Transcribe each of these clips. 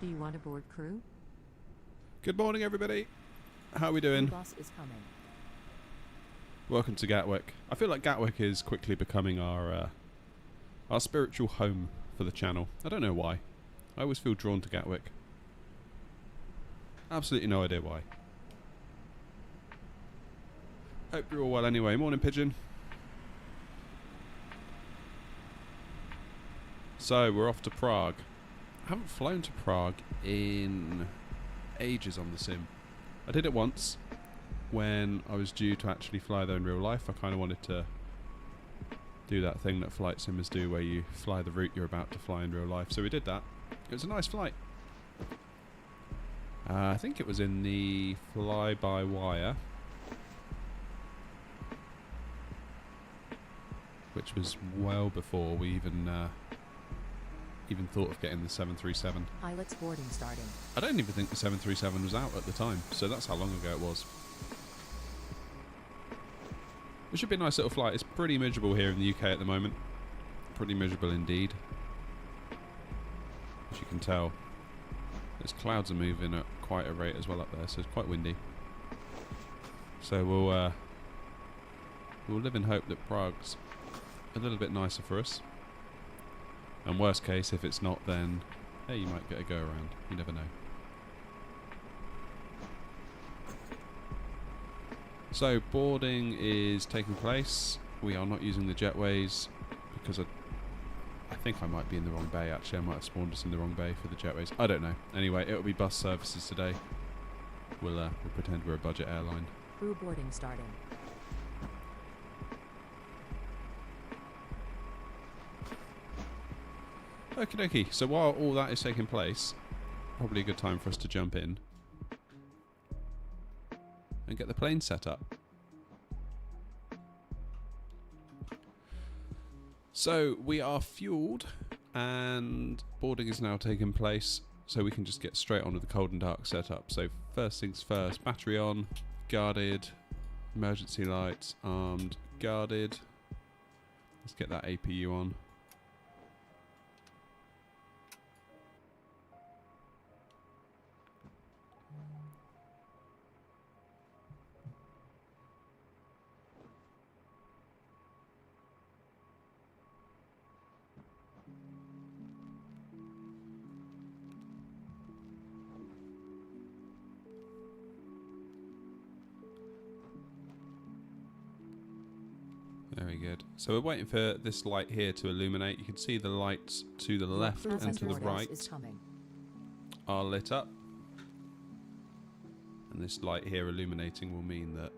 Do you want a board crew? Good morning, everybody. How are we doing? The bus is coming. Welcome to Gatwick. I feel like Gatwick is quickly becoming our spiritual home for the channel. I don't know why. I always feel drawn to Gatwick. Absolutely no idea why. Hope you're all well anyway. Morning, Pigeon. So, we're off to Prague. I haven't flown to Prague in ages on the sim. I did it once when I was due to actually fly there in real life. I kind of wanted to do that thing that flight simmers do where you fly the route you're about to fly in real life. So we did that. It was a nice flight. I think it was in the fly-by-wire, which was well before we even thought of getting the 737. Pilot's boarding starting. I don't even think the 737 was out at the time, so that's how long ago it was. It should be a nice little flight. It's pretty miserable here in the UK at the moment. Pretty miserable indeed. As you can tell, those clouds are moving at quite a rate as well up there, so it's quite windy. So we'll live in hope that Prague's a little bit nicer for us. And worst case, if it's not, then hey, you might get a go around. You never know. So boarding is taking place. We are not using the jetways because I think I might be in the wrong bay. Actually, I might have spawned us in the wrong bay for the jetways. I don't know. Anyway, it'll be bus services today. We'll pretend we're a budget airline. Crew boarding starting. Okie dokie. So while all that is taking place, probably a good time for us to jump in and get the plane set up. So we are fueled and boarding is now taking place, so we can just get straight on with the cold and dark setup. So first things first, battery on, guarded, emergency lights, armed, guarded. Let's get that APU on. Very good. So we're waiting for this light here to illuminate. You can see the lights to the left and to the right are lit up. And this light here illuminating will mean that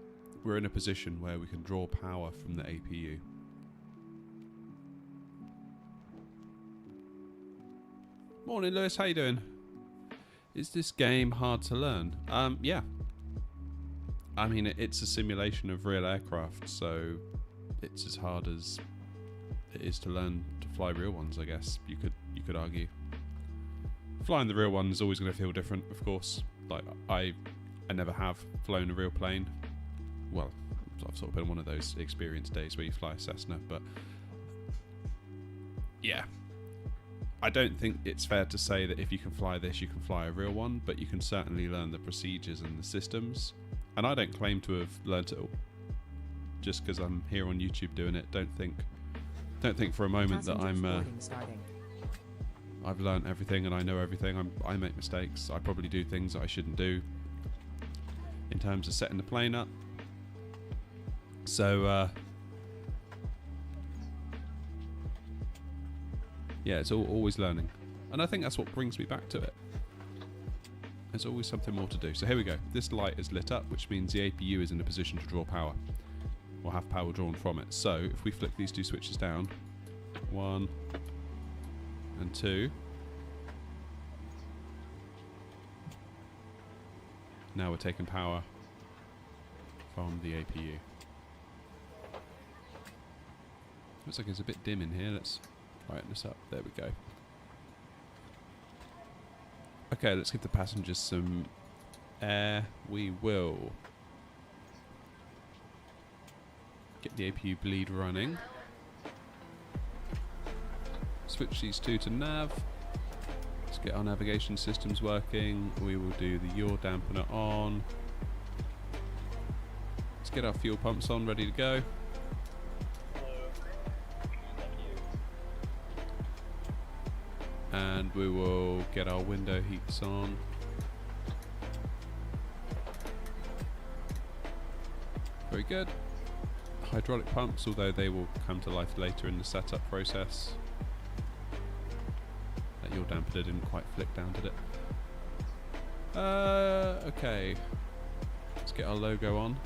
we're in a position where we can draw power from the APU. Morning, Lewis. How you doing? Is this game hard to learn? Yeah. I mean, it's a simulation of real aircraft, so it's as hard as it is to learn to fly real ones, I guess. You could argue. Flying the real one is always going to feel different, of course. Like I never have flown a real plane. Well, I've sort of been one of those experience days where you fly a Cessna, but yeah. I don't think it's fair to say that if you can fly this, you can fly a real one, but you can certainly learn the procedures and the systems. And I don't claim to have learnt it all. Just because I'm here on YouTube doing it, don't think for a moment that I've learnt everything and I know everything. I make mistakes. I probably do things that I shouldn't do in terms of setting the plane up. So yeah, it's always learning, and I think that's what brings me back to it. There's always something more to do. So here we go. This light is lit up, which means the APU is in a position to draw power. We'll have power drawn from it. So if we flick these two switches down, 1 and 2, now we're taking power from the APU. Looks like it's a bit dim in here. Let's brighten this up. There we go. Okay, let's give the passengers some air. We will get the APU bleed running. Switch these two to nav. Let's get our navigation systems working. We will do the yaw dampener on. Let's get our fuel pumps on, ready to go. And we will get our window heats on. Very good. Hydraulic pumps, although they will come to life later in the setup process. That yaw dampener didn't quite flick down, did it? Okay. Let's get our logo on.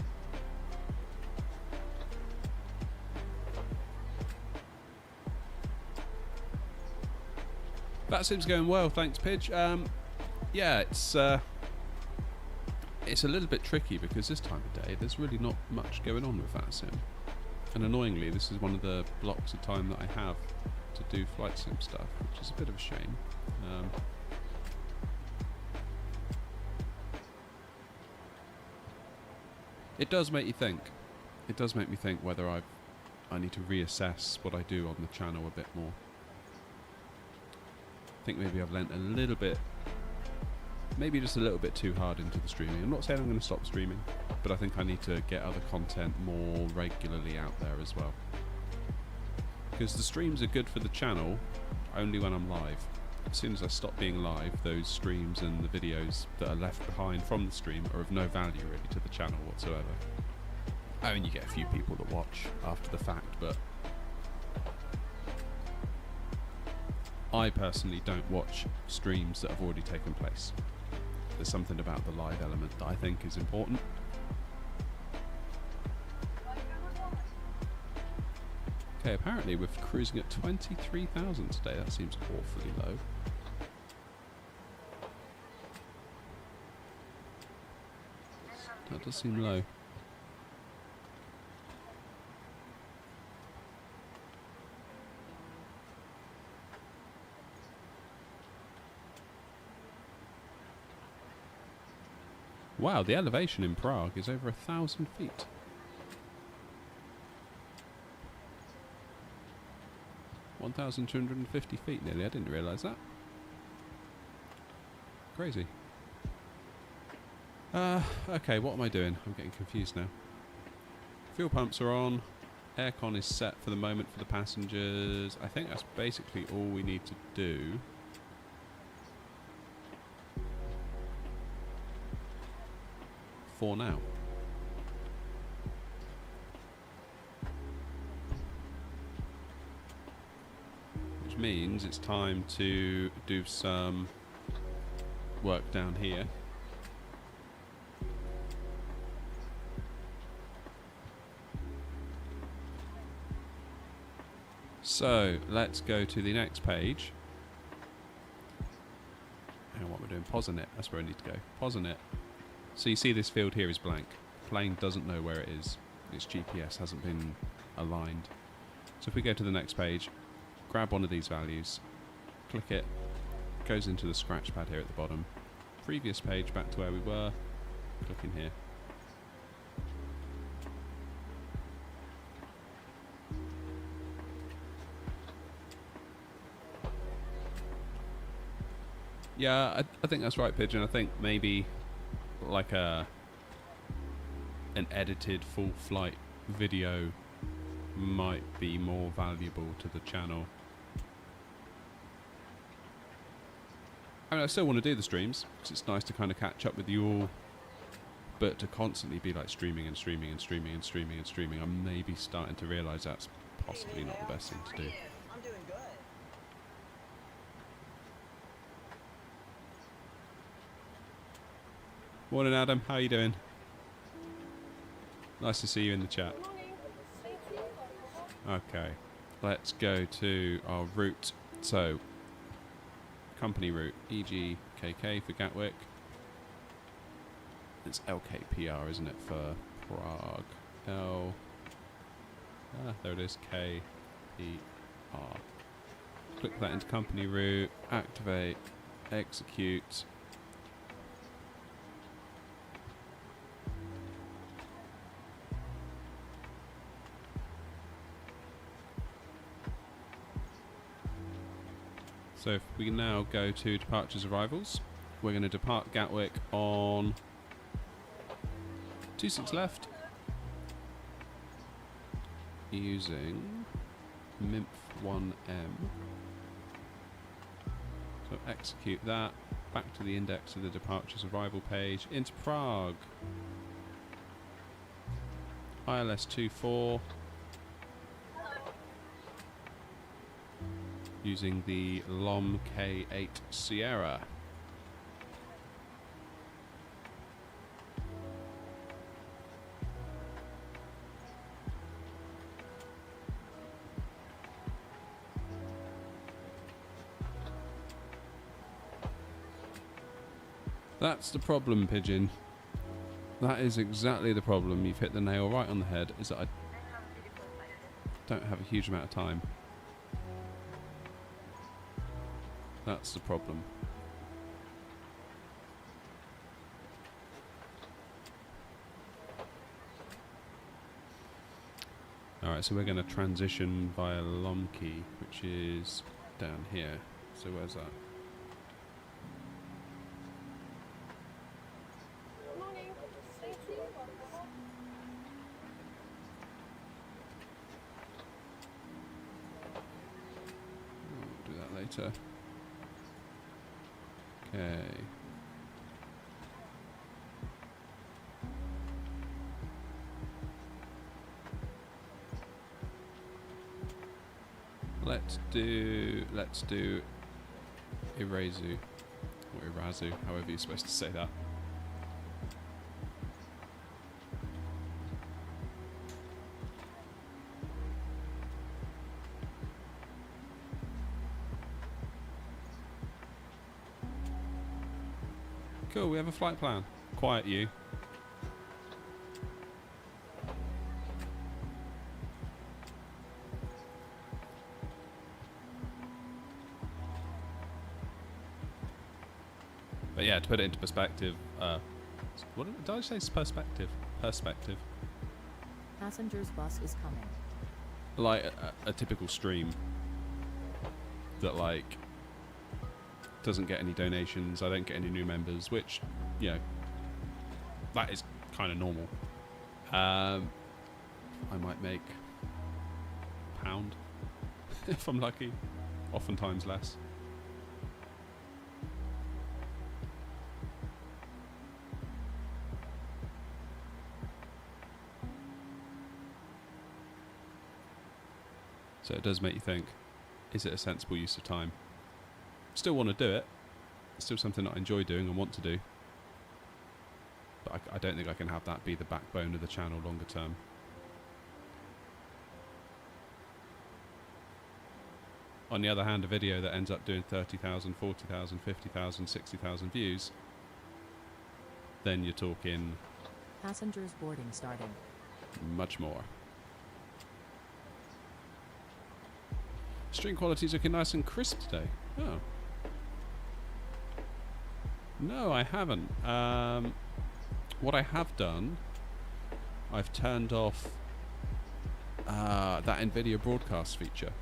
That seems going well, thanks Pidge. Yeah, it's a little bit tricky because this time of day there's really not much going on with that sim. And annoyingly, this is one of the blocks of time that I have to do flight sim stuff, which is a bit of a shame. It does make you think. It does make me think whether I need to reassess what I do on the channel a bit more. I think maybe I've lent a little bit, maybe just a little bit too hard into the streaming. I'm not saying I'm going to stop streaming, but I think I need to get other content more regularly out there as well. Because the streams are good for the channel only when I'm live. As soon as I stop being live, those streams and the videos that are left behind from the stream are of no value really to the channel whatsoever. I mean, you get a few people that watch after the fact, but I personally don't watch streams that have already taken place. There's something about the live element that I think is important. Okay, apparently we're cruising at 23,000 today. That seems awfully low. That does seem low. Wow, the elevation in Prague is over 1,000 feet. (1,250 feet nearly. I didn't realise that. Crazy. Okay, what am I doing? I'm getting confused now. Fuel pumps are on. Aircon is set for the moment for the passengers. I think that's basically all we need to do. For now. Which means it's time to do some work down here. So let's go to the next page. And what we're doing, pause on it. That's where I need to go. Pause on it. So you see this field here is blank. Plane doesn't know where it is. Its GPS hasn't been aligned. So if we go to the next page, grab one of these values, click it, goes into the scratch pad here at the bottom. Previous page back to where we were, click in here. Yeah, I think that's right, Pigeon. I think maybe like an edited full flight video might be more valuable to the channel. I mean, I still want to do the streams because it's nice to kind of catch up with you all, but to constantly be like streaming and streaming and streaming and streaming and streaming, I'm maybe starting to realise that's possibly not the best thing to do. I'm doing good. Morning, Adam. How you doing? Nice to see you in the chat. Okay, let's go to our route. So, company route, EGKK for Gatwick. It's LKPR, isn't it, for Prague? There it is, KPR. Click that into company route, activate, execute. So if we now go to departures arrivals, we're going to depart Gatwick on 26 left using MIMF 1M. So execute that, back to the index of the departures arrival page, into Prague. ILS 24 using the LOM K8 Sierra. That's the problem, Pigeon. That is exactly the problem. You've hit the nail right on the head, is that I don't have a huge amount of time. That's the problem. Alright, so we're going to transition via Lomkey, which is down here. So where's that? We'll do that later. Okay. Let's do Irazu or Irazu, however you're supposed to say that. Cool, we have a flight plan. Quiet you. But yeah, to put it into perspective, what did I say? Perspective. Perspective. Passengers bus is coming. Like a typical stream that like doesn't get any donations. I don't get any new members, which, you know, that is kind of normal. I might make £1 if I'm lucky. Oftentimes less. So it does make you think, is it a sensible use of time? Still want to do it. It's still something that I enjoy doing and want to do. But I don't think I can have that be the backbone of the channel longer term. On the other hand, a video that ends up doing 30,000, 40,000, 50,000, 60,000 views, then you're talking Passengers boarding starting. much more. String quality is looking nice and crisp today. Oh. No, I haven't. What I have done, I've turned off that Nvidia broadcast feature.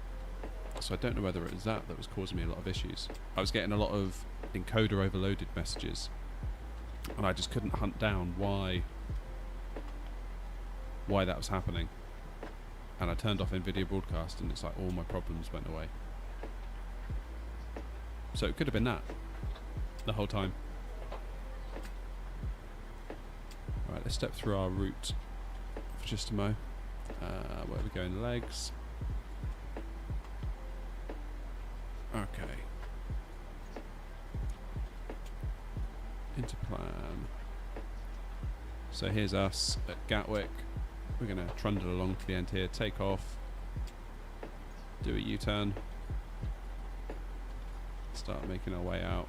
So I don't know whether it was that was causing me a lot of issues. I was getting a lot of encoder overloaded messages, and I just couldn't hunt down why that was happening. And I turned off Nvidia broadcast, and it's like all my problems went away. So it could have been that the whole time. Alright, let's step through our route for just a mo. Where are we going? Legs. Okay. Into plan. So here's us at Gatwick. We're going to trundle along to the end here, take off, do a U-turn, start making our way out.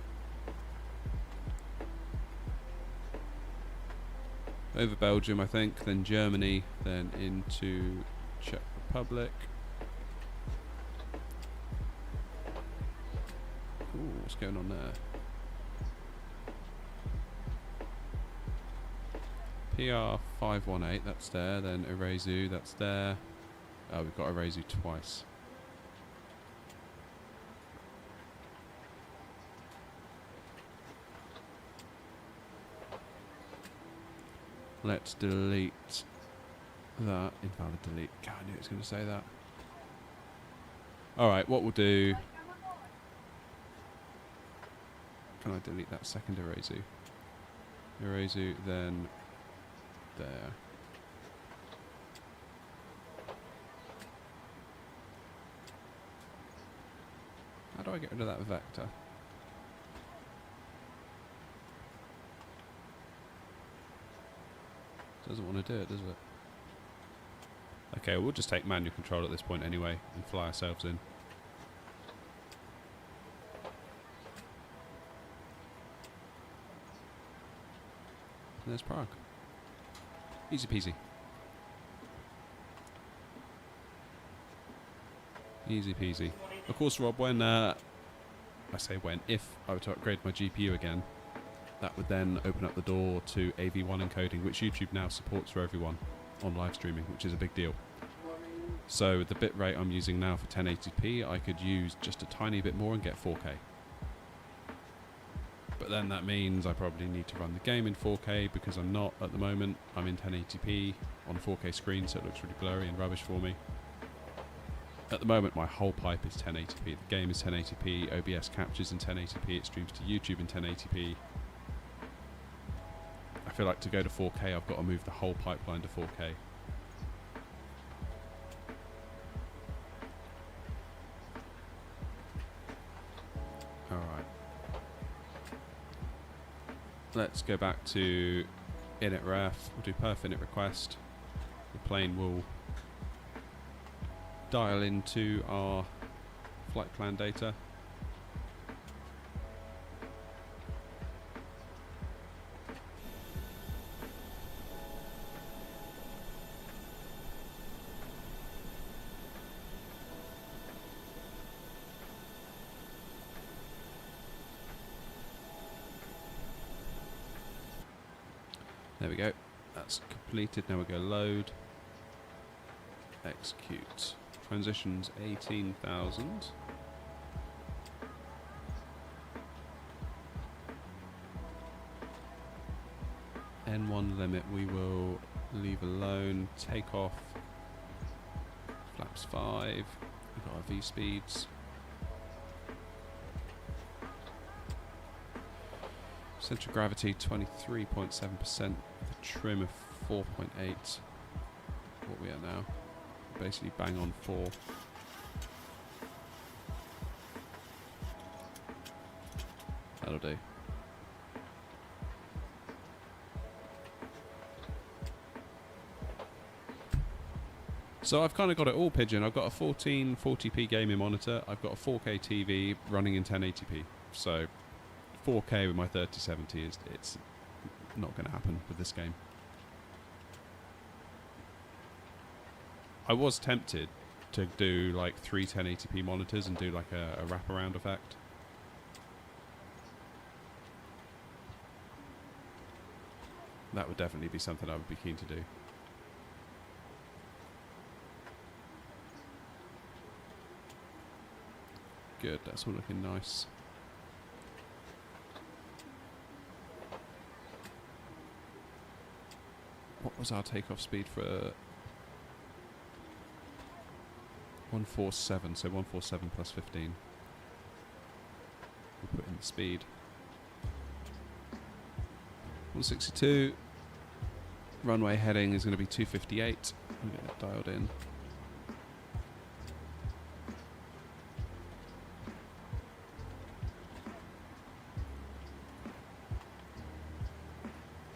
Over Belgium, I think, then Germany, then into Czech Republic. Ooh, what's going on there? PR 518, that's there, then Irazu, that's there. Oh, we've got Irazu twice. Let's delete that. Invalid delete. God, I knew it was going to say that. Alright, what we'll do... Can I delete that second Erazu? Erazu, then... There. How do I get rid of that vector? Doesn't want to do it, does it? Okay, we'll just take manual control at this point anyway and fly ourselves in. And there's Prague. Easy peasy. Easy peasy. Of course, Rob, when, I say when, if I were to upgrade my GPU again, that would then open up the door to AV1 encoding, which YouTube now supports for everyone on live streaming, which is a big deal. So the bitrate I'm using now for 1080p, I could use just a tiny bit more and get 4K. But then that means I probably need to run the game in 4K because I'm not at the moment. I'm in 1080p on a 4K screen, so it looks really blurry and rubbish for me. At the moment, my whole pipe is 1080p. The game is 1080p, OBS captures in 1080p, it streams to YouTube in 1080p. I feel like to go to 4K, I've got to move the whole pipeline to 4K. Alright. Let's go back to init ref. We'll do perf init request. The plane will dial into our flight plan data. There we go. That's completed. Now we go load. Execute. Transitions 18,000. N1 limit we will leave alone. Take off. Flaps 5. We've got our V speeds. Center of gravity 23.7%. The trim of 4.8. What we are now. Basically bang on 4. That'll do. So I've kind of got it all, Pigeon. I've got a 1440p gaming monitor. I've got a 4K TV running in 1080p. So 4K with my 3070 it's not going to happen with this game. I was tempted to do like 3 1080p monitors and do like a wraparound effect. That would definitely be something I would be keen to do. Good, that's all looking nice. What was our takeoff speed for 147? So 147 plus 15. We'll put in the speed. 162. Runway heading is going to be 258. We'll get that dialed in.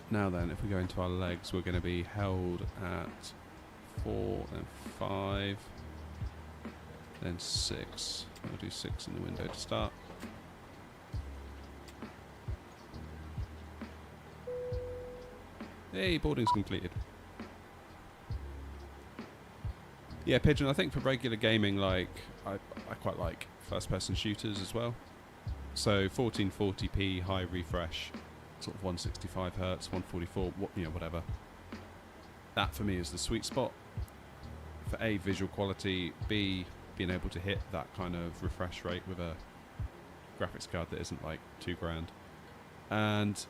Now then, if we go into our legs, we're going to be held at 4, then 5, then 6. We'll do 6 in the window to start. Hey, boarding's completed. Yeah, Pigeon, I think for regular gaming, like, I quite like first-person shooters as well. So 1440p, high refresh, sort of 165 hertz, 144, whatever. That for me is the sweet spot for A, visual quality, B, being able to hit that kind of refresh rate with a graphics card that isn't like $2,000, and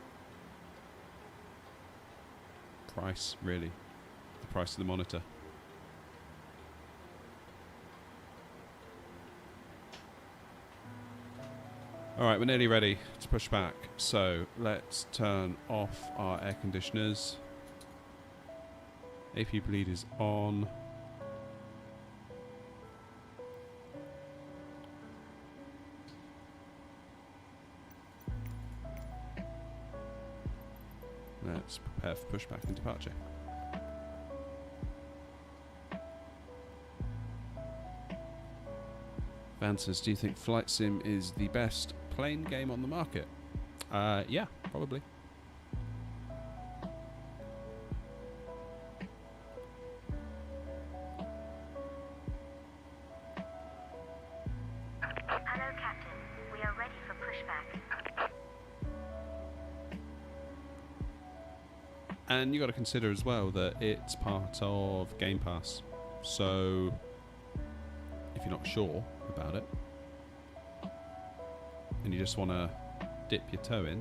price, really. The price of the monitor. Alright, we're nearly ready to push back. So let's turn off our air conditioners. AP bleed is on. Let's prepare for pushback and departure. Van says, do you think Flight Sim is the best plane game on the market? Yeah, probably. Hello, Captain. We are ready for pushback. And you got to consider as well that it's part of Game Pass. So if you're not sure about it and you just want to dip your toe in,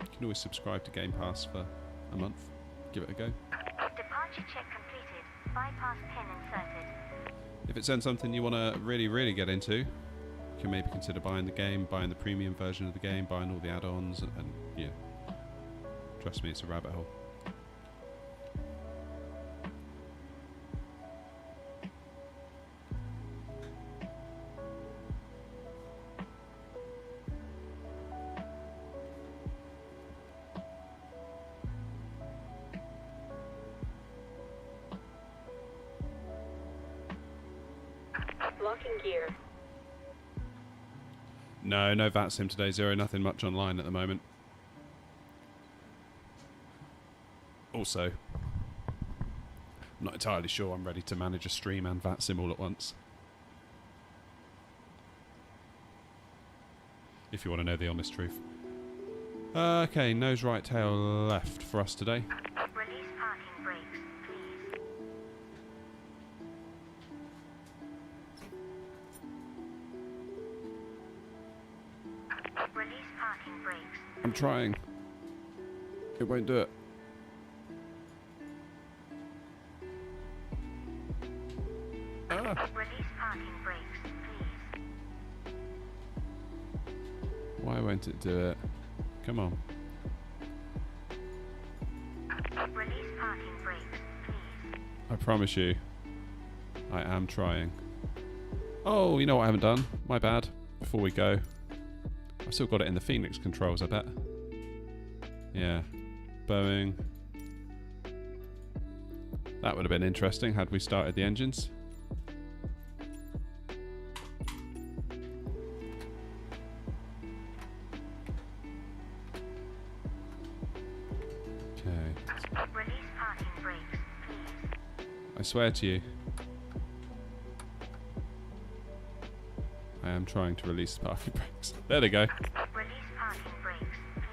you can always subscribe to Game Pass for a month. Give it a go. Departure check completed. Bypass pin inserted. If it's then something you want to really get into, you can maybe consider buying the game, buying the premium version of the game, buying all the add-ons, and yeah, trust me, it's a rabbit hole. Locking gear. No VATSIM today, Zero. Nothing much online at the moment. Also, I'm not entirely sure I'm ready to manage a stream and VATSIM all at once. If you want to know the honest truth. Okay, nose right, tail left for us today. Release parking brakes, please. Release parking brakes. I'm trying. It won't do it. Release parking brakes, please. Why won't it do it? Come on. Release parking brakes, please. I promise you, I am trying. Oh, you know what I haven't done? My bad. Before we go, I've still got it in the Phoenix controls, I bet. Yeah. Boeing. That would have been interesting had we started the engines. Release parking brakes, please. I swear to you, I am trying to release the parking brakes. There they go. Release parking brakes, please.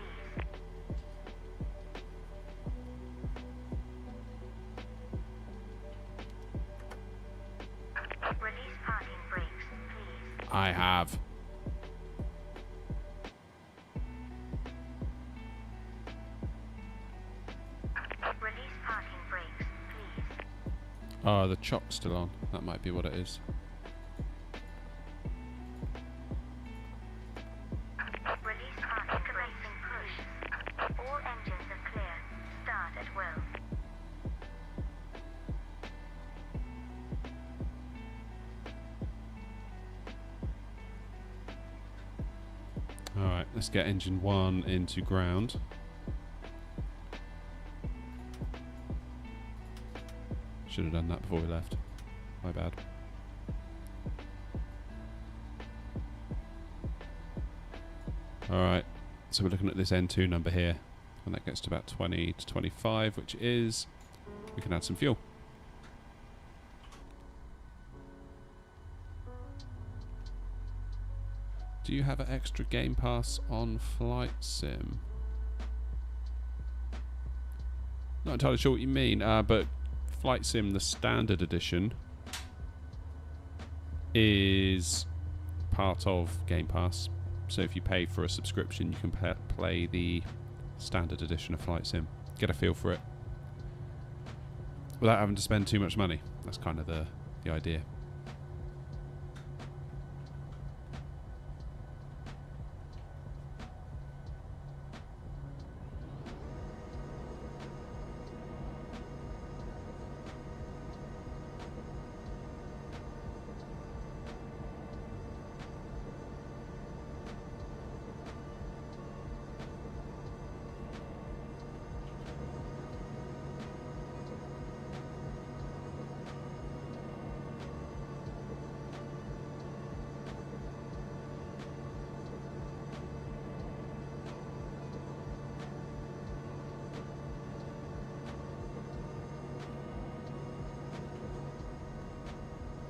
Release parking brakes, please. I have. Release parking brakes, please. Oh, the chock's still on. That might be what it is. Release parking brakes and push. All engines are clear. Start at will. Alright, let's get engine 1 into ground. Should have done that before we left. My bad. Alright, so we're looking at this N2 number here. When that gets to about 20 to 25, which is, we can add some fuel. Do you have an extra Game Pass on Flight Sim? Not entirely sure what you mean, but Flight Sim, the standard edition, is part of Game Pass. So if you pay for a subscription, you can play the standard edition of Flight Sim. Get a feel for it. without having to spend too much money. That's kind of the idea.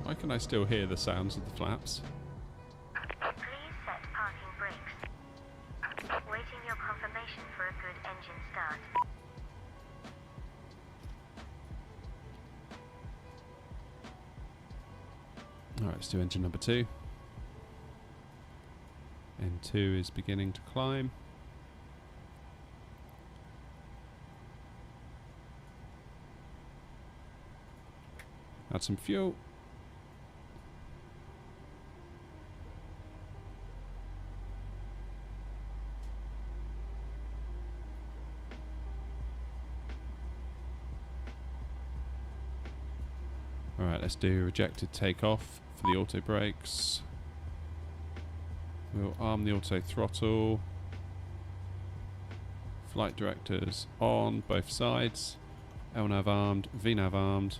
Why can I still hear the sounds of the flaps? Please set parking brakes. Waiting your confirmation for a good engine start. Alright, let's do engine number 2. N2 is beginning to climb. Add some fuel. Alright, let's do rejected takeoff for the auto brakes. We'll arm the auto throttle. Flight directors on both sides. LNAV armed, VNAV armed.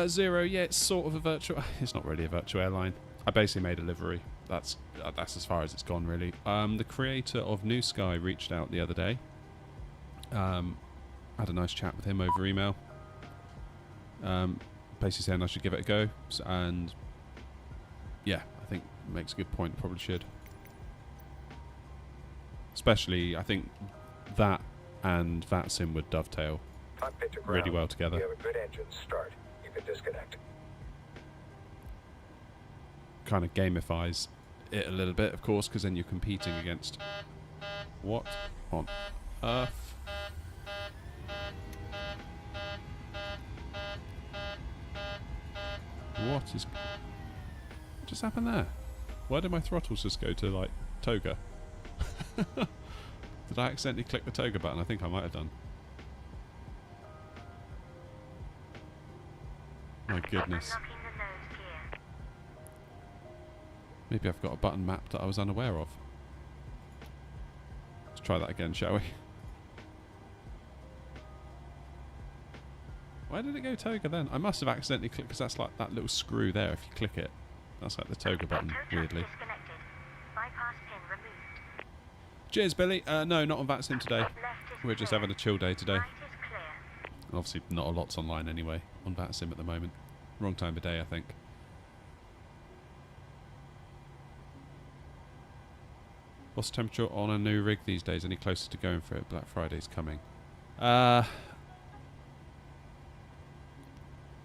Zero, yeah, it's sort of a virtual... It's not really a virtual airline. I basically made a livery. That's as far as it's gone, really. The creator of New Sky reached out the other day. Had a nice chat with him over email. Basically saying I should give it a go. And yeah, I think makes a good point. Probably should. Especially, I think that and VATSIM would dovetail really well together. You have a good engine start. You can disconnect. Kind of gamifies it a little bit, of course, because then you're competing against... What on earth? What just happened there? Why did my throttles just go to, like, toga? Did I accidentally click the toga button? I think I might have done. My goodness. Unlocking the nose gear. Maybe I've got a button map that I was unaware of. Let's try that again, shall we? Why did it go toga then? I must have accidentally clicked, because that's like that little screw there. If you click it, that's like the toga button, weirdly. Disconnected. Bypass pin removed. Cheers, Billy. No, not on VATSIM today. Left is We're just clear. having a chill day today. Right is clear. And obviously, not a lot's online anyway on VATSIM at the moment. Wrong time of day, I think. What's the temperature on a new rig these days? Any closer to going for it? Black Friday's coming. Yeah,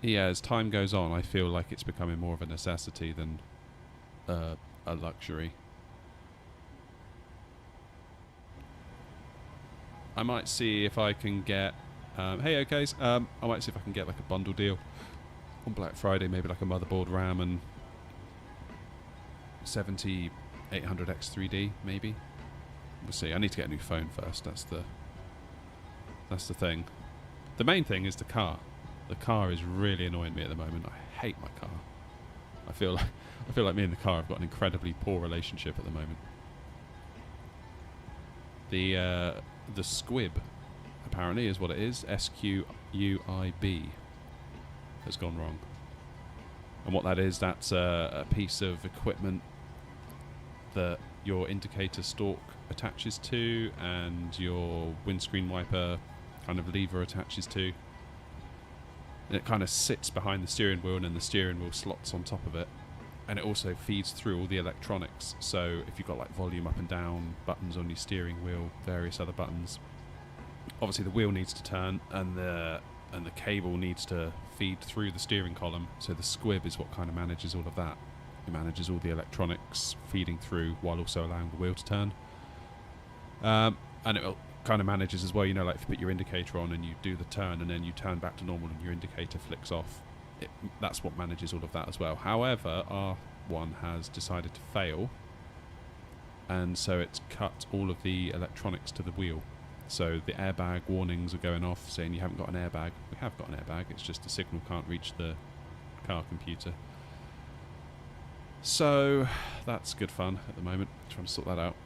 as time goes on, I feel like it's becoming more of a necessity than a luxury. I might see if I can get... hey, okays. I might see if I can get like a bundle deal on Black Friday, maybe like a motherboard, RAM, and 7800X3D, maybe. We'll see. I need to get a new phone first. That's the thing. The main thing is the car. The car is really annoying me at the moment. I hate my car. I feel like me and the car have got an incredibly poor relationship at the moment. The squib, apparently, is what it is. SQUIB has gone wrong. And what that is, that's a piece of equipment that your indicator stalk attaches to and your windscreen wiper kind of lever attaches to. And it kind of sits behind the steering wheel, and then the steering wheel slots on top of it. And it also feeds through all the electronics. So if you've got like volume up and down, buttons on your steering wheel, various other buttons. Obviously the wheel needs to turn, and the and the cable needs to feed through the steering column. So the squib is what kind of manages all of that. It manages all the electronics feeding through while also allowing the wheel to turn. And it kind of manages as well, you know, like if you put your indicator on and you do the turn and then you turn back to normal and your indicator flicks off. That's what manages all of that as well. However, R1 has decided to fail, and so it's cut all of the electronics to the wheel. So the airbag warnings are going off saying you haven't got an airbag. We have got an airbag, it's just the signal can't reach the car computer. So that's good fun at the moment, trying to sort that out.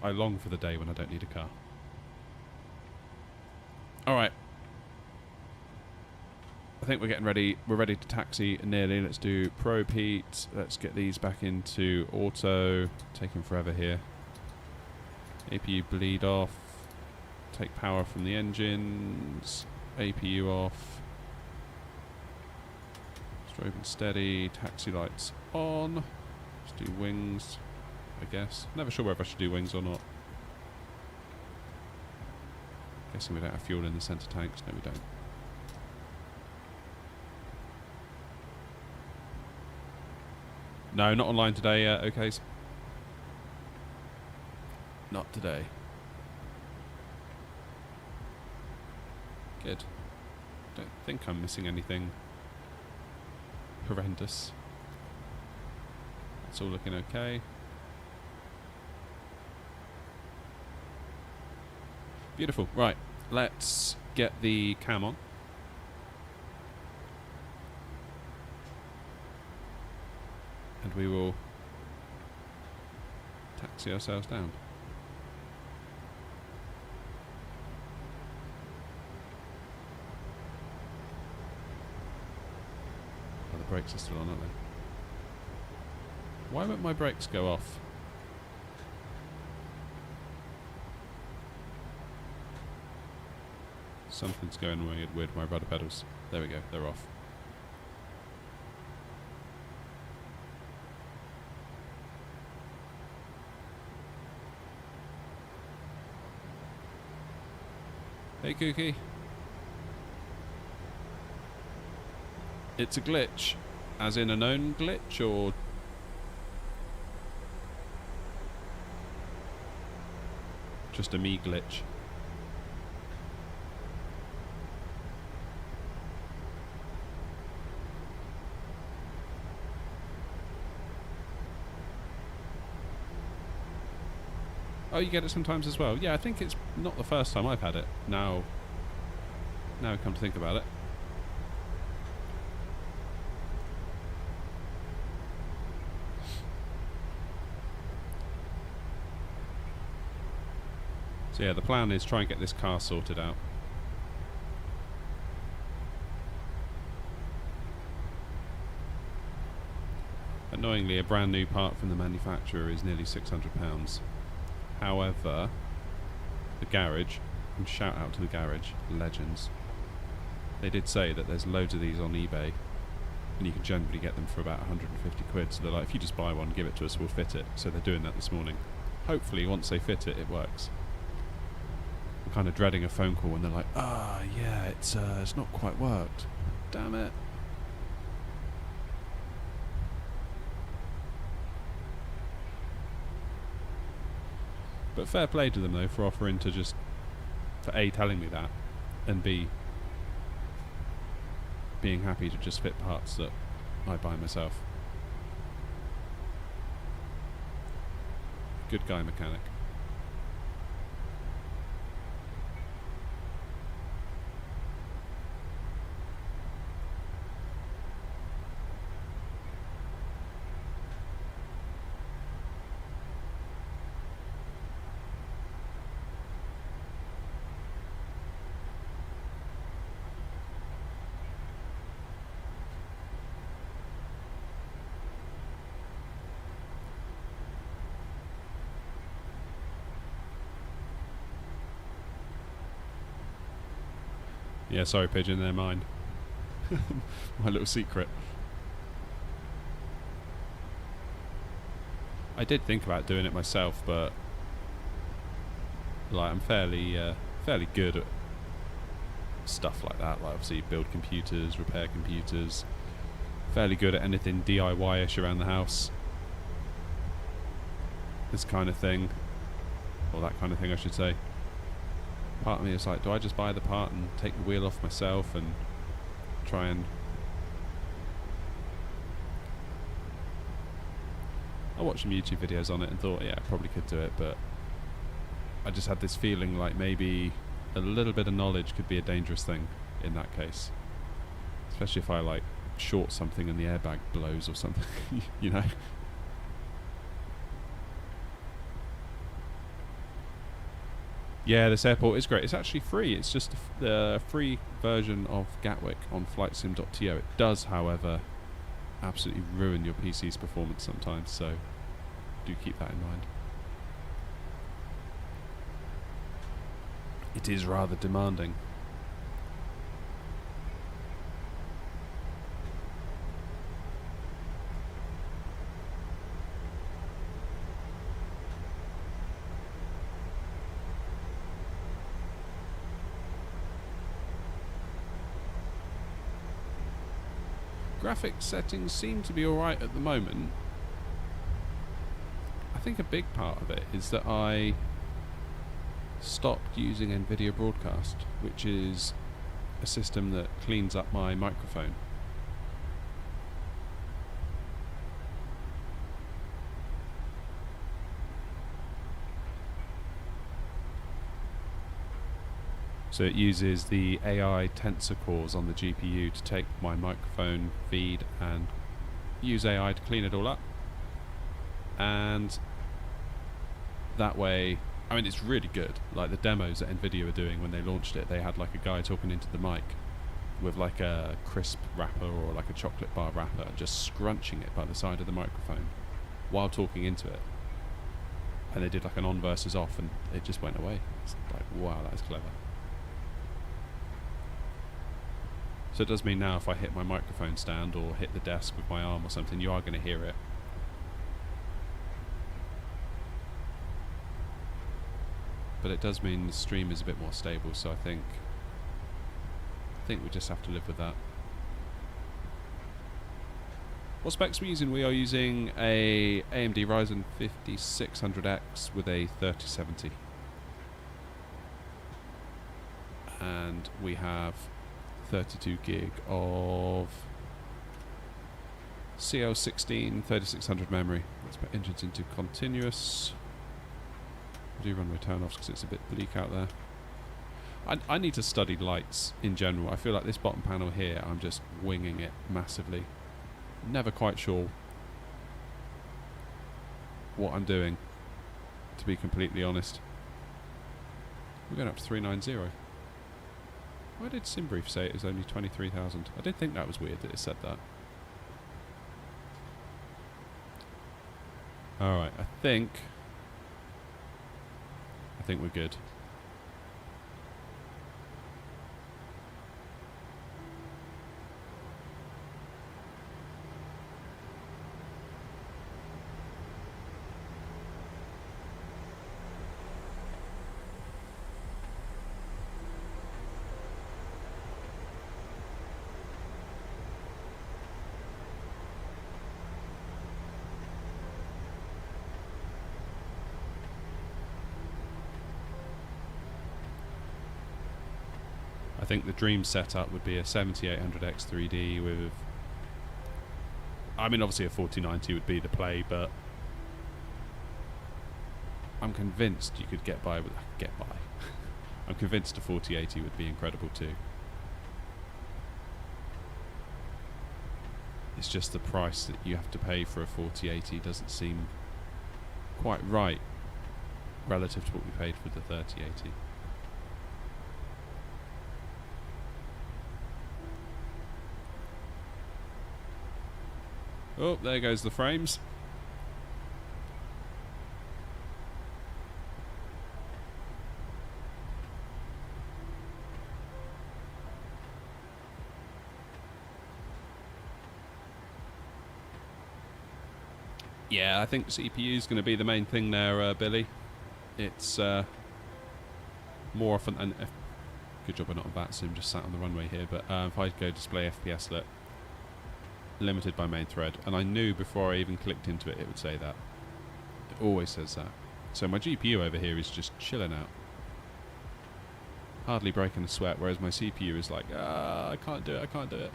I long for the day when I don't need a car. Alright. I think we're getting ready. We're ready to taxi nearly. Let's do Pro Pete. Let's get these back into auto. Taking forever here. APU bleed off. Take power from the engines. APU off. Strobe and steady. Taxi lights on. Let's do wings, I guess. Never sure whether I should do wings or not. Guessing we don't have fuel in the centre tanks. No, we don't. No, not online today, okay. Not today. Good. Don't think I'm missing anything horrendous. It's all looking okay. Beautiful. Right, let's get the cam on. And we will taxi ourselves down. Oh, the brakes are still on, aren't they? Why won't my brakes go off? Something's going weird with my rudder pedals. There we go, they're off. Hey Kooky. It's a glitch. As in a known glitch, or just a me glitch? Oh, you get it sometimes as well. Yeah, I think it's not the first time I've had it. Now I come to think about it. So yeah, the plan is try and get this car sorted out. Annoyingly, a brand new part from the manufacturer is nearly £600. However, the garage, and shout out to the garage, legends. They did say that there's loads of these on eBay, and you can generally get them for about 150 quid. So they're like, if you just buy one, give it to us, we'll fit it. So they're doing that this morning. Hopefully, once they fit it, it works. I'm kind of dreading a phone call when they're like, yeah, it's not quite worked. Damn it. But fair play to them though for offering to just, for A, telling me that, and B, being happy to just fit parts that I buy myself. Good guy mechanic. Yeah, sorry Pigeon, they're mine. My little secret. I did think about doing it myself, but like I'm fairly fairly good at stuff like that. Like obviously build computers, repair computers. Fairly good at anything DIY-ish around the house. This kind of thing. Or that kind of thing, I should say. Part of me is like, do I just buy the part and take the wheel off myself and try and... I watched some YouTube videos on it and thought, yeah, I probably could do it, but I just had this feeling like maybe a little bit of knowledge could be a dangerous thing in that case. Especially if I, like, short something and the airbag blows or something, you know? Yeah, this airport is great. It's actually free. It's just the free version of Gatwick on flightsim.to. It does, however, absolutely ruin your PC's performance sometimes, so do keep that in mind. It is rather demanding. Graphics settings seem to be alright at the moment. I think a big part of it is that I stopped using Nvidia Broadcast, which is a system that cleans up my microphone. So it uses the AI tensor cores on the GPU to take my microphone feed and use AI to clean it all up. And that way, I mean, it's really good. Like the demos that Nvidia were doing when they launched it, they had like a guy talking into the mic with like a crisp wrapper or like a chocolate bar wrapper, just scrunching it by the side of the microphone while talking into it. And they did like an on versus off and it just went away. It's like, wow, that is clever. So it does mean now if I hit my microphone stand or hit the desk with my arm or something, you are going to hear it. But it does mean the stream is a bit more stable, so I think we just have to live with that. What specs are we using? We are using a AMD Ryzen 5600X with a 3070. And we have 32 gig of CL16 3600 memory. Let's put engines into continuous. I do run my turn offs because it's a bit bleak out there. I need to study lights in general. I feel like this bottom panel here, I'm just winging it massively. Never quite sure what I'm doing, to be completely honest. We're going up to 390. Why did SimBrief say it was only 23,000? I did think that was weird that it said that. Alright, I think we're good. I think the dream setup would be a 7800X 3D with... I mean, obviously a 4090 would be the play, but I'm convinced you could get by with... Get by. I'm convinced a 4080 would be incredible too. It's just the price that you have to pay for a 4080 doesn't seem quite right relative to what we paid for the 3080. Oh, there goes the frames. Yeah, I think CPU is going to be the main thing there, Billy. It's more often, and good job I'm not on VATSIM, just sat on the runway here, but if I go display FPS lit, limited by main thread, and I knew before I even clicked into it, it would say that. It always says that. So my GPU over here is just chilling out. Hardly breaking a sweat, whereas my CPU is like, I can't do it, I can't do it.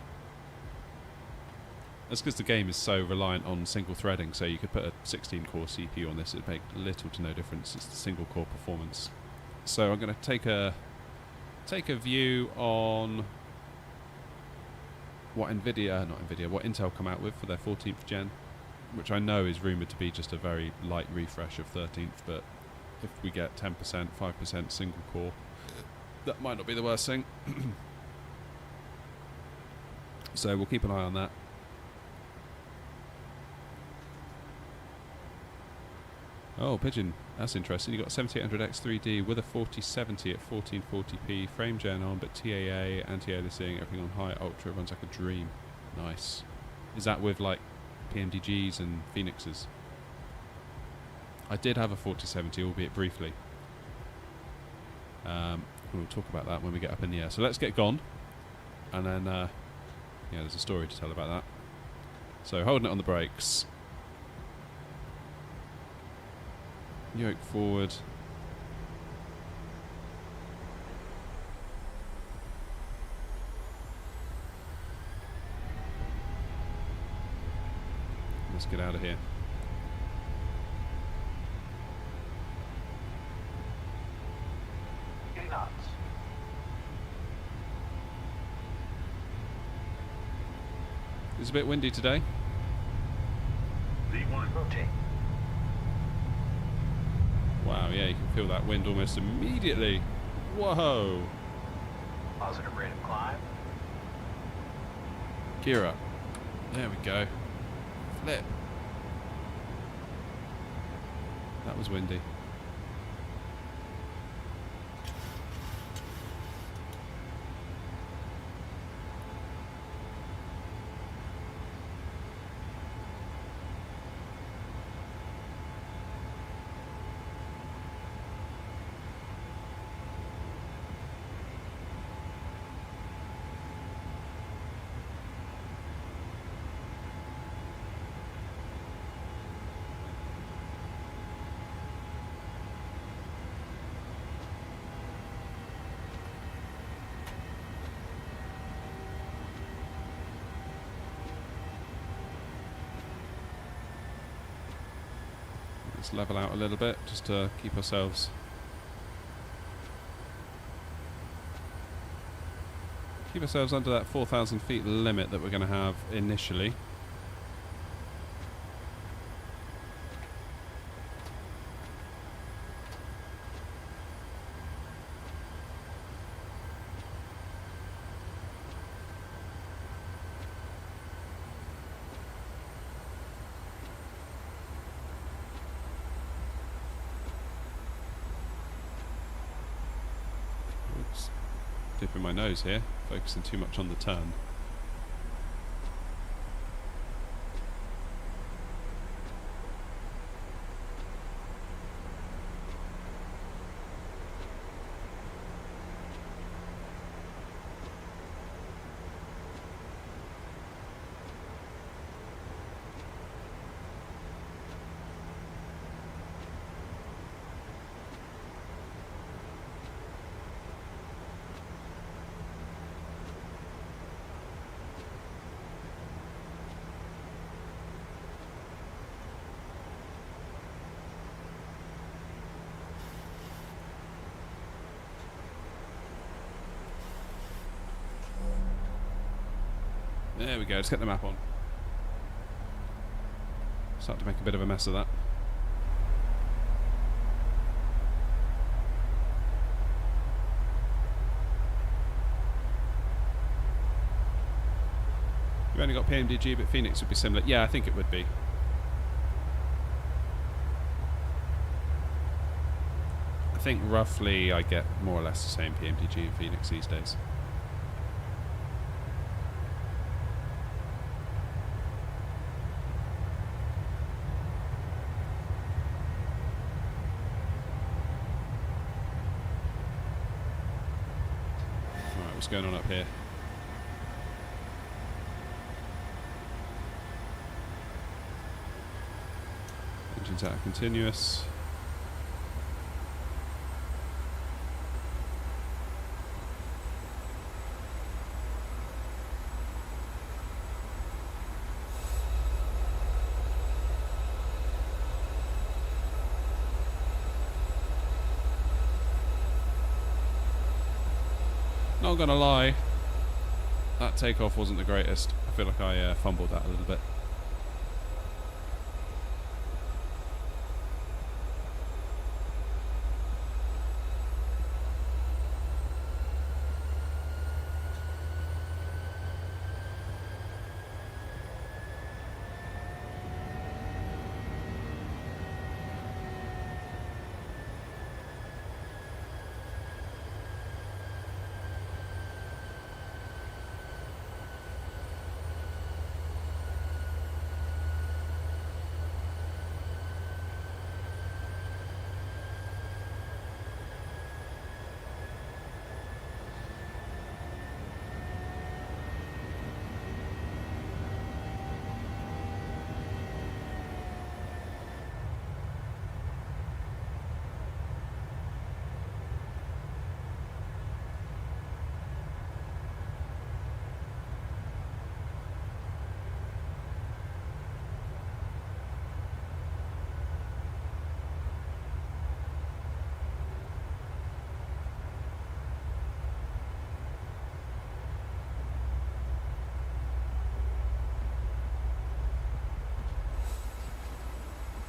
That's because the game is so reliant on single threading, so you could put a 16-core CPU on this, it'd make little to no difference. It's the single-core performance. So I'm going to take a view on what what Intel come out with for their 14th gen, which I know is rumoured to be just a very light refresh of 13th, but if we get 10%, 5% single core, that might not be the worst thing. So we'll keep an eye on that. Oh, Pigeon, that's interesting. You've got 7800X 3D with a 4070 at 1440p, frame gen on, but TAA, anti-aliasing, everything on high, ultra, runs like a dream. Nice. Is that with like PMDGs and Phoenixes? I did have a 4070, albeit briefly. We'll talk about that when we get up in the air. So let's get gone, and then yeah, there's a story to tell about that. So holding it on the brakes. Yoke forward. Let's get out of here. Getting knots. It's a bit windy today. V1 rotate. Wow, yeah, you can feel that wind almost immediately. Whoa. Positive rate of climb. Gear up. There we go. Flip. That was windy. Let's level out a little bit just to keep ourselves under that 4,000 feet limit that we're going to have initially. Dipping my nose here, focusing too much on the turn. There we go, let's get the map on. Start to make a bit of a mess of that. You've only got PMDG, but Phoenix would be similar. Yeah, I think it would be. I think roughly I get more or less the same PMDG and Phoenix these days. what's going on up here. Engines out of continuous. Not gonna lie, that takeoff wasn't the greatest. I feel like I fumbled that a little bit.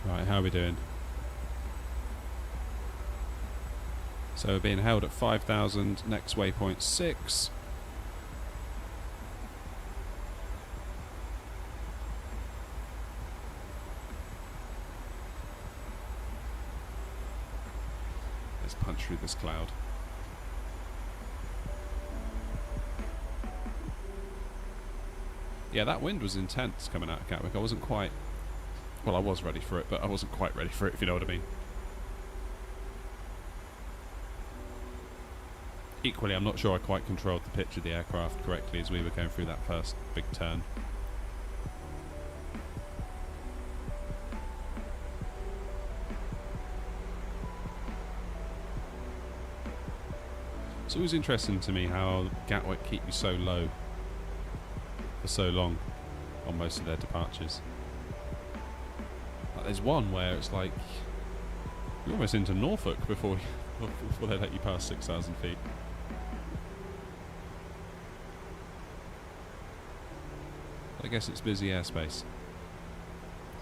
Right, how are we doing? So we're being held at 5,000, next waypoint 6. Let's punch through this cloud. Yeah, that wind was intense coming out of Gatwick. I wasn't quite... Well, I was ready for it, but I wasn't quite ready for it, if you know what I mean. Equally, I'm not sure I quite controlled the pitch of the aircraft correctly as we were going through that first big turn. It's always interesting to me how Gatwick keep you so low for so long on most of their departures. Like there's one where it's like you're almost into Norfolk before they let you pass 6,000 feet. I guess it's busy airspace,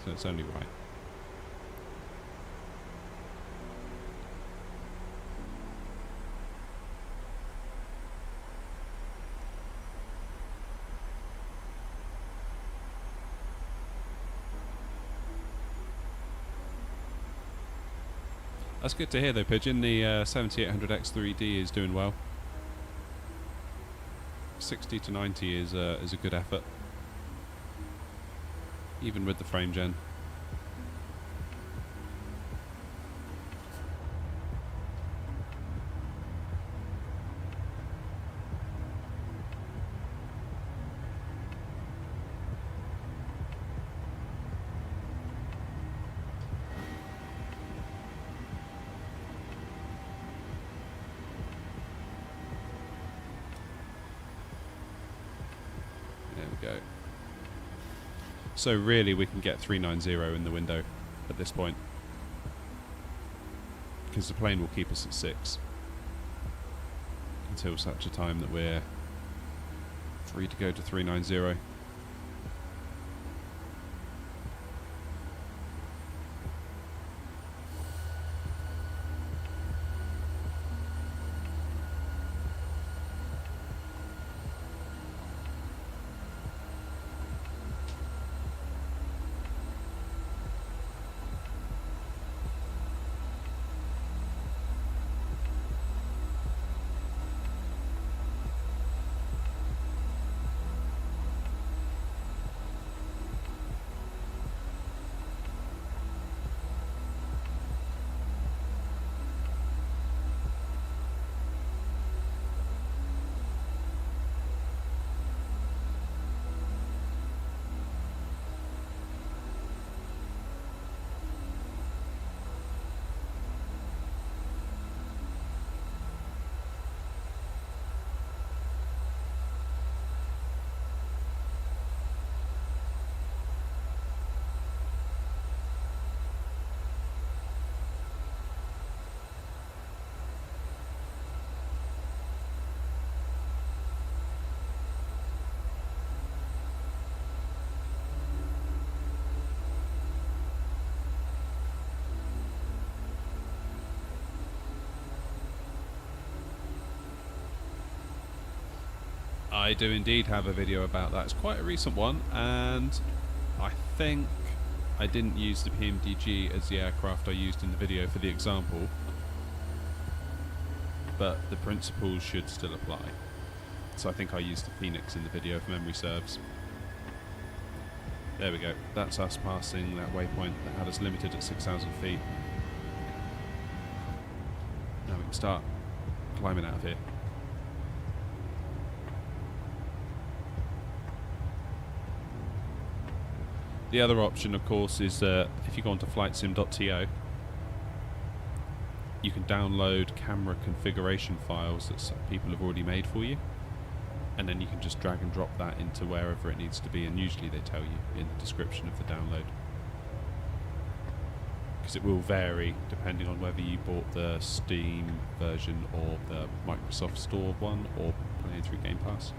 so it's only right. That's good to hear though, Pigeon. The 7800X3D is doing well. 60 to 90 is a good effort, even with the frame gen. Go. So really we can get 390 in the window at this point, because the plane will keep us at 6 until such a time that we're free to go to 390. I do indeed have a video about that. It's quite a recent one, and I think I didn't use the PMDG as the aircraft I used in the video for the example, but the principles should still apply. So I think I used the Phoenix in the video if memory serves. There we go. That's us passing that waypoint that had us limited at 6,000 feet. Now we can start climbing out of here. The other option, of course, is if you go onto flightsim.to, you can download camera configuration files that some people have already made for you, and then you can just drag and drop that into wherever it needs to be, and usually they tell you in the description of the download, because it will vary depending on whether you bought the Steam version or the Microsoft Store one or playing through Game Pass.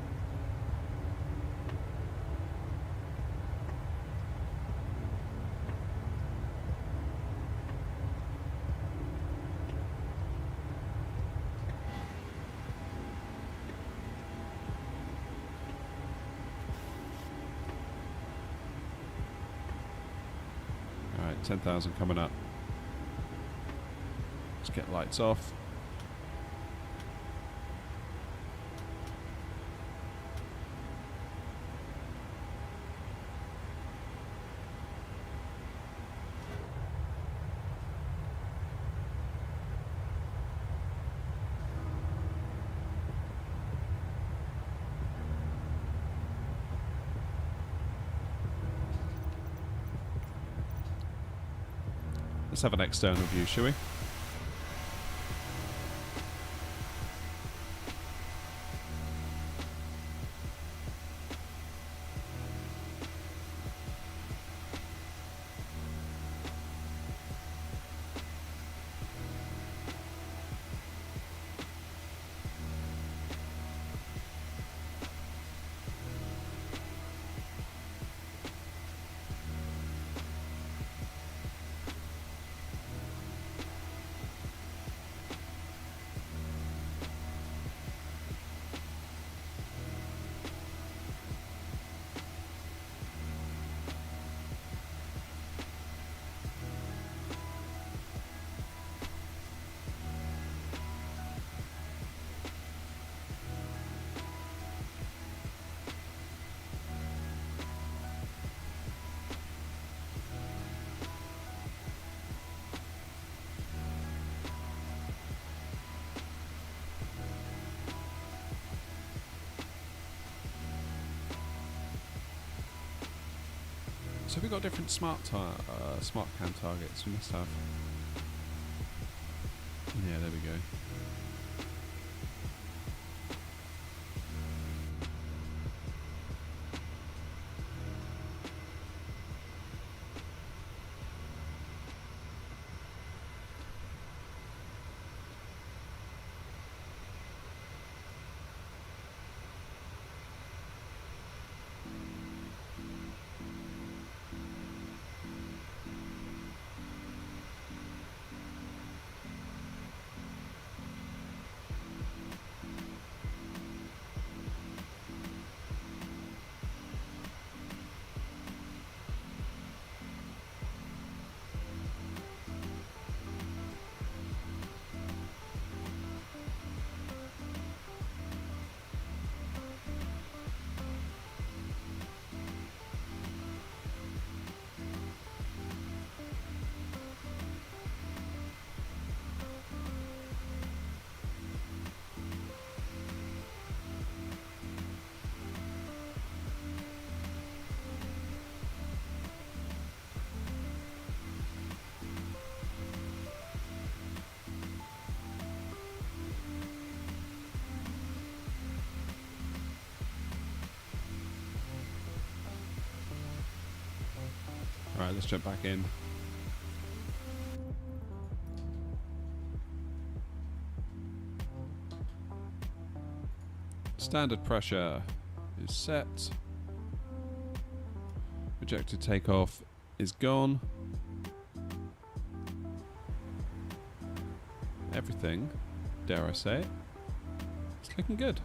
Alright, 10,000 coming up. Let's get lights off. Let's have an external view, shall we? So we've got different smart cam targets. We must have. Yeah, there we go. Alright, let's jump back in. Standard pressure is set. Projected takeoff is gone. Everything, dare I say it, it's looking good.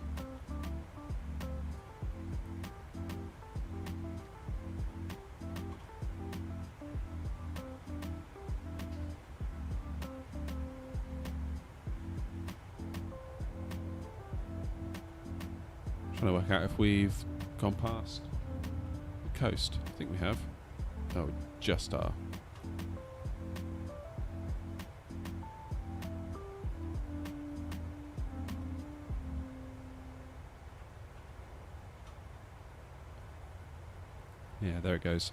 trying to work out if we've gone past the coast. I think we have. Oh, we just are. Yeah, there it goes.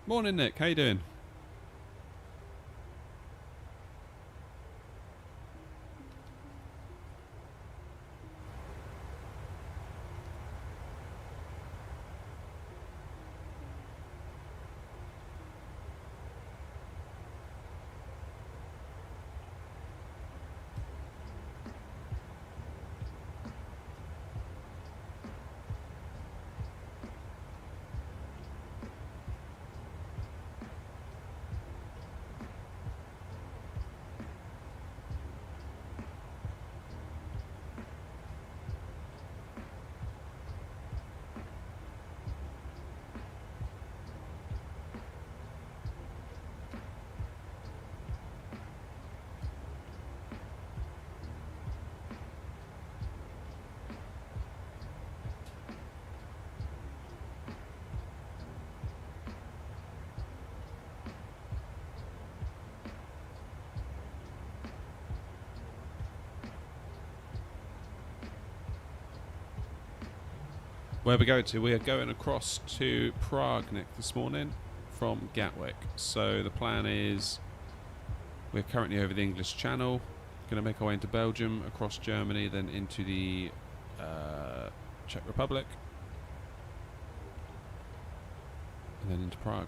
Morning, Nick. How you doing? Where we go to? We are going across to Prague, Nick, this morning from Gatwick. So the plan is we're currently over the English Channel, going to make our way into Belgium, across Germany, then into the Czech Republic, and then into Prague.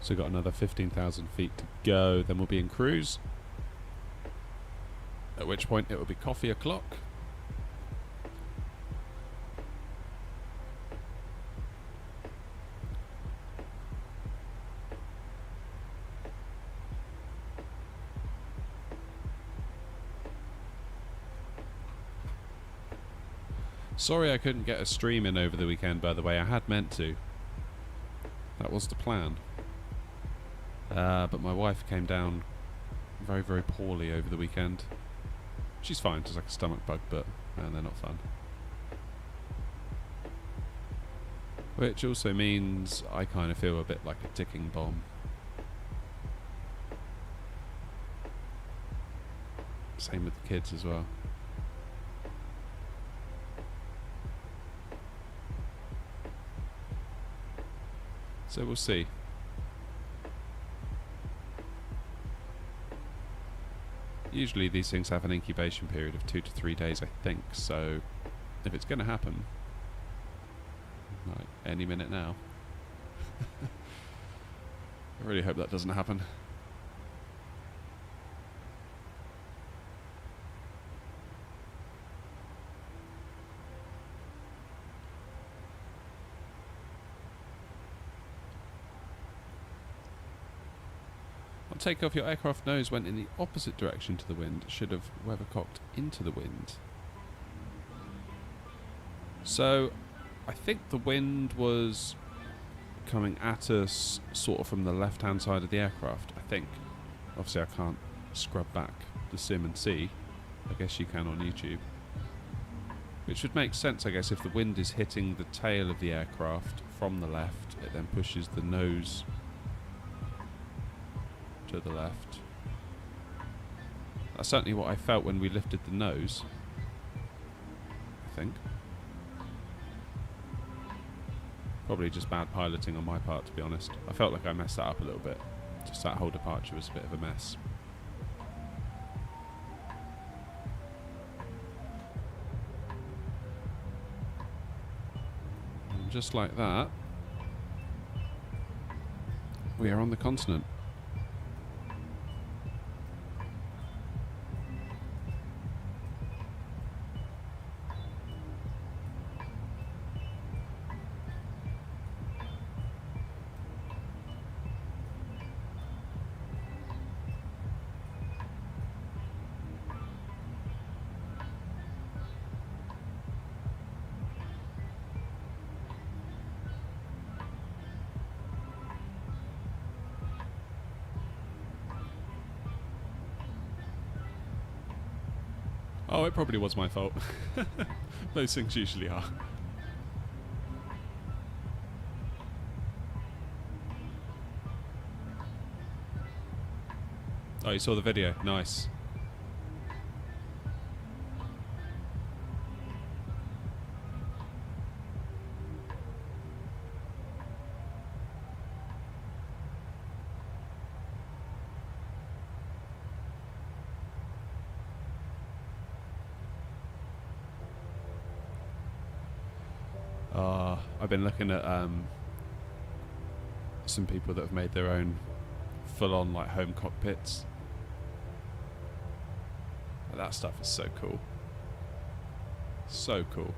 So got another 15,000 feet to go, then we'll be in cruise. At which point it will be coffee o'clock. Sorry I couldn't get a stream in over the weekend, by the way. I had meant to. That was the plan. But my wife came down very, very poorly over the weekend. She's fine, just like a stomach bug, but they're not fun. Which also means I kind of feel a bit like a ticking bomb. Same with the kids as well. So we'll see. Usually these things have an incubation period of 2 to 3 days, I think, so if it's going to happen, like any minute now, I really hope that doesn't happen. Take off, your aircraft nose went in the opposite direction to the wind. Should have weathercocked into the wind. So I think the wind was coming at us sort of from the left hand side of the aircraft, I think. Obviously I can't scrub back the sim and see. I guess you can on YouTube. Which would make sense, I guess, if the wind is hitting the tail of the aircraft from the left, it then pushes the nose to the left. That's certainly what I felt when we lifted the nose, I think. Probably just bad piloting on my part, to be honest. I felt like I messed that up a little bit. Just that whole departure was a bit of a mess. just like that, we are on the continent. Oh, it probably was my fault. Those things usually are. Oh, you saw the video. Nice. I've been looking at some people that have made their own full-on like home cockpits. That stuff is so cool. So cool.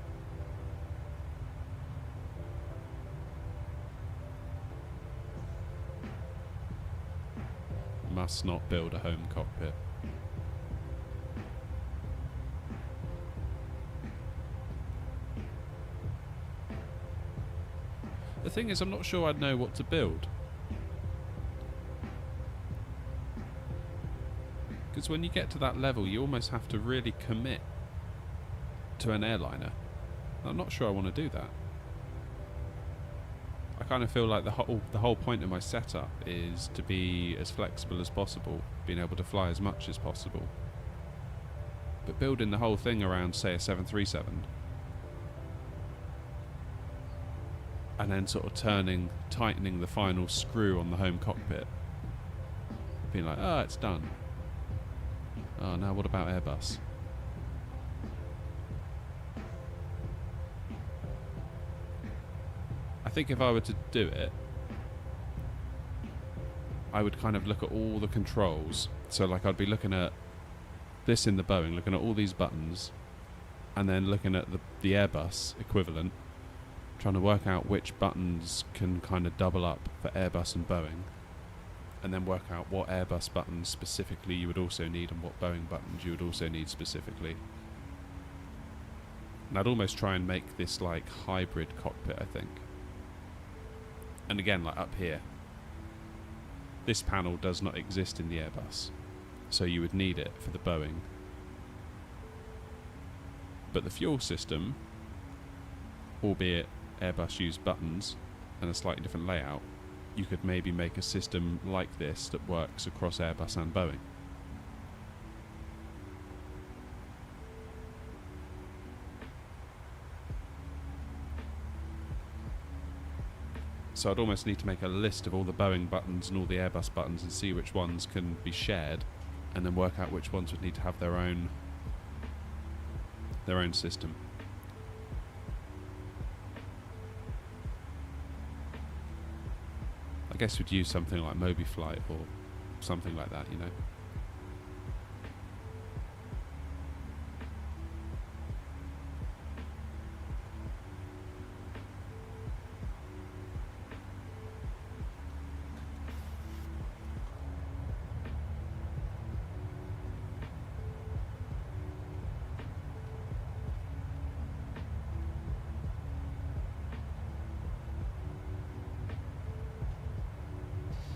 Must not build a home cockpit. The thing is, I'm not sure I'd know what to build. Because when you get to that level, you almost have to really commit to an airliner. I'm not sure I want to do that. I kind of feel like the whole point of my setup is to be as flexible as possible, being able to fly as much as possible. But building the whole thing around, say, a 737, and then sort of tightening the final screw on the home cockpit, being like, oh, it's done. Oh, now what about Airbus? I think if I were to do it, I would kind of look at all the controls. So like I'd be looking at this in the Boeing, looking at all these buttons, and then looking at the Airbus equivalent, trying to work out which buttons can kind of double up for Airbus and Boeing, and then work out what Airbus buttons specifically you would also need and what Boeing buttons you would also need specifically. And I'd almost try and make this like hybrid cockpit, I think. And again, like up here, this panel does not exist in the Airbus, so you would need it for the Boeing. But the fuel system, albeit Airbus used buttons and a slightly different layout, you could maybe make a system like this that works across Airbus and Boeing. So I'd almost need to make a list of all the Boeing buttons and all the Airbus buttons and see which ones can be shared, and then work out which ones would need to have their own system. I guess we'd use something like MobiFlight or something like that, you know.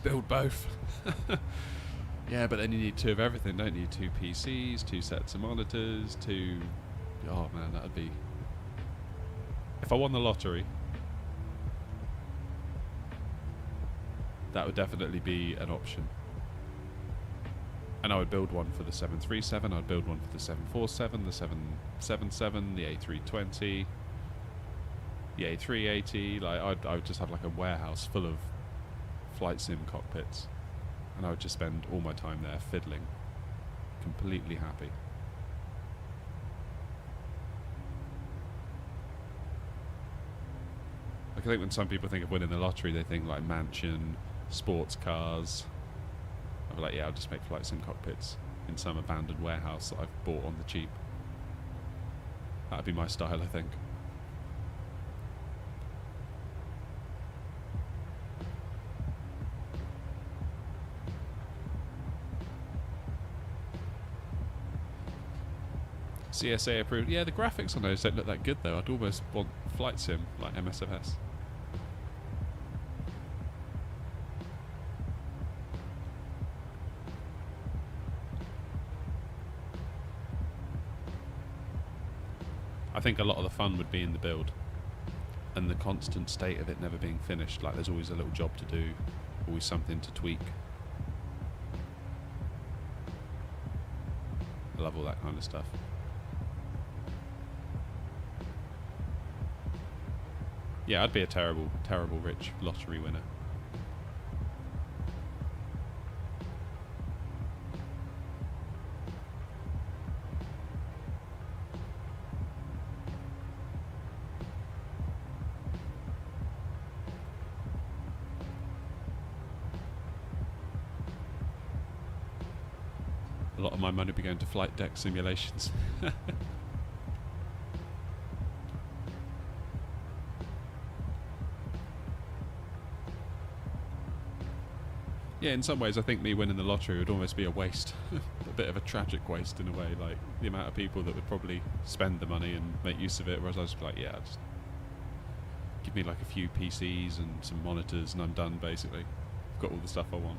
Build both. Yeah, but then you need two of everything, don't you? Two PCs, two sets of monitors, two... Oh man, that'd be... If I won the lottery, that would definitely be an option. And I would build one for the 737, I'd build one for the 747, the 777, the A320, the A380. Like I would just have like a warehouse full of flight sim cockpits, and I would just spend all my time there fiddling, completely happy. I think when some people think of winning the lottery, they think like mansion, sports cars. I'm like, yeah, I'll just make flight sim cockpits in some abandoned warehouse that I've bought on the cheap. That'd be my style, I think. CSA approved. Yeah, the graphics on those don't look that good though. I'd almost want flight sim like MSFS. I think a lot of the fun would be in the build and the constant state of it never being finished. Like there's always a little job to do, always something to tweak. I love all that kind of stuff. Yeah, I'd be a terrible, terrible rich lottery winner. A lot of my money would be going to flight deck simulations. Yeah, in some ways I think me winning the lottery would almost be a waste. A bit of a tragic waste in a way, like the amount of people that would probably spend the money and make use of it, whereas I was like, yeah, just give me like a few PCs and some monitors and I'm done basically. I've got all the stuff I want.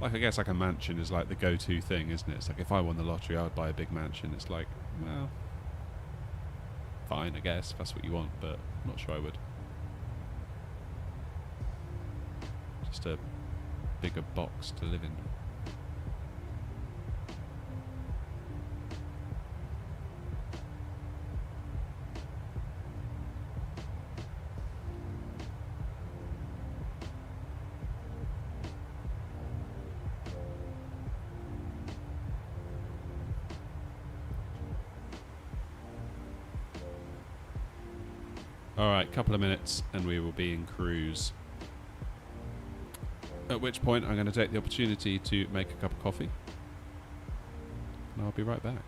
Like, I guess like a mansion is like the go-to thing, isn't it? It's like if I won the lottery, I would buy a big mansion. It's like, well, fine, I guess, if that's what you want, but I'm not sure I would. Just a bigger box to live in. Alright, couple of minutes and we will be in cruise. At which point I'm going to take the opportunity to make a cup of coffee. And I'll be right back.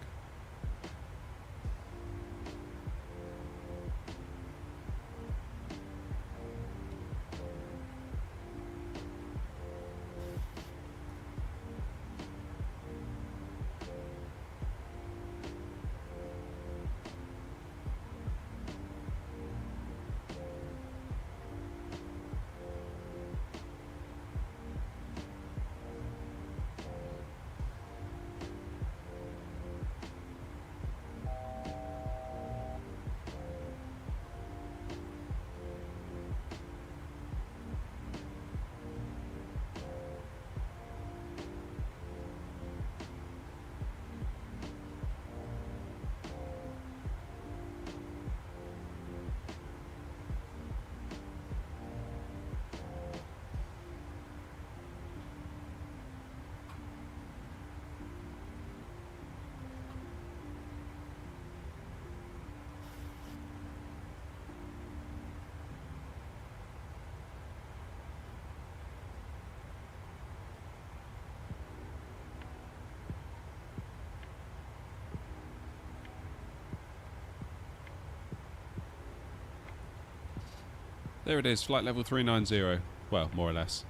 There it is, flight level 390. Well, more or less.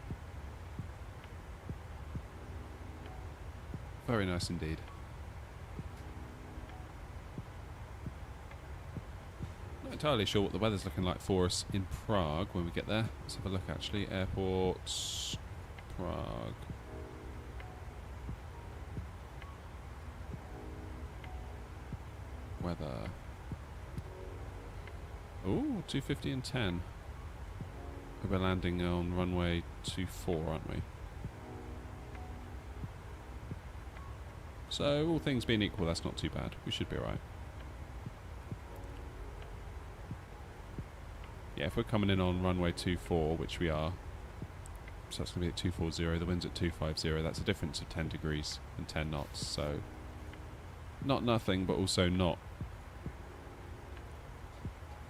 Very nice indeed. Not entirely sure what the weather's looking like for us in Prague when we get there. Let's have a look actually. Airport, Prague. Weather. Ooh, 250 and 10. We're landing on runway 24, aren't we? So, all things being equal, that's not too bad. We should be alright. Yeah, if we're coming in on runway 24, which we are, So that's going to be at 240. The wind's at 250. That's a difference of 10 degrees and 10 knots. So not nothing, but also not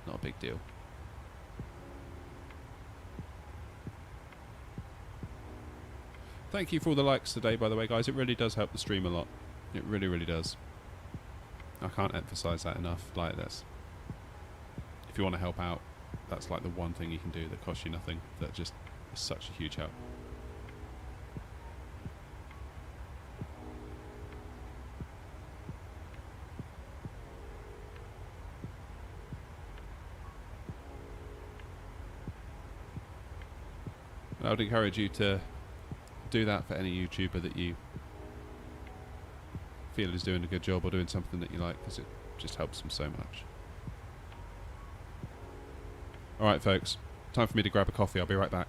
a big deal. Thank you for all the likes today, by the way, guys. It really does help the stream a lot. It really, really does. I can't emphasize that enough. Like this. If you want to help out, that's like the one thing you can do that costs you nothing. That just is such a huge help. I would encourage you to do that for any YouTuber that you feel is doing a good job or doing something that you like, because it just helps them so much. Alright folks, time for me to grab a coffee. I'll be right back.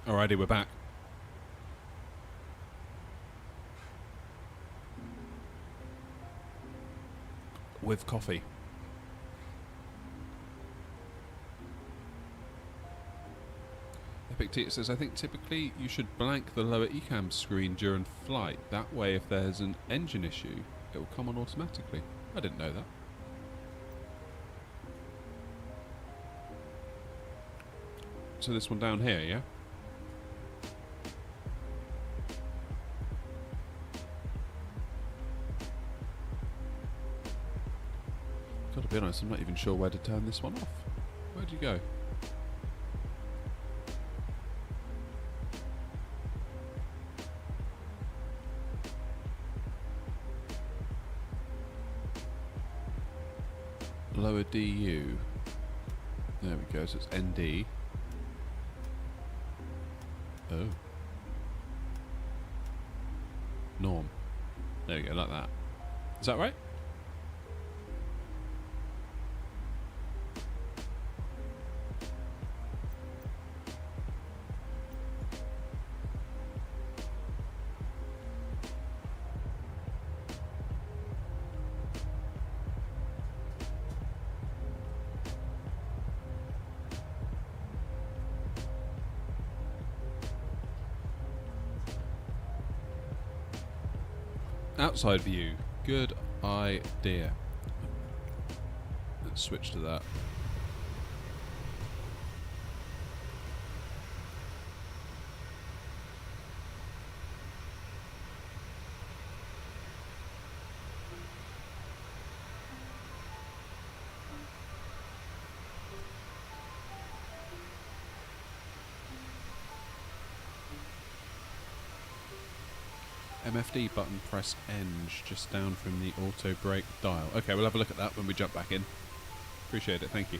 Alrighty, we're back. With coffee. Epic says, I think typically you should blank the lower ECAM screen during flight. That way, if there's an engine issue, it will come on automatically. I didn't know that. So this one down here, yeah? Gotta be honest, I'm not even sure where to turn this one off. Where'd you go? Lower DU. There we go, so it's ND. Oh. Norm. There we go, like that. Is that right? Outside view. Good idea. Let's switch to that. MFD button press Eng just down from the auto brake dial. Okay, we'll have a look at that when we jump back in. Appreciate it, thank you.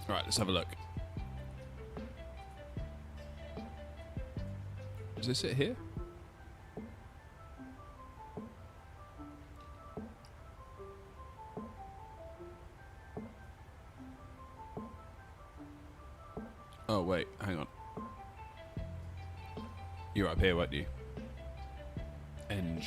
Right, let's have a look. Does this sit here? Oh, wait, hang on. You were up here, weren't you? Eng.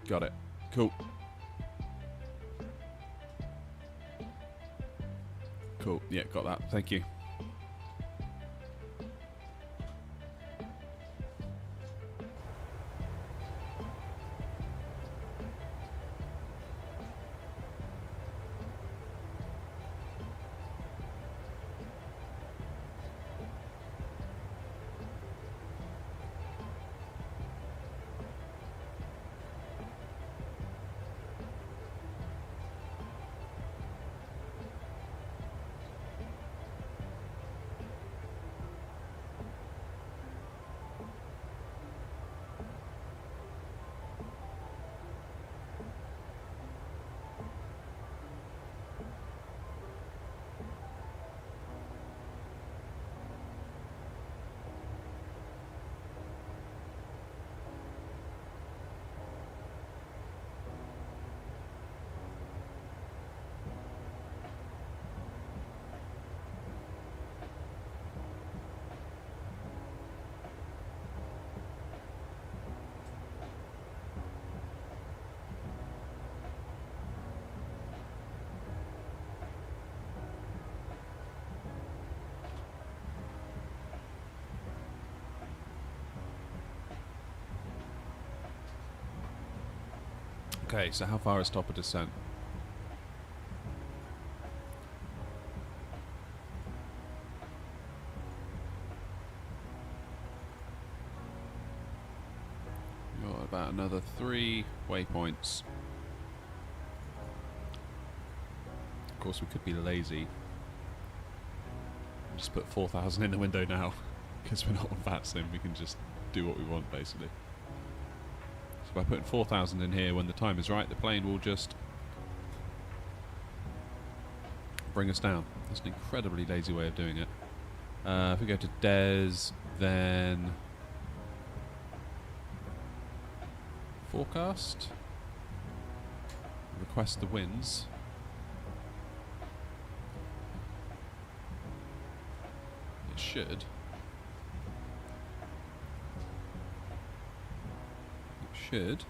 Got it. Cool. Cool. Yeah, got that. Thank you. Okay, so how far is top of descent? Got about another 3 waypoints. Of course, we could be lazy. Just put 4,000 in the window now, because we're not on VATSIM. We can just do what we want, basically. So by putting 4,000 in here, when the time is right, the plane will just bring us down. That's an incredibly lazy way of doing it. If we go to DES, then forecast, request the winds. It should. Should, if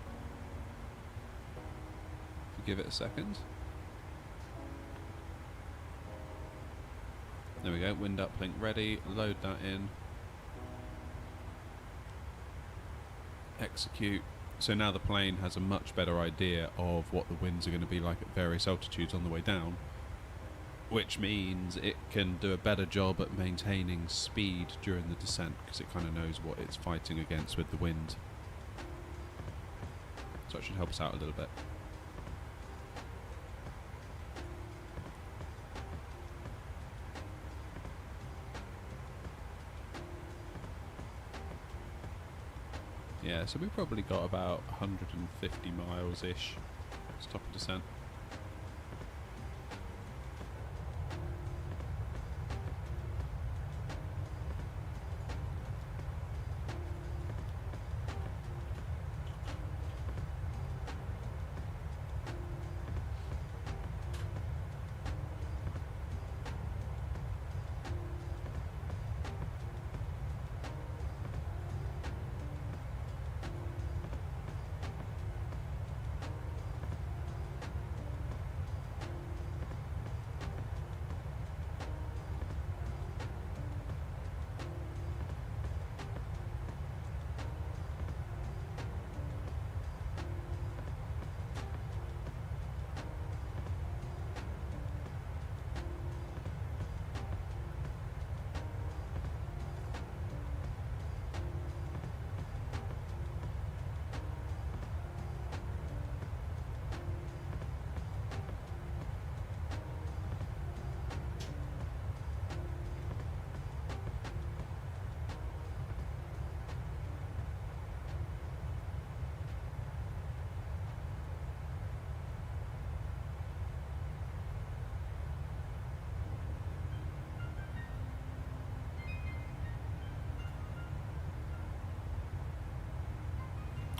we give it a second. There we go, wind uplink ready, load that in. Execute. So now the plane has a much better idea of what the winds are going to be like at various altitudes on the way down, which means it can do a better job at maintaining speed during the descent, because it kind of knows what it's fighting against with the wind. So it should help us out a little bit. Yeah, so we've probably got about 150 miles-ish to top of descent.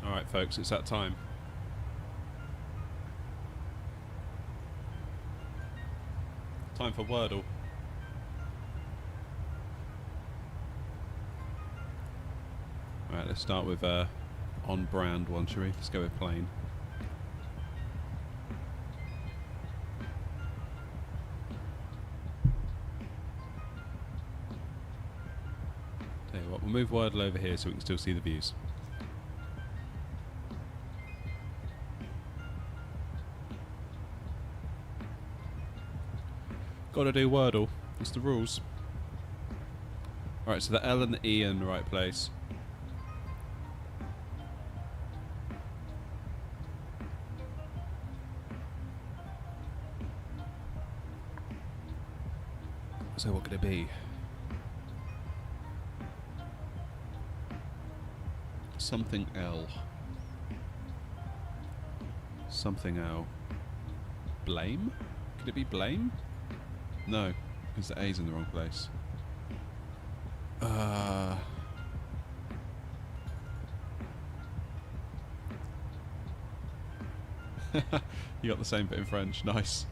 Alright folks, it's that time. Time for Wordle. Alright, let's start with on brand one, shall we? Let's go with plane. Tell you what, we'll move Wordle over here so we can still see the views. Gotta do Wordle. It's the rules. Alright, so the L and the E are in the right place. So what could it be? Something L. Something L. Blame? Could it be blame? No, because the A's in the wrong place. You got the same bit in French. Nice.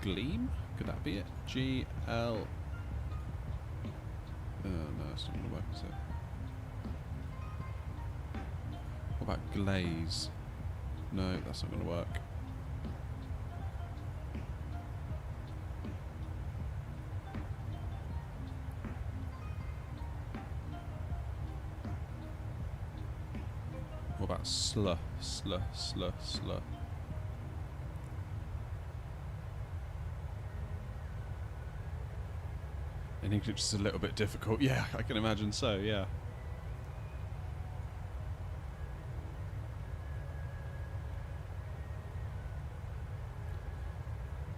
Gleam? Could that be it? G-L... no, it's not going to work, is it? What about glaze? No, that's not going to work. about sluh, sluh, sluh, sluh? In English it's a little bit difficult. Yeah, I can imagine so, yeah.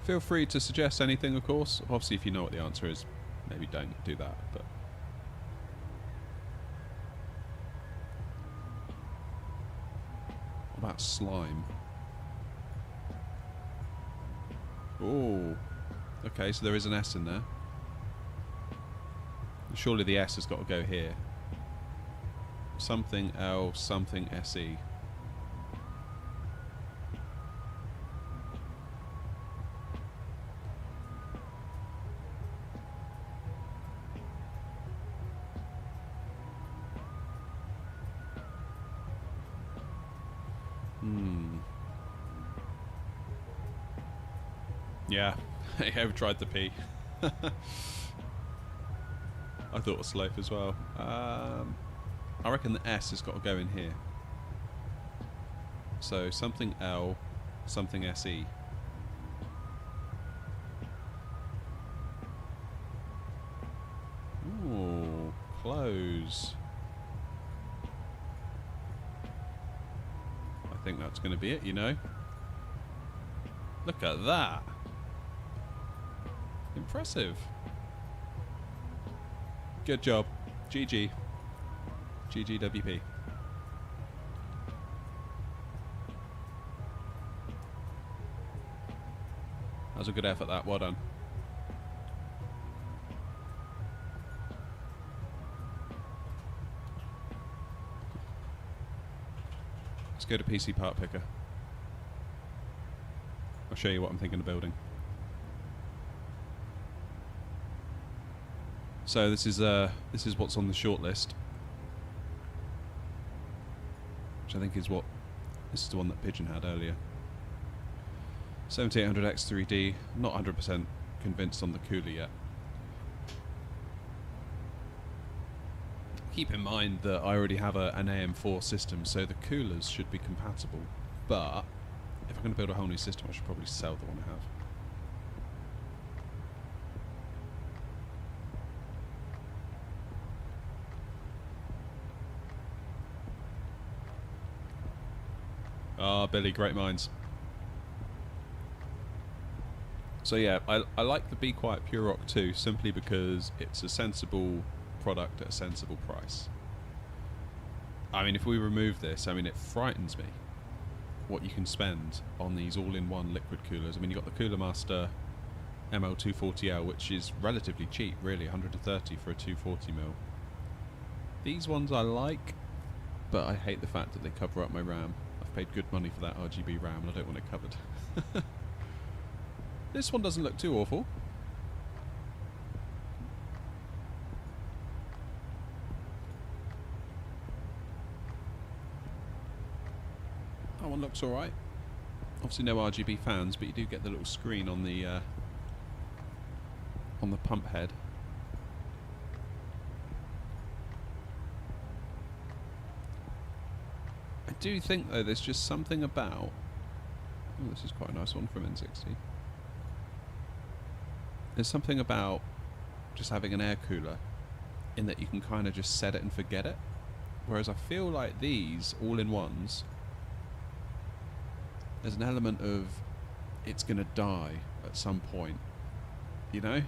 Feel free to suggest anything, of course. Obviously, if you know what the answer is, maybe don't do that, but... What about slime? Oh, okay, so there is an S in there. Surely the S has got to go here. Something L, something SE. Yeah, I have tried the P. I thought it was slope as well. I reckon the S has got to go in here. So something L, something SE. Ooh, close. I think that's going to be it, you know. Look at that. Impressive. Good job. GG. GGWP. That was a good effort, that. Well done. Let's go to PC Part Picker. I'll show you what I'm thinking of building. So this is what's on the shortlist, which I think is what this is the one that Pigeon had earlier. 7800X 3D. Not 100% convinced on the cooler yet. Keep in mind that I already have an AM4 system, so the coolers should be compatible. But if I'm going to build a whole new system, I should probably sell the one I have. Ah, Billy, great minds. So yeah, I like the Be Quiet Pure Rock 2 simply because it's a sensible product at a sensible price. I mean, if we remove this, I mean, it frightens me what you can spend on these all-in-one liquid coolers. I mean, you've got the Cooler Master ML240L, which is relatively cheap, really, 130 for a 240mm. These ones I like, but I hate the fact that they cover up my RAM. Paid good money for that RGB RAM and I don't want it covered. This one doesn't look too awful. That one looks alright. Obviously no RGB fans, but you do get the little screen on the pump head. I do think though there's just something about... Oh, this is quite a nice one from NZXT. There's something about just having an air cooler in that you can kind of just set it and forget it. Whereas I feel like these all-in-ones, there's an element of it's going to die at some point, you know?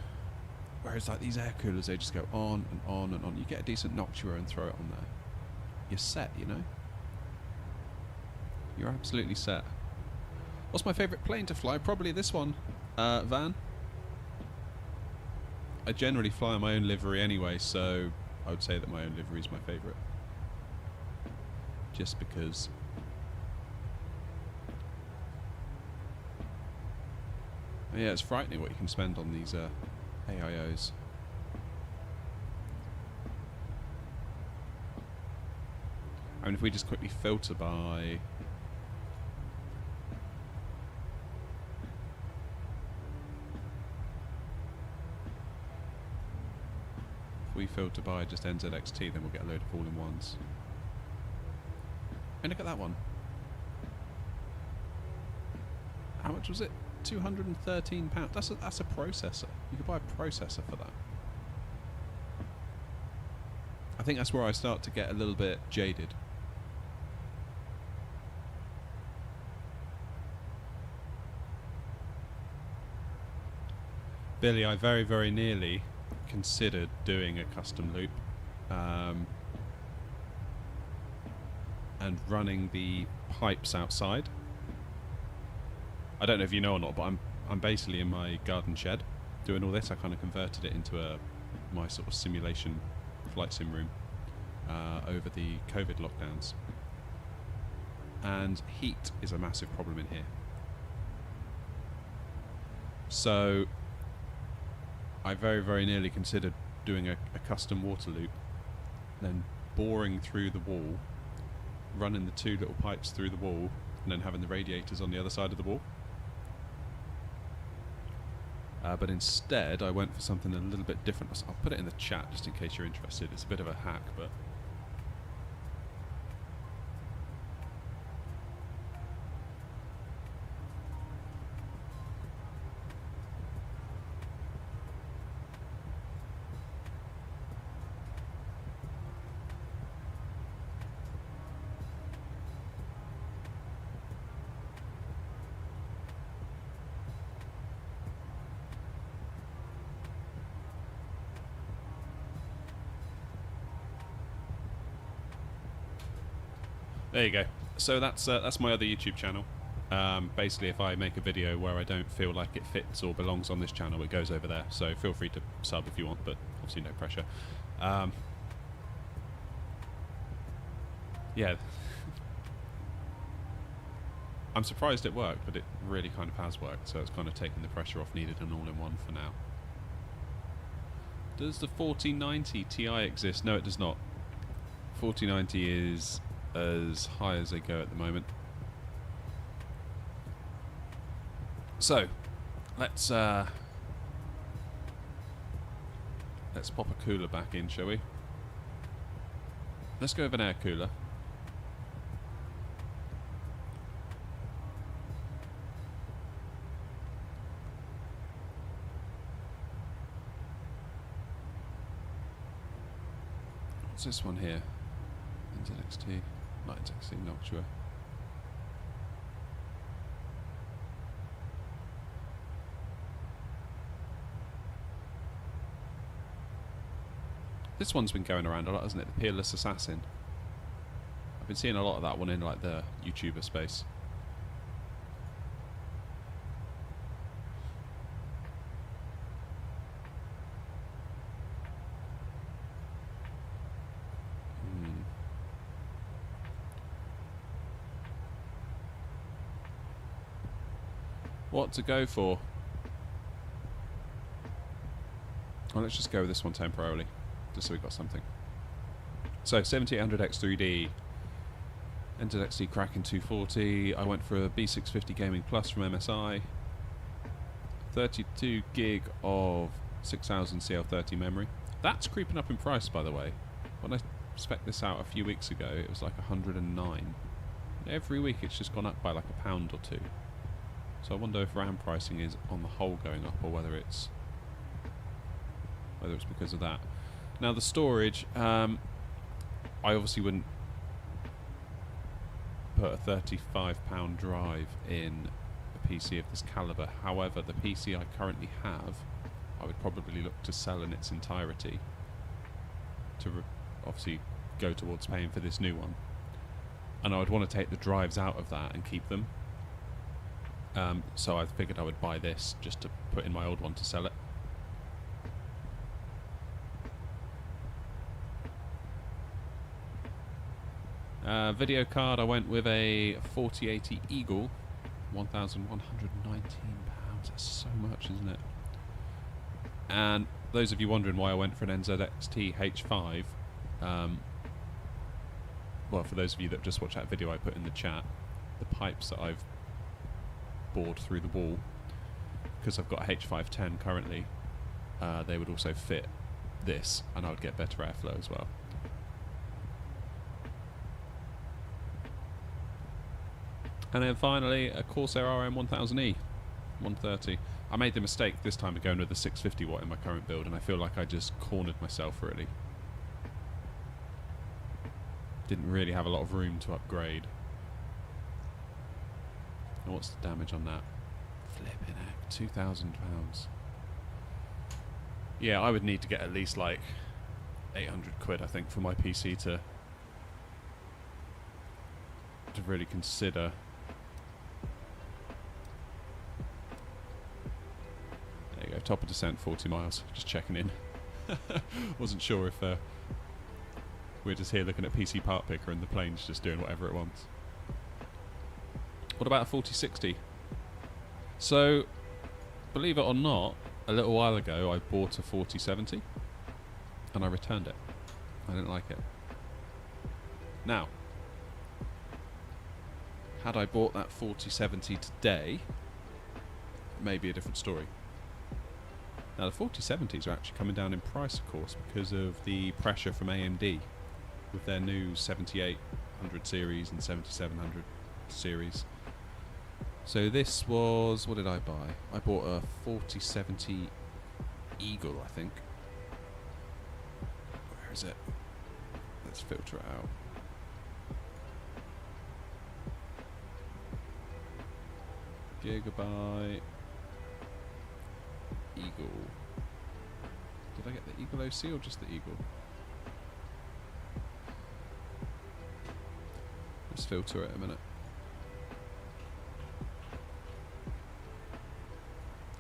Whereas like these air coolers, they just go on and on and on. You get a decent Noctua and throw it on there. You're set, you know? You're absolutely set. What's my favourite plane to fly? Probably this one, Van. I generally fly on my own livery anyway, so I would say that my own livery is my favourite. Just because... yeah, it's frightening what you can spend on these AIOs. I mean, if we just quickly filter by... we filter by just NZXT, then we'll get a load of all-in-ones. And look at that one. How much was it? £213. That's a processor. You could buy a processor for that. I think that's where I start to get a little bit jaded. Billy, I very, very nearly considered doing a custom loop and running the pipes outside. I don't know if you know or not, but I'm basically in my garden shed doing all this. I kind of converted it into my sort of simulation flight sim room over the COVID lockdowns. And heat is a massive problem in here. So I very, very nearly considered doing a custom water loop, then boring through the wall, running the two little pipes through the wall, and then having the radiators on the other side of the wall. But instead, I went for something a little bit different. I'll put it in the chat just in case you're interested. It's a bit of a hack, but... There you go. So that's my other YouTube channel. Basically, if I make a video where I don't feel like it fits or belongs on this channel, it goes over there. So feel free to sub if you want, but obviously no pressure. Yeah. I'm surprised it worked, but it really kind of has worked. So it's kind of taken the pressure off, needed an all-in-one for now. Does the 4090 Ti exist? No, it does not. 4090 is as high as they go at the moment. So let's pop a cooler back in, shall we? Let's go with an air cooler. What's this one here? NZXT. Not NZXT, not sure. This one's been going around a lot, hasn't it? The Peerless Assassin. I've been seeing a lot of that one in like the YouTuber space. What to go for? Well, let's just go with this one temporarily, just so we've got something. So 7800X 3D, NZXT Kraken 240. I went for a B650 Gaming Plus from MSI. 32 gig of 6000 CL30 memory. That's creeping up in price, by the way. When I spec'd this out a few weeks ago, it was like 109. Every week it's just gone up by like £1 or two. So I wonder if RAM pricing is on the whole going up, or whether it's because of that. Now the storage, I obviously wouldn't put a £35 drive in a PC of this caliber. However, the PC I currently have, I would probably look to sell in its entirety to obviously go towards paying for this new one. And I would want to take the drives out of that and keep them. So I figured I would buy this just to put in my old one to sell it. Video card, I went with a 4080 Eagle, £1,119. That's so much, isn't it? And those of you wondering why I went for an NZXT H5, well, for those of you that just watched that video I put in the chat, the pipes that I've bored through the wall, because I've got a H510 currently, they would also fit this, and I would get better airflow as well. And then finally, a Corsair RM1000E 130. I made the mistake this time of going with the 650 watt in my current build, and I feel like I just cornered myself really. Didn't really have a lot of room to upgrade. And what's the damage on that? Flipping heck, £2,000. Yeah, I would need to get at least like 800 quid, I think, for my PC to really consider. There you go, top of descent, 40 miles. Just checking in. Wasn't sure if we're just here looking at PC part picker and the plane's just doing whatever it wants. What about a 4060? So, believe it or not, a little while ago I bought a 4070 and I returned it. I didn't like it. Now, had I bought that 4070 today, maybe a different story. Now the 4070s are actually coming down in price, of course, because of the pressure from AMD with their new 7800 series and 7700 series. So this was, what did I buy? I bought a 4070 Eagle, I think. Where is it? Let's filter it out. Gigabyte Eagle. Did I get the Eagle OC or just the Eagle? Let's filter it a minute.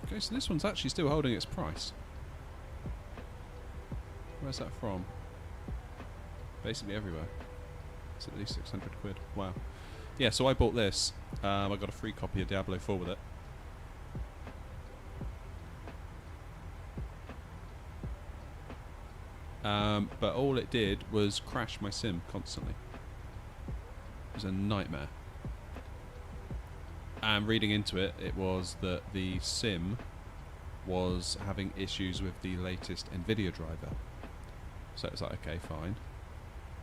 Okay, so this one's actually still holding its price. Where's that from? Basically everywhere. It's at least 600 quid. Wow. Yeah, so I bought this. I got a free copy of Diablo 4 with it. But all it did was crash my sim constantly. It was a nightmare. And reading into it, it was that the sim was having issues with the latest Nvidia driver. So it's like, okay, fine.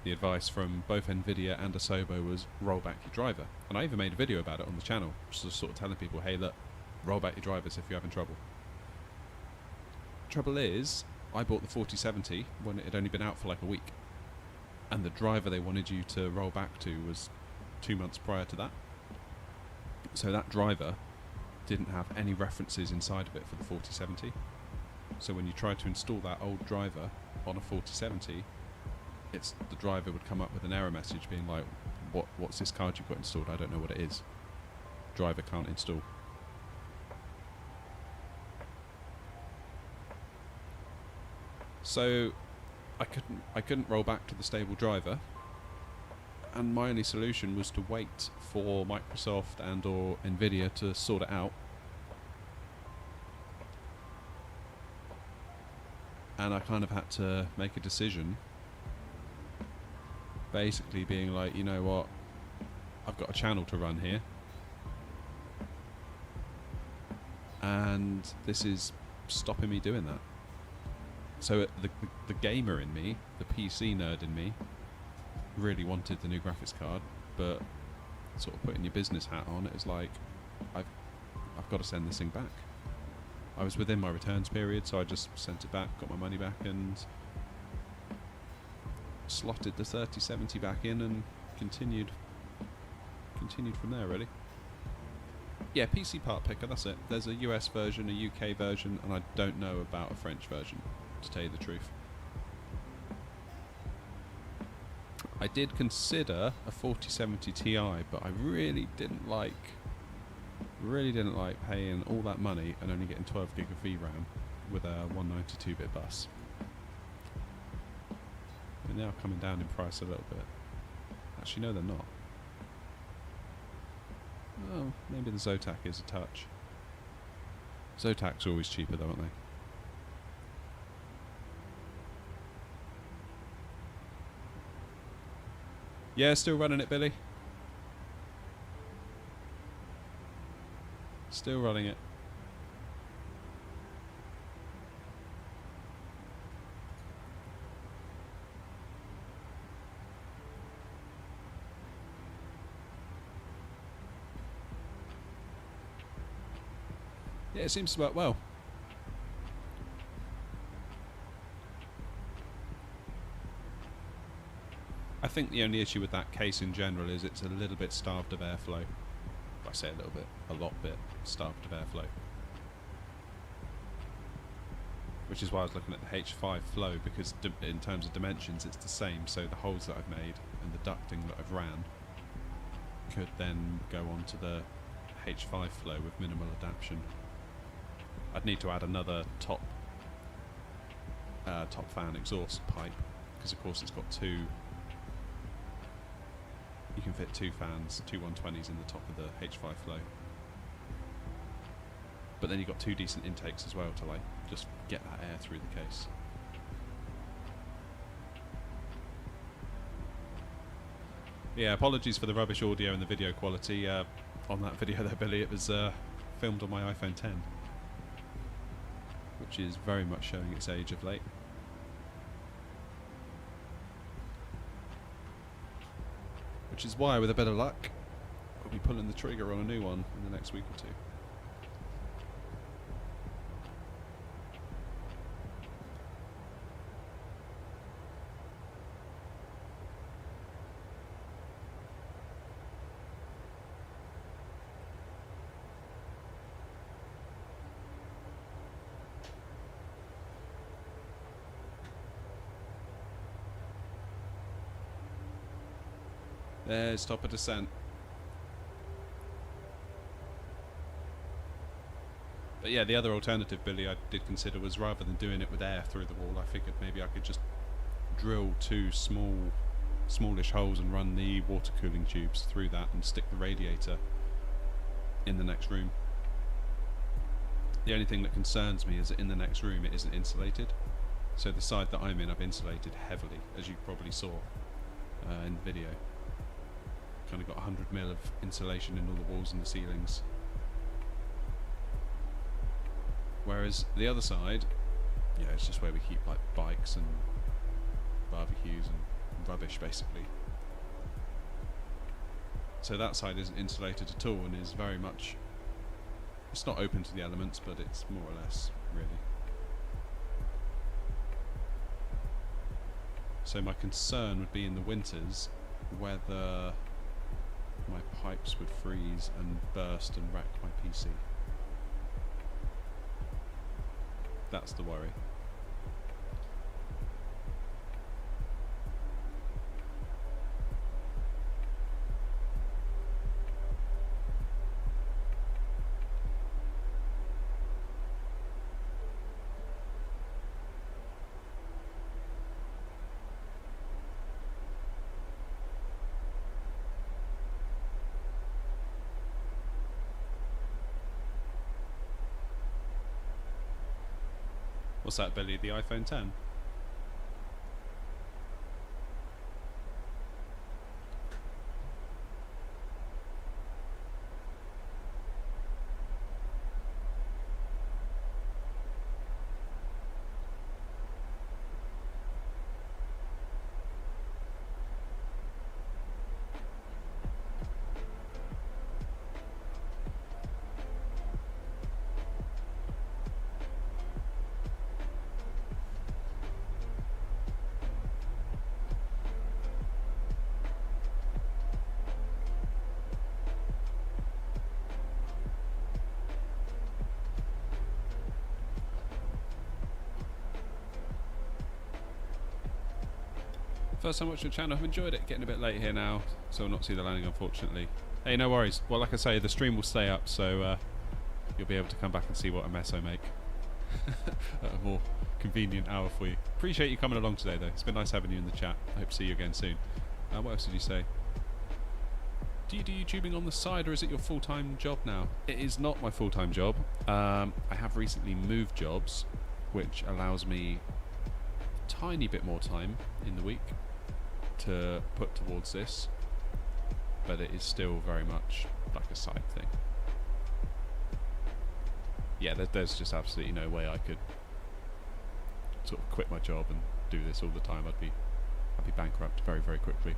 The advice from both Nvidia and Asobo was roll back your driver. And I even made a video about it on the channel, just sort of telling people, hey look, roll back your drivers if you're having trouble. Trouble is, I bought the 4070 when it had only been out for like a week. And the driver they wanted you to roll back to was 2 months prior to that. So that driver didn't have any references inside of it for the 4070. So when you tried to install that old driver on a 4070, the driver would come up with an error message being like, what's this card you've got installed? I don't know what it is. Driver can't install. So I couldn't roll back to the stable driver, and my only solution was to wait for Microsoft and or Nvidia to sort it out. And I kind of had to make a decision, basically being like, you know what, I've got a channel to run here, and this is stopping me doing that. So the gamer in me, the PC nerd in me, really wanted the new graphics card, but sort of putting your business hat on, it was like, I've got to send this thing back. I was within my returns period, so I just sent it back, got my money back, and slotted the 3070 back in and continued from there, really. Yeah, PC part picker, that's it. There's a US version, a UK version, and I don't know about a French version, to tell you the truth. I did consider a 4070 Ti, but I really didn't like paying all that money and only getting 12 gig of VRAM with a 192-bit bus. They're now coming down in price a little bit. Actually, no, they're not. Well, maybe the Zotac is a touch. Zotac's always cheaper though, aren't they? Yeah, still running it, Billy. Still running it. Yeah, it seems to work well. I think the only issue with that case in general is it's a little bit starved of airflow. I say a little bit, a lot bit starved of airflow. Which is why I was looking at the H5 flow, because in terms of dimensions it's the same, so the holes that I've made and the ducting that I've ran could then go on to the H5 flow with minimal adaptation. I'd need to add another top fan exhaust pipe, because of course it's got two. You can fit two fans, two 120s in the top of the H5 flow. But then you've got two decent intakes as well to like just get that air through the case. Yeah, apologies for the rubbish audio and the video quality on that video there, Billy. It was filmed on my iPhone 10, which is very much showing its age of late. Which is why, with a bit of luck, we'll be pulling the trigger on a new one in the next week or two. There's top of descent. But yeah, the other alternative, Billy, I did consider was rather than doing it with air through the wall, I figured maybe I could just drill two smallish holes and run the water cooling tubes through that and stick the radiator in the next room. The only thing that concerns me is that in the next room it isn't insulated. So the side that I'm in, I've insulated heavily, as you probably saw in the video. Kind of got 100 mil of insulation in all the walls and the ceilings. Whereas the other side, yeah, it's just where we keep like bikes and barbecues and rubbish basically. So that side isn't insulated at all and is very much, it's not open to the elements, but it's more or less really. So my concern would be in the winters whether my pipes would freeze and burst and wreck my PC. That's the worry. What's that, Billy? The iPhone 10? First time watching the channel, I've enjoyed it. Getting a bit late here now, so I'll not see the landing unfortunately. Hey, no worries. Well, like I say, the stream will stay up, so you'll be able to come back and see what a mess I make at a more convenient hour for you. Appreciate you coming along today though. It's been nice having you in the chat. I hope to see you again soon. What else did you say? Do you do YouTubing on the side, or is it your full-time job now? It is not my full-time job. I have recently moved jobs, which allows me a tiny bit more time in the week to put towards this, but it is still very much like a side thing. Yeah, there's just absolutely no way I could sort of quit my job and do this all the time. I'd be bankrupt very, very quickly.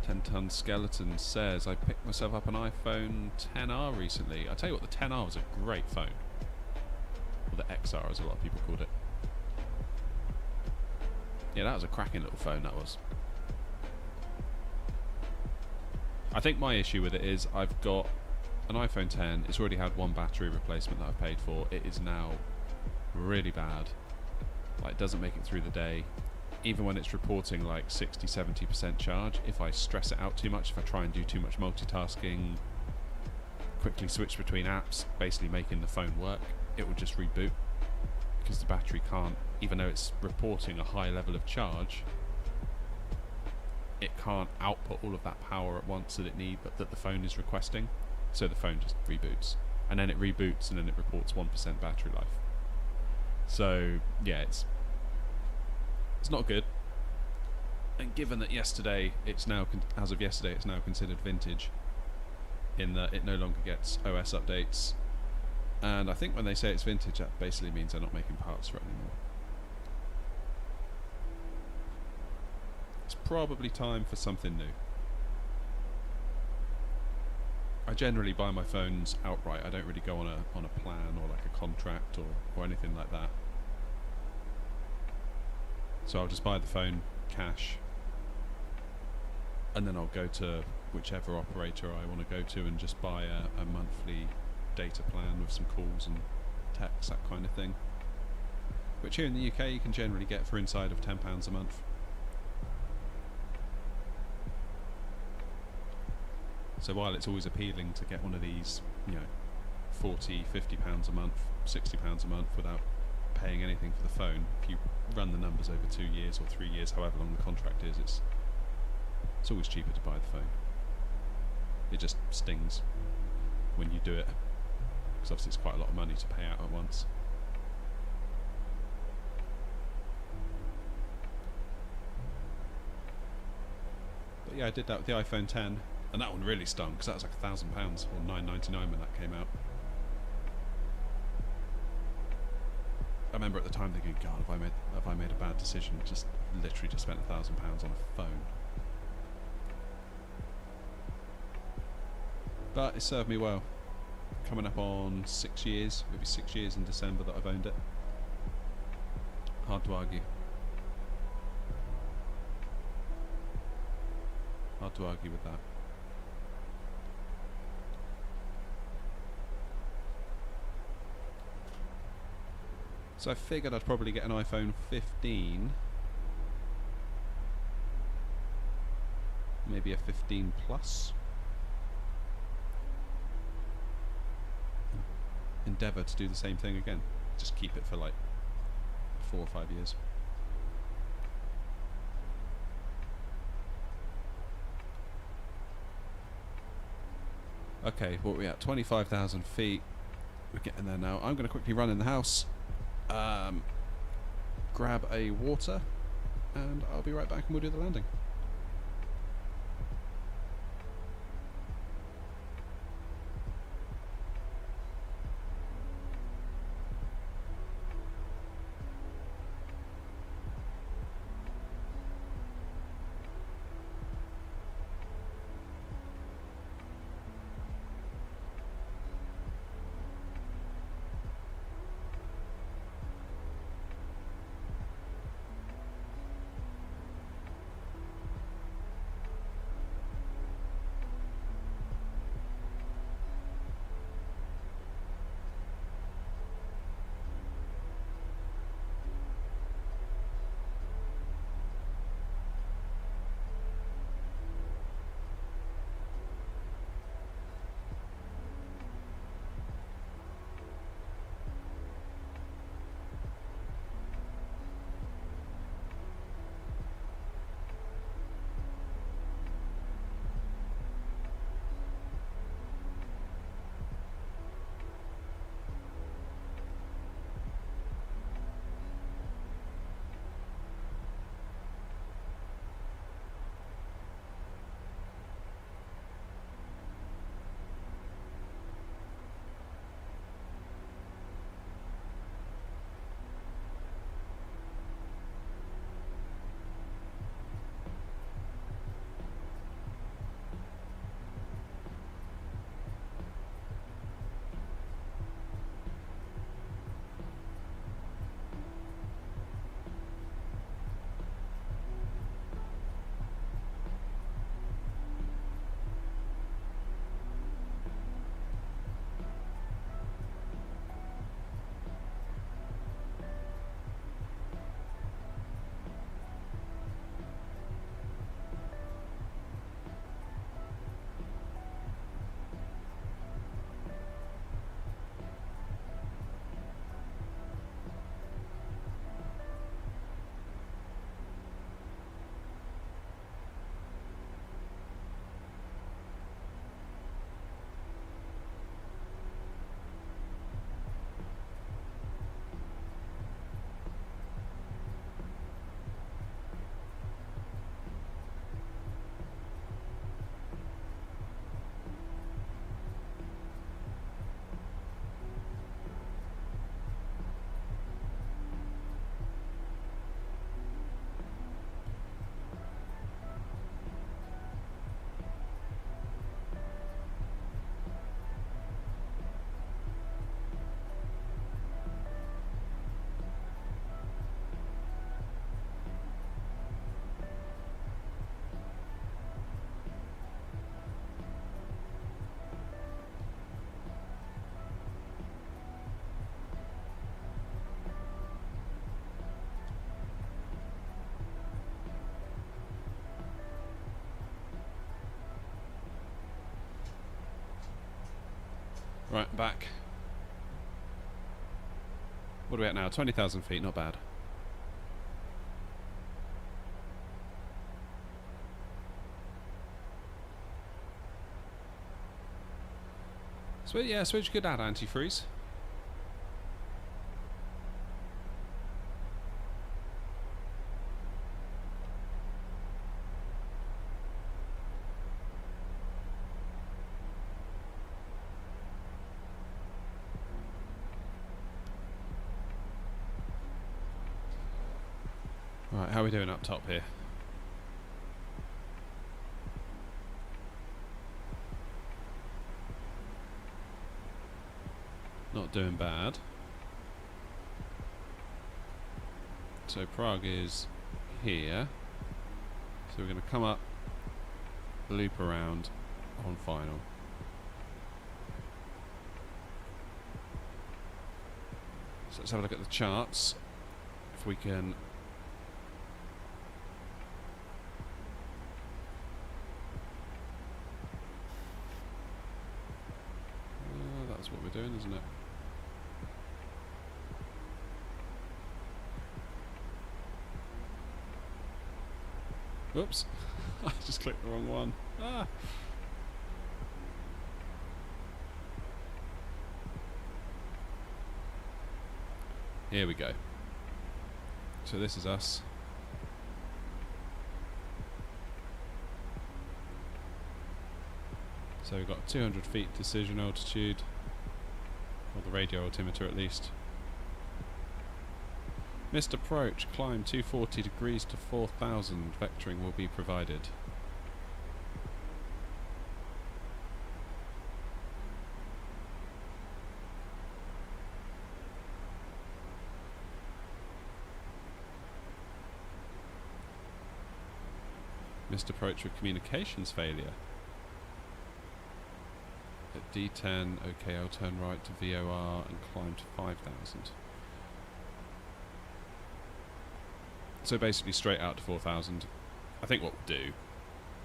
10-ton skeleton says, I picked myself up an iPhone XR recently. I tell you what, the XR was a great phone. Or the XR, as a lot of people called it. Yeah, that was a cracking little phone, that was. I think my issue with it is I've got an iPhone 10. It's already had one battery replacement that I've paid for. It is now really bad. Like, it doesn't make it through the day. Even when it's reporting like 60-70% charge, if I stress it out too much, if I try and do too much multitasking, quickly switch between apps, basically making the phone work, it will just reboot because the battery can't, even though it's reporting a high level of charge, it can't output all of that power at once that the phone is requesting, so the phone just reboots, and then it reboots and then it reports 1% battery life. So yeah, it's not good. And given that yesterday, as of yesterday, it's now considered vintage, in that it no longer gets OS updates. And I think when they say it's vintage, that basically means they're not making parts for it anymore. It's probably time for something new. I generally buy my phones outright. I don't really go on a plan or like a contract or anything like that. So I'll just buy the phone cash, and then I'll go to whichever operator I want to go to and just buy a monthly data plan with some calls and texts, that kind of thing. Which here in the UK you can generally get for inside of £10 a month. So while it's always appealing to get one of these, you know, £40, £50 a month, £60 a month without paying anything for the phone, if you run the numbers over 2 years or 3 years, however long the contract is, it's always cheaper to buy the phone. It just stings when you do it, because obviously it's quite a lot of money to pay out at once. But yeah, I did that with the iPhone 10, and that one really stung, because that was like £1,000 or £9.99 when that came out. I remember at the time thinking, God, have I made a bad decision? Just literally just spent £1,000 on a phone. But it served me well. Coming up on 6 years, it'll be 6 years in December that I've owned it. Hard to argue. Hard to argue with that. So I figured I'd probably get an iPhone 15, maybe a 15 Plus. Endeavour to do the same thing again, just keep it for like 4 or 5 years. Okay, what are we at? 25,000 feet. We're getting there now. I'm going to quickly run in the house, grab a water, and I'll be right back and we'll do the landing. Right, back. What are we at now? 20,000 feet, not bad. So yeah, I suppose you could add antifreeze. Right, how are we doing up top here? Not doing bad. So Prague is here. So we're going to come up, loop around on final. So let's have a look at the charts. If we can... that's what we're doing, isn't it? Whoops. I just clicked the wrong one. Ah. Here we go. So this is us. So we've got 200 feet decision altitude, or the radio altimeter at least. Missed approach, climb 240 degrees to 4,000, vectoring will be provided. Missed approach with communications failure. At D10, okay, I'll turn right to VOR and climb to 5,000. So basically straight out to 4,000. I think what we'll do,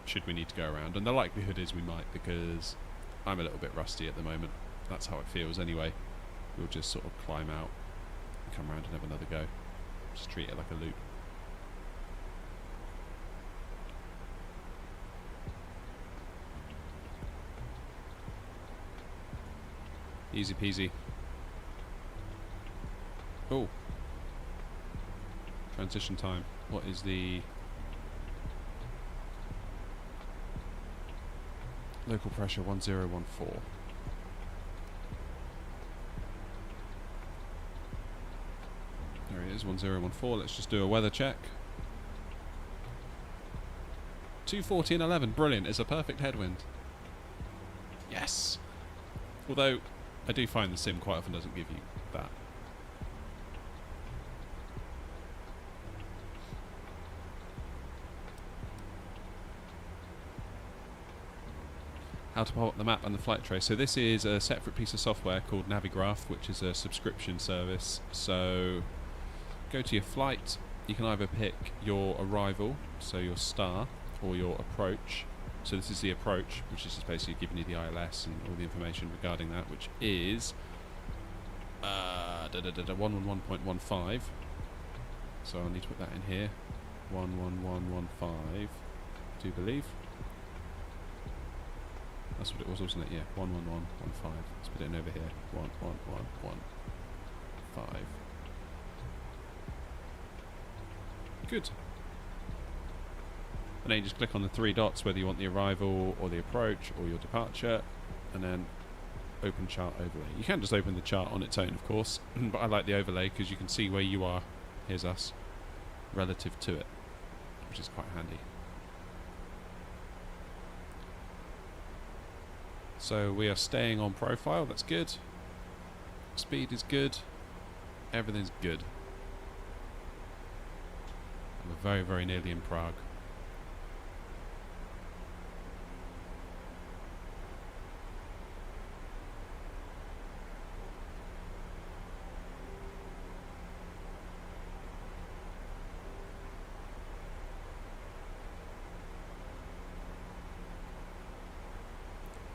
should we need to go around, and the likelihood is we might, because I'm a little bit rusty at the moment. That's how it feels anyway. We'll just sort of climb out and come around and have another go. Just treat it like a loop. Easy peasy. Oh. Transition time. What is the local pressure? 1014. There it is, 1014. Let's just do a weather check. 240 and 11. Brilliant. It's a perfect headwind. Yes. Although I do find the sim quite often doesn't give you that. How to pop up the map and the flight tray. So this is a separate piece of software called Navigraph, which is a subscription service. So go to your flight. You can either pick your arrival, so your star, or your approach. So this is the approach, which is just basically giving you the ILS and all the information regarding that, which is 111.15. So I'll need to put that in here. 11115, do you believe? That's what it was, wasn't it? Yeah, 11115. Let's put it in over here. 11115. Good. And then you just click on the three dots, whether you want the arrival or the approach or your departure, and then open chart overlay. You can just open the chart on its own, of course, but I like the overlay because you can see where you are, here's us, relative to it, which is quite handy. So we are staying on profile, that's good. Speed is good. Everything's good. And we're very, very nearly in Prague.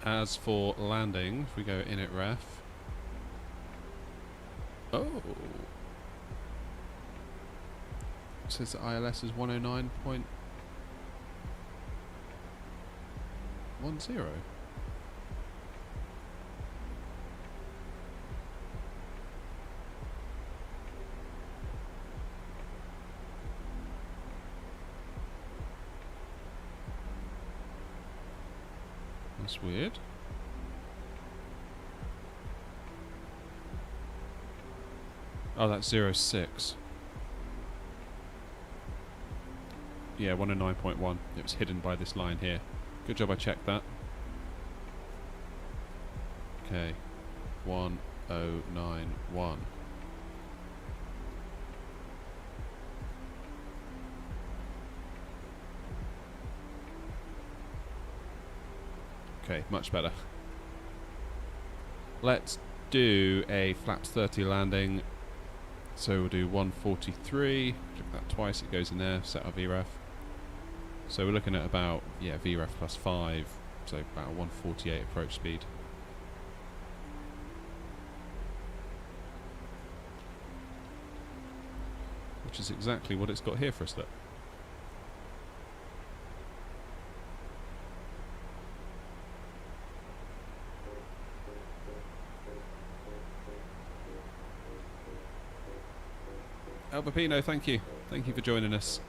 As for landing, if we go in at ref. Oh. It says the ILS is 109.10. That's weird. Oh, that's 06. Yeah, 109.1. It was hidden by this line here. Good job I checked that. Okay. 1091. Okay, much better. Let's do a flaps 30 landing. So we'll do 143. Click that twice, it goes in there. Set our VREF. So we're looking at about, yeah, VREF plus 5. So about 148 approach speed. Which is exactly what it's got here for us, look. Albapino, thank you. Thank you for joining us.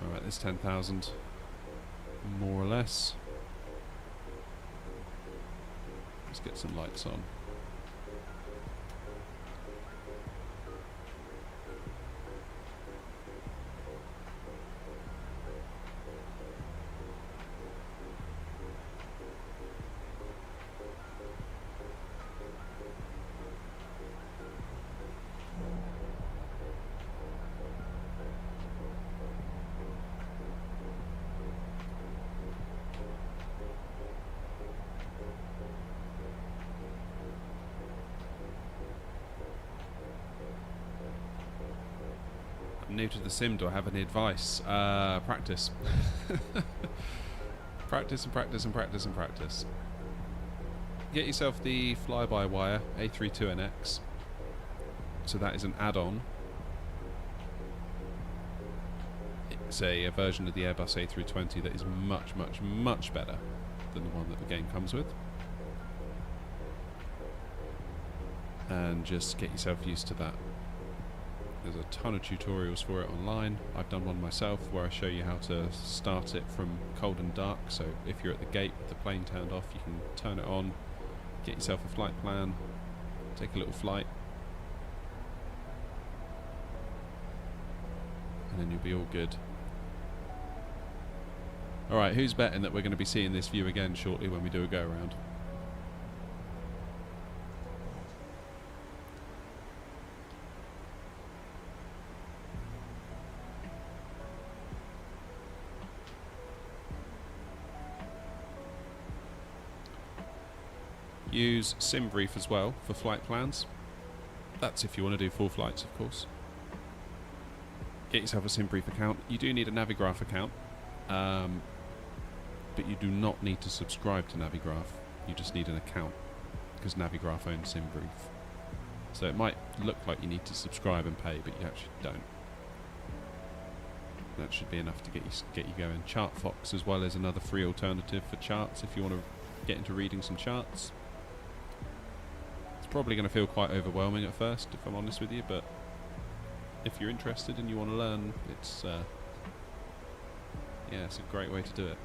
Alright, there's 10,000. More or less. Let's get some lights on. New to the sim, do I have any advice? Practice. Practice and practice and practice and practice. Get yourself the fly-by-wire A32NX. So that is an add-on. It's a version of the Airbus A320 that is much, much, much better than the one that the game comes with. And just get yourself used to that. There's a ton of tutorials for it online. I've done one myself where I show you how to start it from cold and dark. So if you're at the gate with the plane turned off, you can turn it on, get yourself a flight plan, take a little flight, and then you'll be all good. Alright, who's betting that we're going to be seeing this view again shortly when we do a go around? Use SimBrief as well for flight plans. That's if you want to do full flights, of course. Get yourself a SimBrief account. You do need a Navigraph account, but you do not need to subscribe to Navigraph. You just need an account because Navigraph owns SimBrief. So it might look like you need to subscribe and pay, but you actually don't. That should be enough to get you going. ChartFox as well is another free alternative for charts if you want to get into reading some charts. Probably going to feel quite overwhelming at first, if I'm honest with you, but if you're interested and you want to learn, it's yeah, it's a great way to do it.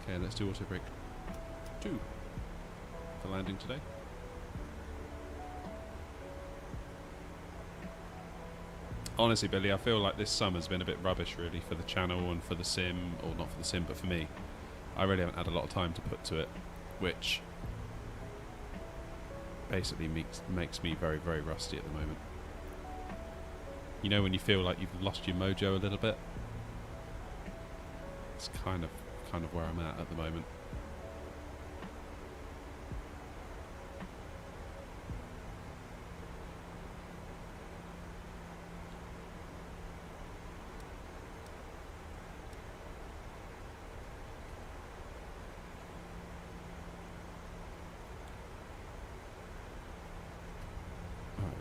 Okay, let's do auto brake 2 for landing today. Honestly, Billy, I feel like this summer's been a bit rubbish really for the channel and for the sim, or not for the sim, but for me. I really haven't had a lot of time to put to it, which basically makes me very, very rusty at the moment. You know when you feel like you've lost your mojo a little bit? It's kind of where I'm at the moment.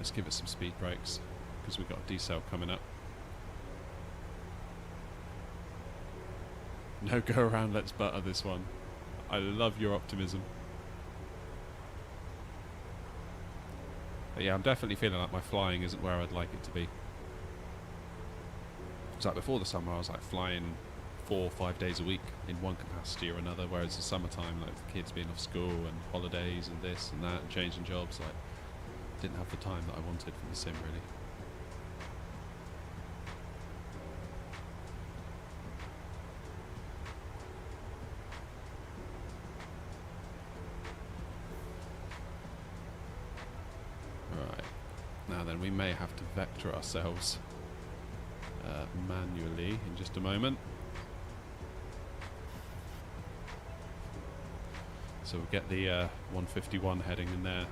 Let's give it some speed brakes because we've got a decel coming up. No go around, let's butter this one. I love your optimism. But yeah, I'm definitely feeling like my flying isn't where I'd like it to be. It's like before the summer I was like flying 4 or 5 days a week in one capacity or another, whereas the summertime, like the kids being off school and holidays and this and that and changing jobs, like didn't have the time that I wanted for the sim really. Right, now then we may have to vector ourselves manually in just a moment. So we'll get the 151 heading in there.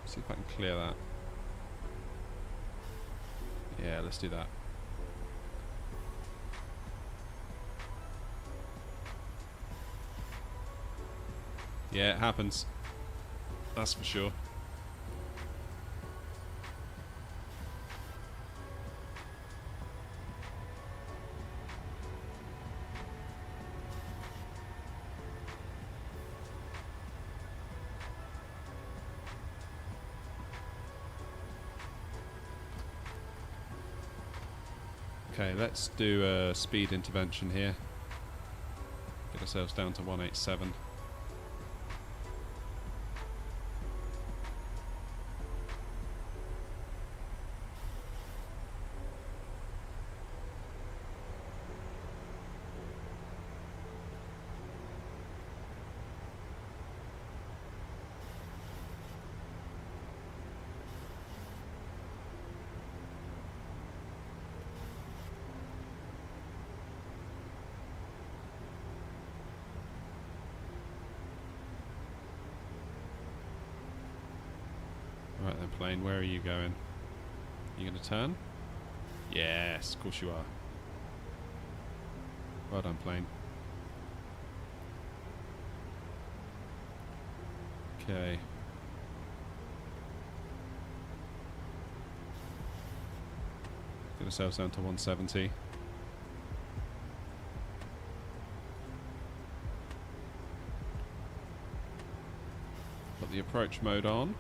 See if I can clear that. Yeah, let's do that. Yeah, it happens. That's for sure. Okay, let's do a speed intervention here. Get ourselves down to 187. Right then, plane, where are you going? You going to turn? Yes, of course you are. Well done, plane. Okay. Get ourselves down to 170. Put the approach mode on.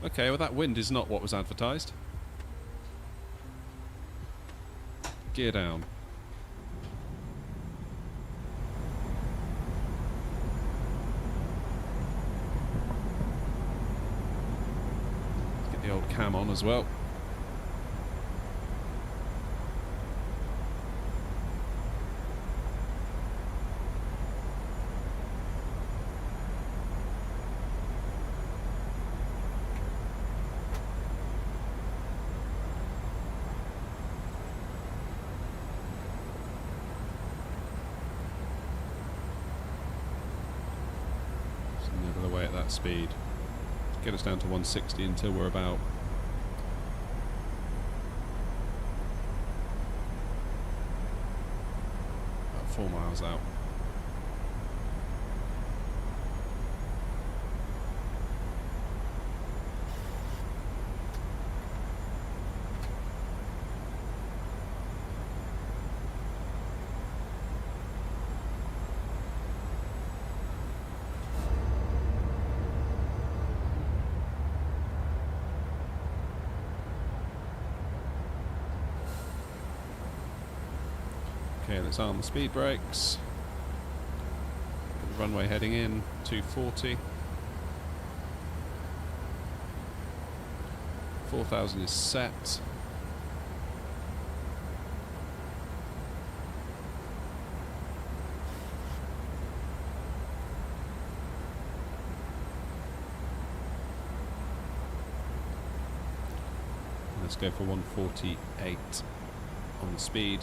Okay, well that wind is not what was advertised. Gear down. Let's get the old cam on as well. Speed. Get us down to 160 until we're about 4 miles out. Okay, let's arm the speed brakes. Get the runway heading in, 240. 4,000 is set. Let's go for 148 on the speed.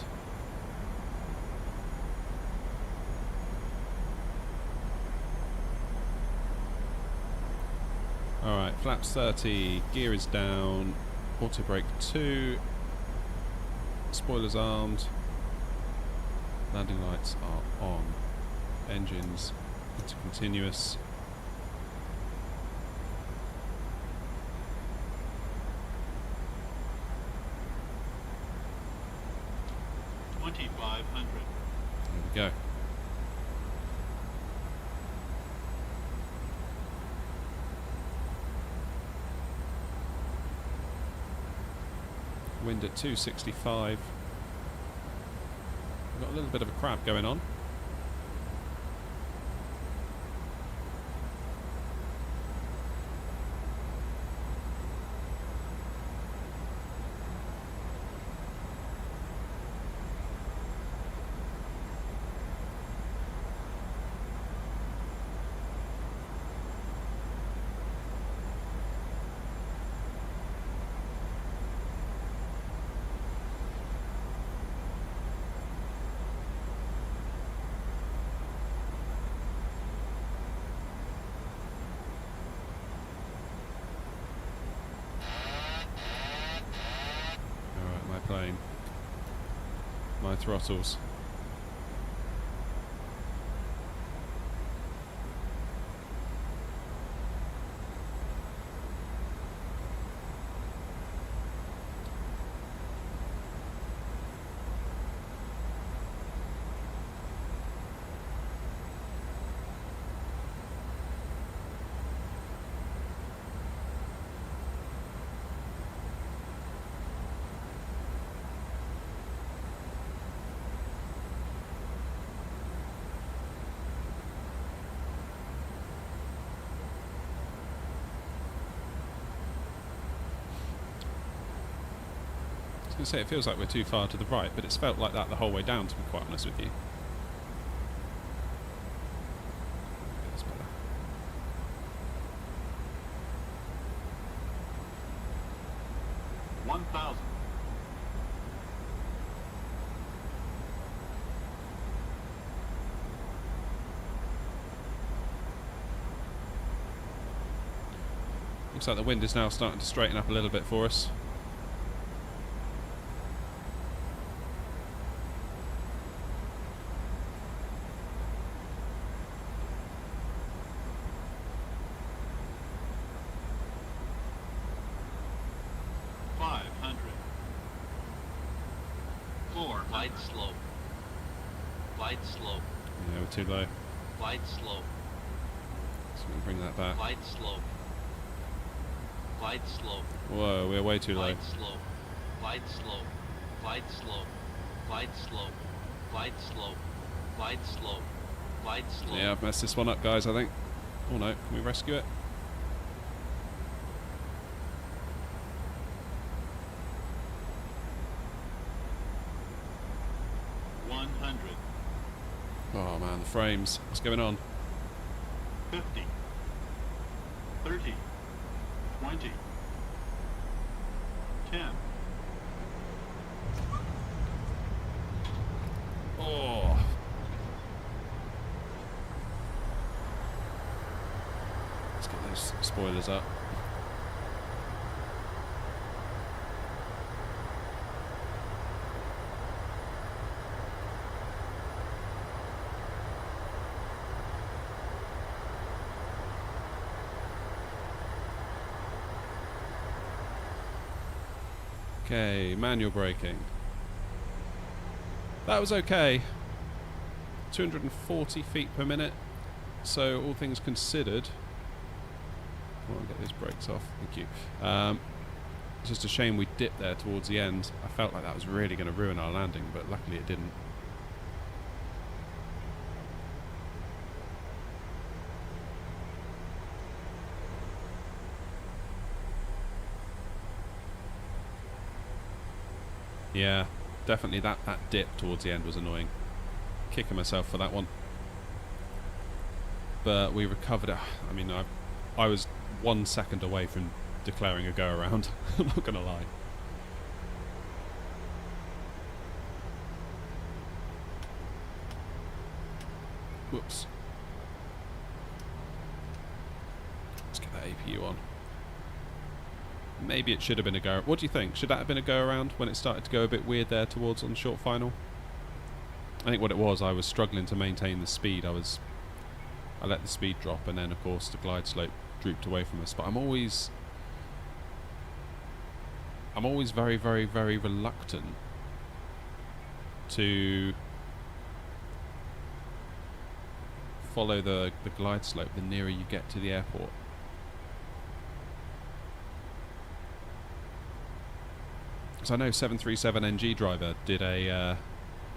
Alright, flaps 30, gear is down, auto brake 2, spoilers armed, landing lights are on, engines into continuous. There we go. Wind at 265. We've got a little bit of a crab going on. Plane. My throttles. I was going to say, it feels like we're too far to the right, but it's felt like that the whole way down, to be quite honest with you. That's better. Looks like the wind is now starting to straighten up a little bit for us. Glide slope. Glide slope. Yeah, we're too low. Glide slope. So we can bring that back. Glide slope. Glide slope. Whoa, we're way too low. Glide slope. Glide slope. Glide slope. Glide slope. Glide slope. Glide slope. Glide slope. Yeah, I've messed this one up, guys, I think. Oh no, can we rescue it? Oh man, the frames. What's going on? 50, 30, 20, 10. Oh. Let's get those spoilers up. Okay, manual braking. That was okay. 240 feet per minute. So all things considered, I want to get these brakes off. Thank you. It's just a shame we dipped there towards the end. I felt like that was really going to ruin our landing, but luckily it didn't. Yeah, definitely that dip towards the end was annoying. Kicking myself for that one. But we recovered it. I mean, I was 1 second away from declaring a go around. I'm not going to lie. Whoops. Let's get that APU on. Maybe it should have been a go. What do you think? Should that have been a go around when it started to go a bit weird there towards on short final? I think what it was, I was struggling to maintain the speed. I let the speed drop, and then of course the glide slope drooped away from us. But I'm always very, very, very reluctant to follow the glide slope the nearer you get to the airport. So I know 737NG driver did a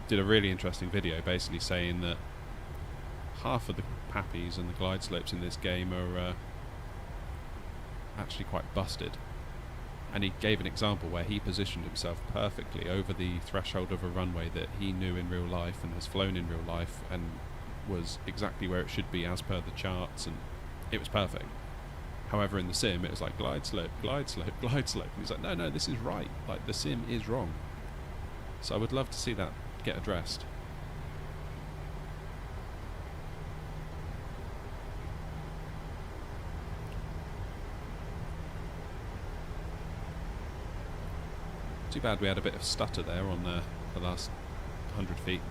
really interesting video, basically saying that half of the pappies and the glide slopes in this game are actually quite busted. And he gave an example where he positioned himself perfectly over the threshold of a runway that he knew in real life and has flown in real life, and was exactly where it should be as per the charts, and it was perfect. However, in the sim, it was like glide slope, glide slope, glide slope. And he's like, no, this is right. Like, the sim is wrong. So I would love to see that get addressed. Too bad we had a bit of stutter there on the last 100 feet.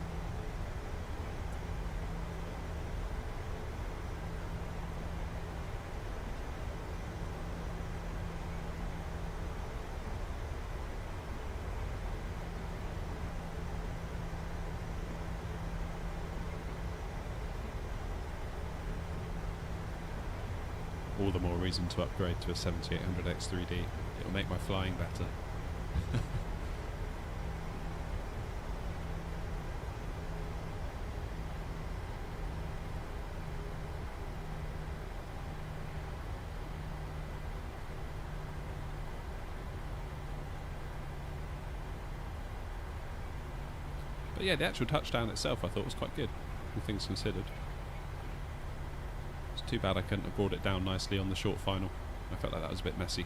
All the more reason to upgrade to a 7800X 3D. It'll make my flying better. But yeah, the actual touchdown itself I thought was quite good, all things considered. It's too bad I couldn't have brought it down nicely on the short final. I felt like that was a bit messy.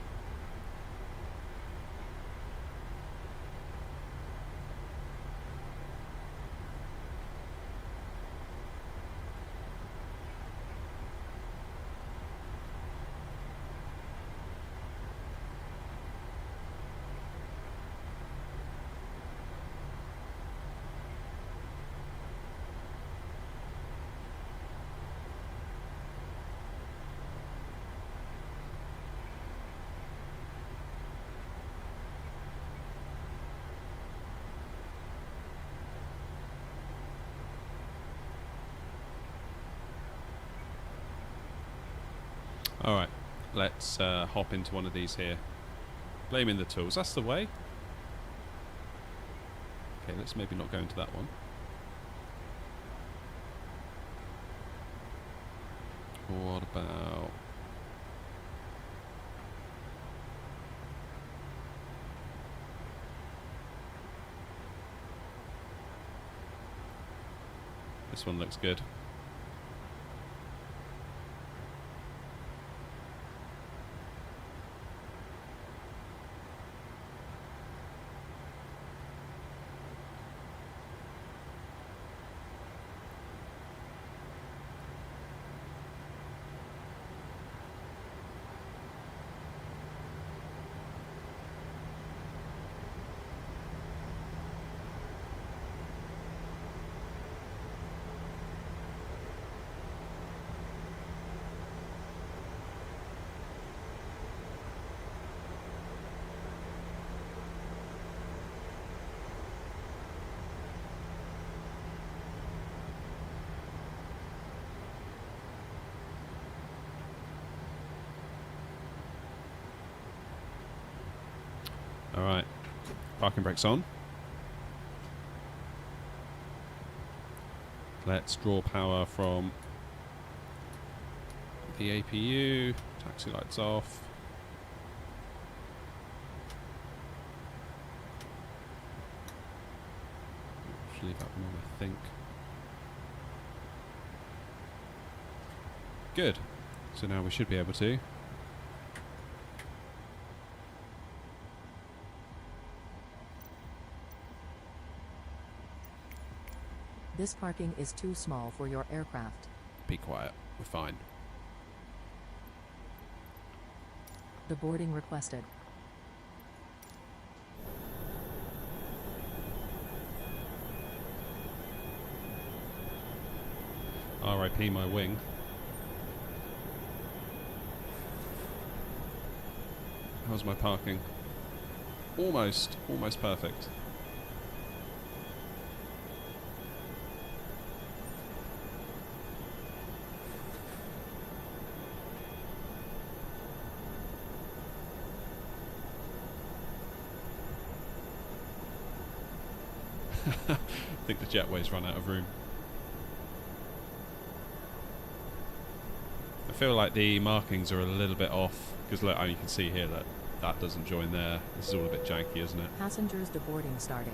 Alright, let's hop into one of these here. Blaming the tools, that's the way. Okay, let's maybe not go into that one. What about... this one looks good. Alright, parking brakes on. Let's draw power from the APU, taxi lights off. Should leave that one on, I think. Good. So now we should be able to. This parking is too small for your aircraft. Be quiet. We're fine. Deboarding requested. RIP my wing. How's my parking? Almost perfect. I think the jetway's run out of room. I feel like the markings are a little bit off because look, you can see here that that doesn't join there. This is all a bit janky, isn't it? Passengers deboarding starting.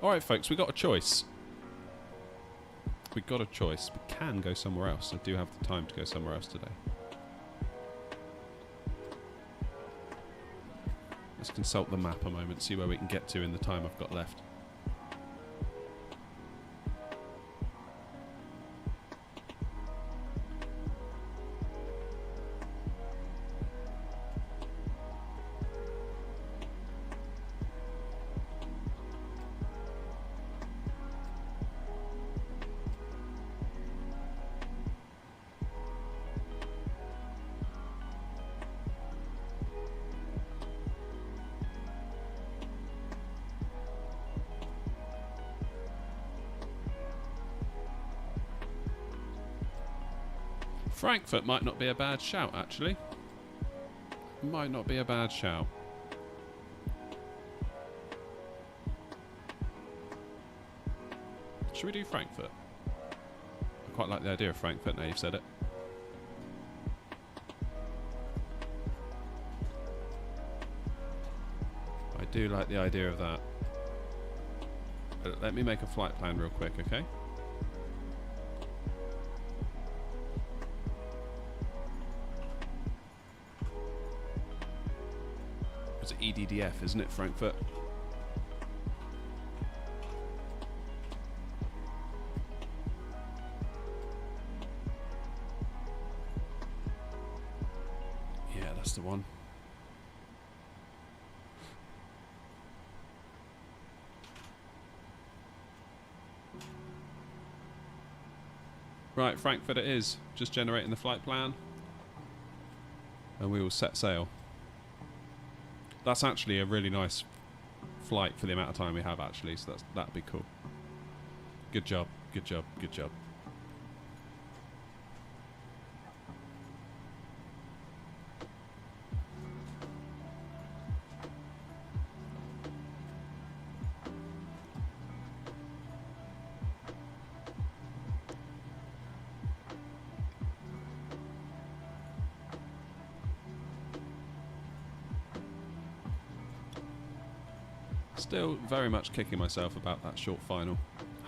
Alright folks, we got a choice. We got a choice. We can go somewhere else. I do have the time to go somewhere else today. Let's consult the map a moment, see where we can get to in the time I've got left. Frankfurt might not be a bad shout, actually. Might not be a bad shout. Should we do Frankfurt? I quite like the idea of Frankfurt now you've said it. I do like the idea of that. Let me make a flight plan real quick, okay? It's EDDF, isn't it, Frankfurt? Yeah, that's the one. Right, Frankfurt it is. Just generating the flight plan. And we will set sail. That's actually a really nice flight for the amount of time we have, actually, so that'd be cool. Good job, good job, good job. Still very much kicking myself about that short final.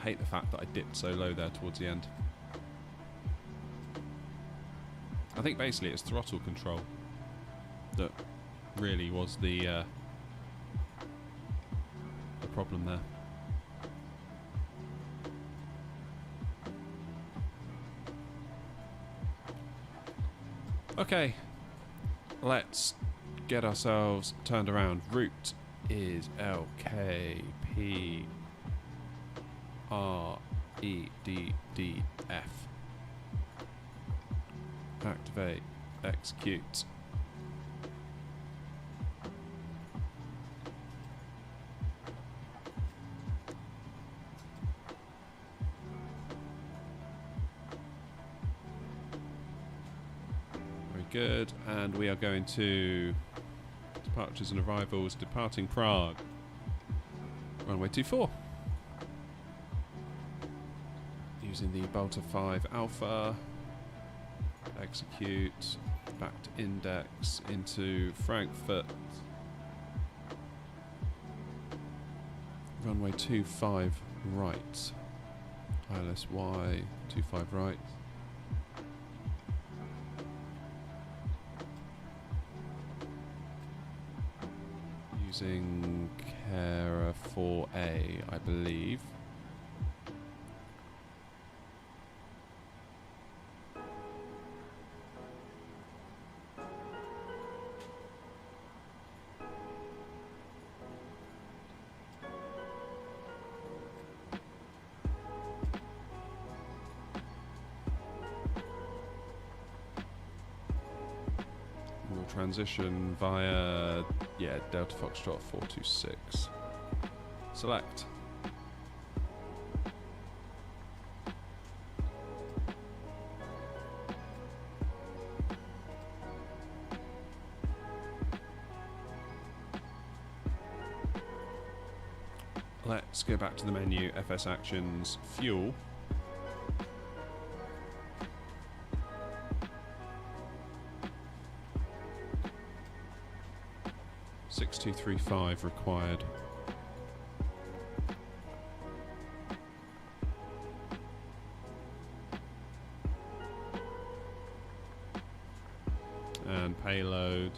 I hate the fact that I dipped so low there towards the end. I think basically it's throttle control that really was the problem there. Okay, let's get ourselves turned around. Route is LKPR EDDF. Activate, execute. Very good, and we are going to departures and arrivals, departing Prague. Runway 24. Using the Bolter 5 Alpha. Execute. Back to index into Frankfurt. Runway 25 right. ILS Y 25 right. Using Kara 4A, I believe. We'll transition via, yeah, Delta Foxtrot 426. Select. Let's go back to the menu, FS Actions, Fuel. $6235 required. And payload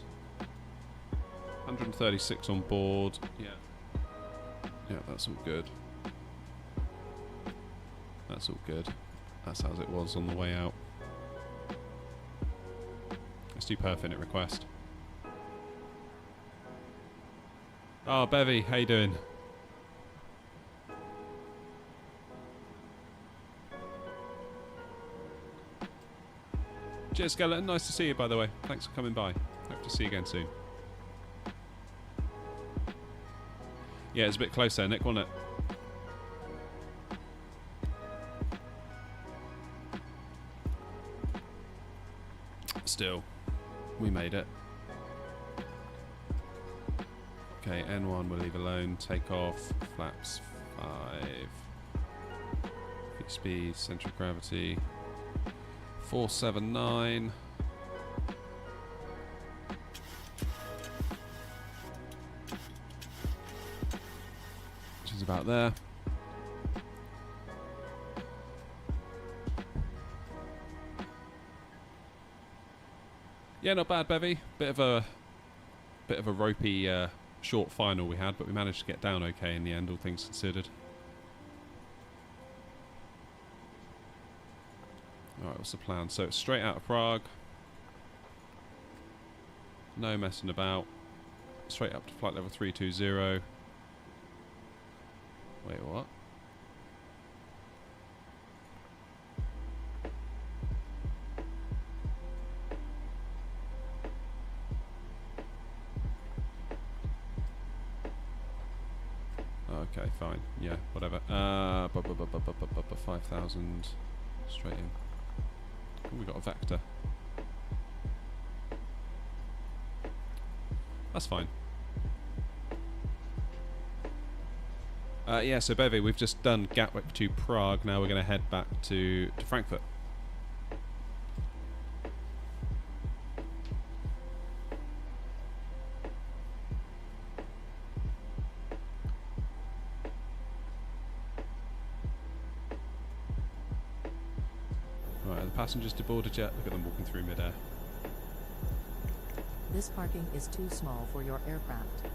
136 on board. Yeah. Yeah, that's all good. That's all good. That's as it was on the way out. Let's do perfect request. Oh, Bevy, how you doing? Cheers, Skeleton. Nice to see you, by the way. Thanks for coming by. Hope to see you again soon. Yeah, it's a bit close there, Nick, wasn't it? Still, we made it. Okay, N1 we'll leave alone. Take off, flaps 5. Fixed speed, center of gravity 479. Which is about there. Yeah, not bad, Bevy. Bit of a ropey short final we had, but we managed to get down okay in the end, all things considered. Alright, what's the plan? So it's straight out of Prague. No messing about. Straight up to flight level 320. Wait, what? Okay, fine. Yeah, whatever. 5,000 straight in. Oh, we got a vector. That's fine. Yeah, so Bevy, we've just done Gatwick to Prague. Now we're going to head back to Frankfurt. Passengers to board a jet. Look at them walking through midair. This parking is too small for your aircraft.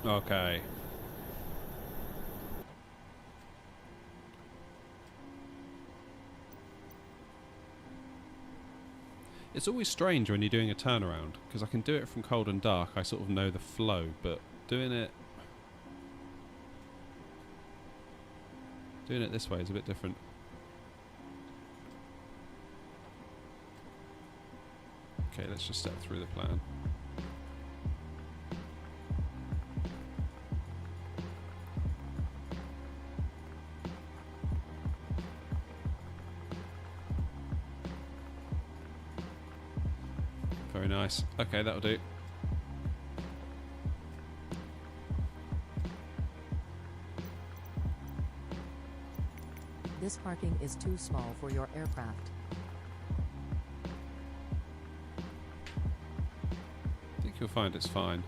Okay. It's always strange when you're doing a turnaround, because I can do it from cold and dark. I sort of know the flow, but doing it Doing it this way is a bit different. Okay, let's just step through the plan. Very nice. Okay, that'll do. This parking is too small for your aircraft. I think you'll find it's fine.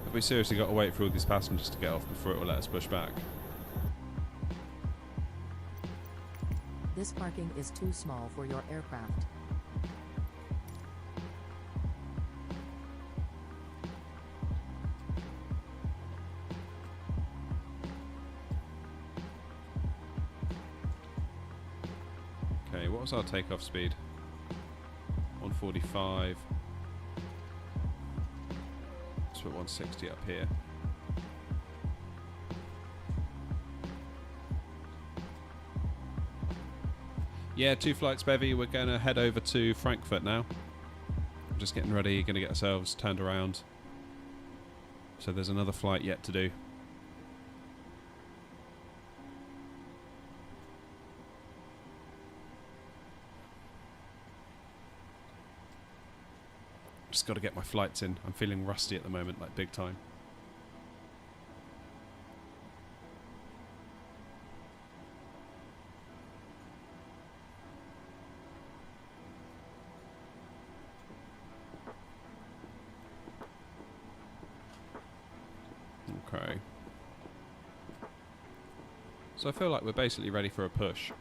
Have we seriously got to wait for all these passengers to get off before it will let us push back? This parking is too small for your aircraft. Okay, what was our takeoff speed? 145. Let's put 160 up here. Yeah, 2 flights bevy. We're going to head over to Frankfurt now. I'm just getting ready, going to get ourselves turned around. So there's another flight yet to do. Just got to get my flights in. I'm feeling rusty at the moment, like big time. Okay. So I feel like we're basically ready for a push.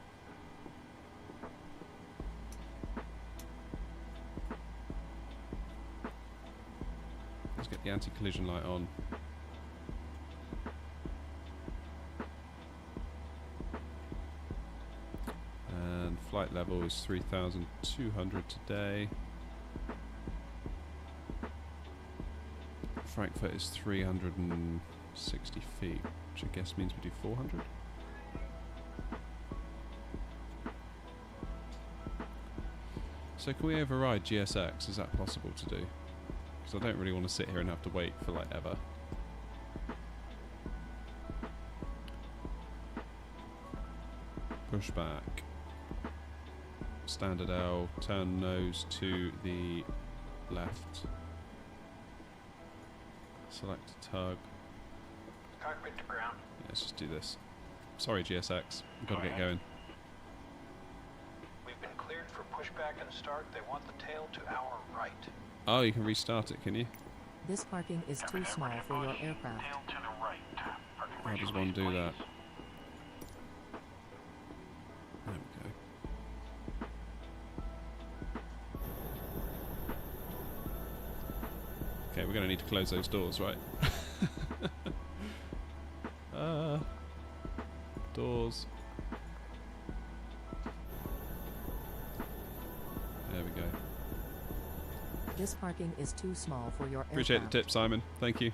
Let's get the anti-collision light on. And flight level is 3,200 today. Frankfurt is 360 feet, which I guess means we do 400. So can we override GSX? Is that possible to do? Because I don't really want to sit here and have to wait for like ever. Push back. Standard L, turn nose to the left. Select a tug. Cockpit to ground. Yeah, let's just do this. Sorry GSX, we've got to get going. We've been cleared for pushback and start. They want the tail to our right. Oh, you can restart it, can you? This parking is too small for your aircraft. Tail to the right. How does one do that? There we go. Okay, we're going to need to close those doors, right? Doors. There we go. This parking is too small for your aircraft. Appreciate the tip, Simon. Thank you.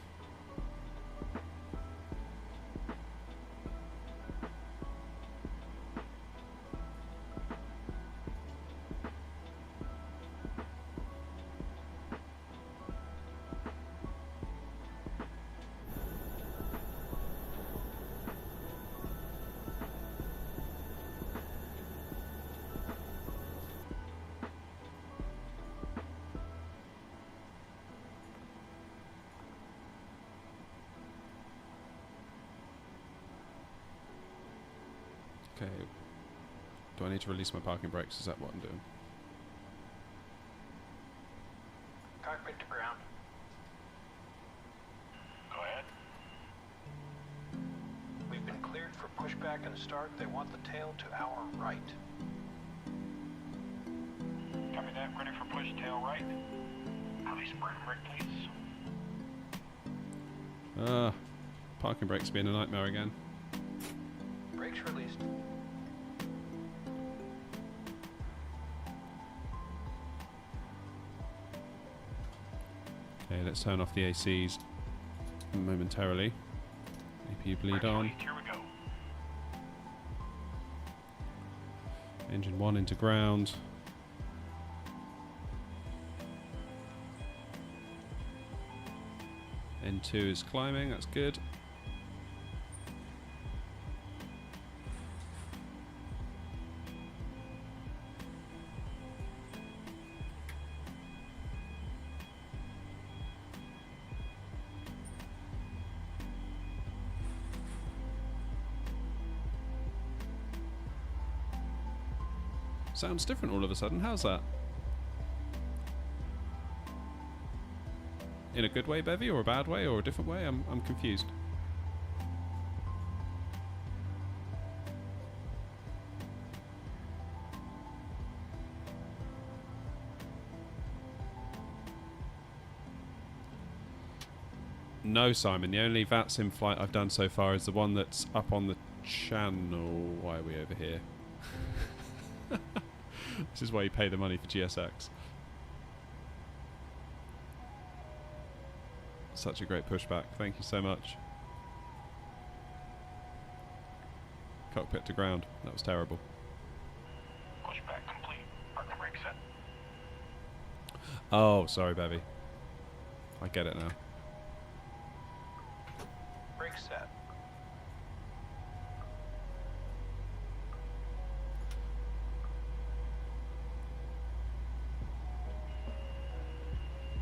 Okay. Do I need to release my parking brakes? Is that what I'm doing? Cockpit to ground. Go ahead. We've been cleared for pushback and start. They want the tail to our right. Copy that. Ready for push, tail right. Release brake, please. Parking brakes being a nightmare again. Brakes released. Let's turn off the ACs momentarily. APU bleed on. Here we go. Engine 1 into ground. N2 is climbing, that's good. Sounds different all of a sudden. How's that? In a good way, Bevy, or a bad way, or a different way? I'm confused. No, Simon. The only VATSIM flight I've done so far is the one that's up on the channel. Why are we over here? This is why you pay the money for GSX. Such a great pushback. Thank you so much. Cockpit to ground. That was terrible. Pushback complete. Parking brake set. Oh, sorry, Bevy. I get it now. Brake set.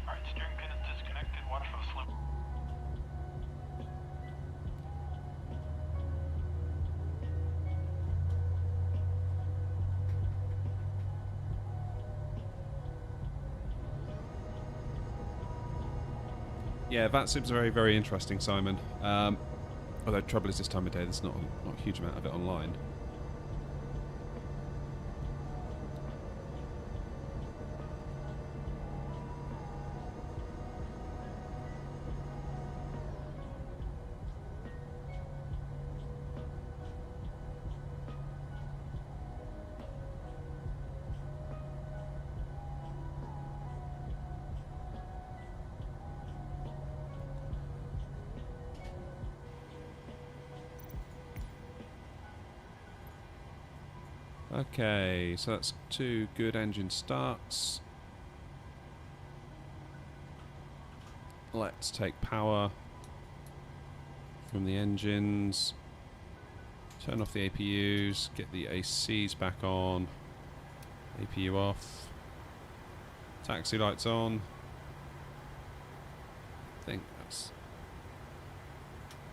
Alright, steering pin is disconnected. Watch for the slip. Yeah, VATSIM's very, very interesting, Simon. Although trouble is this time of day, there's not a huge amount of it online. Okay, so that's 2 good engine starts. Let's take power from the engines. Turn off the APUs, get the ACs back on. APU off. Taxi lights on. I think that's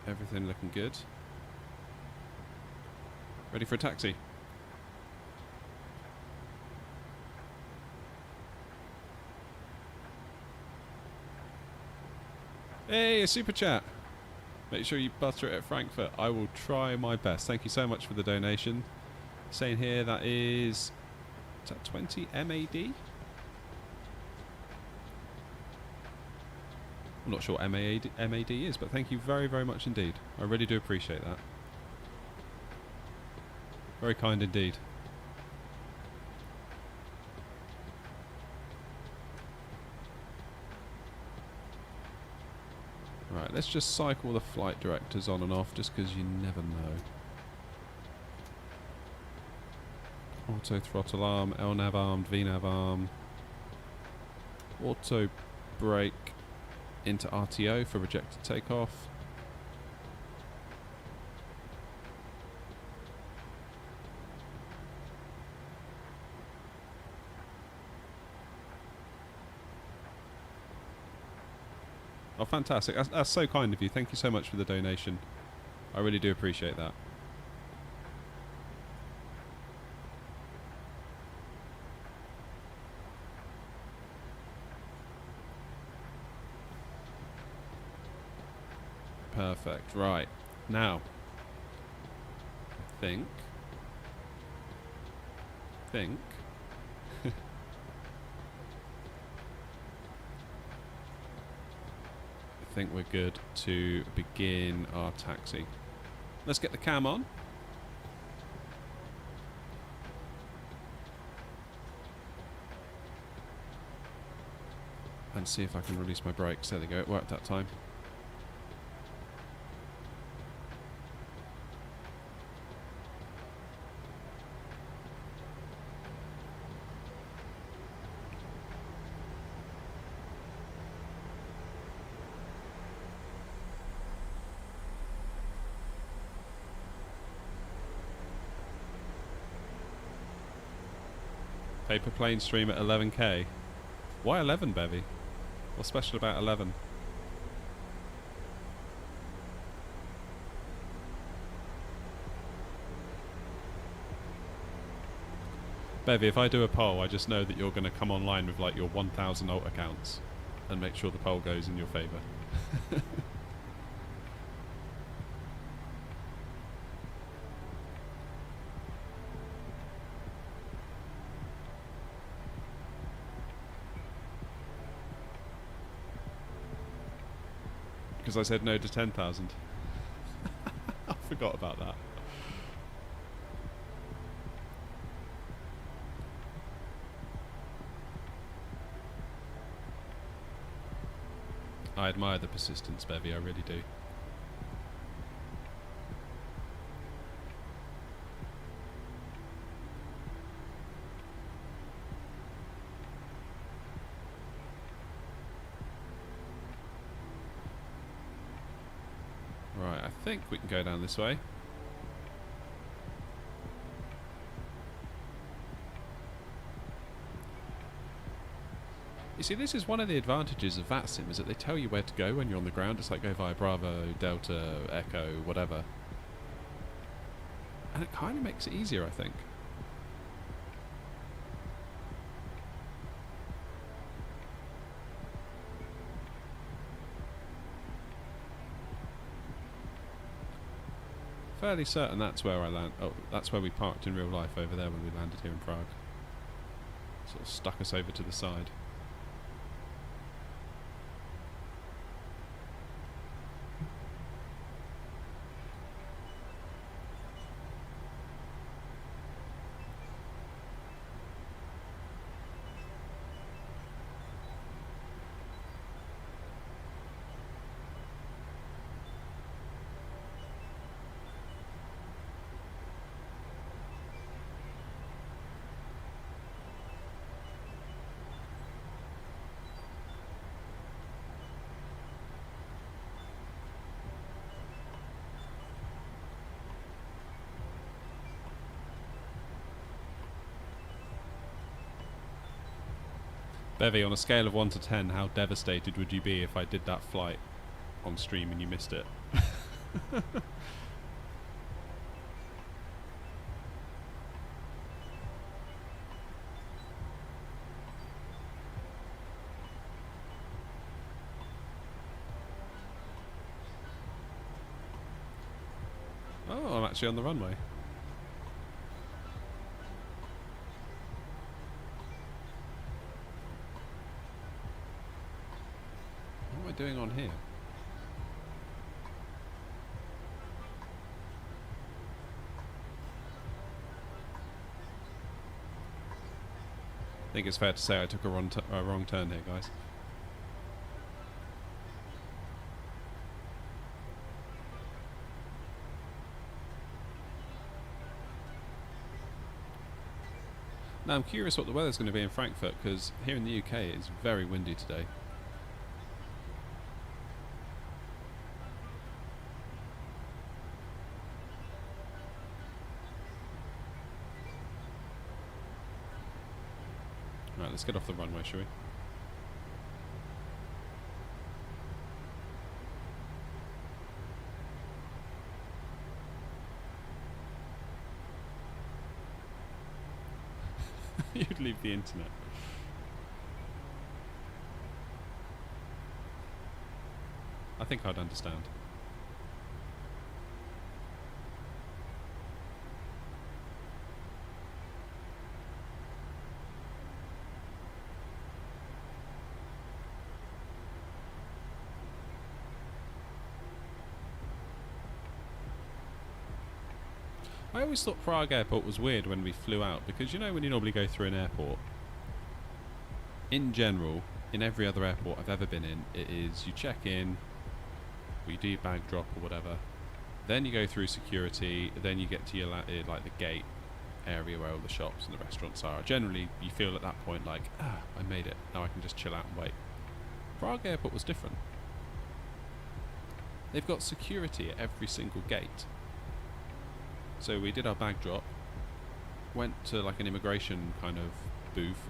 everything looking good. Ready for a taxi? Hey, a super chat. Make sure you butter it at Frankfurt. I will try my best. Thank you so much for the donation. Saying here that is that 20 MAD? I'm not sure what MAD is, but thank you very, very much indeed. I really do appreciate that. Very kind indeed. Right, let's just cycle the flight directors on and off just because you never know. Auto throttle arm, LNAV armed, VNAV arm. Auto brake into RTO for rejected takeoff. Oh, fantastic. That's so kind of you. Thank you so much for the donation. I really do appreciate that. Perfect. Right. Now, I think we're good to begin our taxi. Let's get the cam on. And see if I can release my brakes. There they go, it worked that time. Paper plane stream at 11k. Why 11, Bevy? What's special about 11? Bevy, if I do a poll, I just know that you're going to come online with like your 1,000 alt accounts and make sure the poll goes in your favour. Because I said no to 10,000. I forgot about that. I admire the persistence, Bevy, I really do. Right, I think we can go down this way. You see, this is one of the advantages of VATSIM, is that they tell you where to go when you're on the ground. It's like go via Bravo, Delta, Echo, whatever. And it kind of makes it easier, I think. Fairly certain that's where I land. Oh, that's where we parked in real life over there when we landed here in Prague. Sort of stuck us over to the side. Bevy, on a scale of 1 to 10, how devastated would you be if I did that flight on stream and you missed it? Oh, I'm actually on the runway. What am I doing on here? I think it's fair to say I took a wrong turn here, guys. Now I'm curious what the weather's going to be in Frankfurt, because here in the UK it's very windy today. Right, let's get off the runway, shall we? You'd leave the internet. I think I'd understand. I always thought Prague Airport was weird when we flew out, because you know when you normally go through an airport, in general, in every other airport I've ever been in, it is you check in, or you do your bag drop or whatever, then you go through security, then you get to your like the gate area where all the shops and the restaurants are. Generally, you feel at that point like, I made it. Now I can just chill out and wait. Prague airport was different. They've got security at every single gate. So we did our bag drop, went to like an immigration kind of booth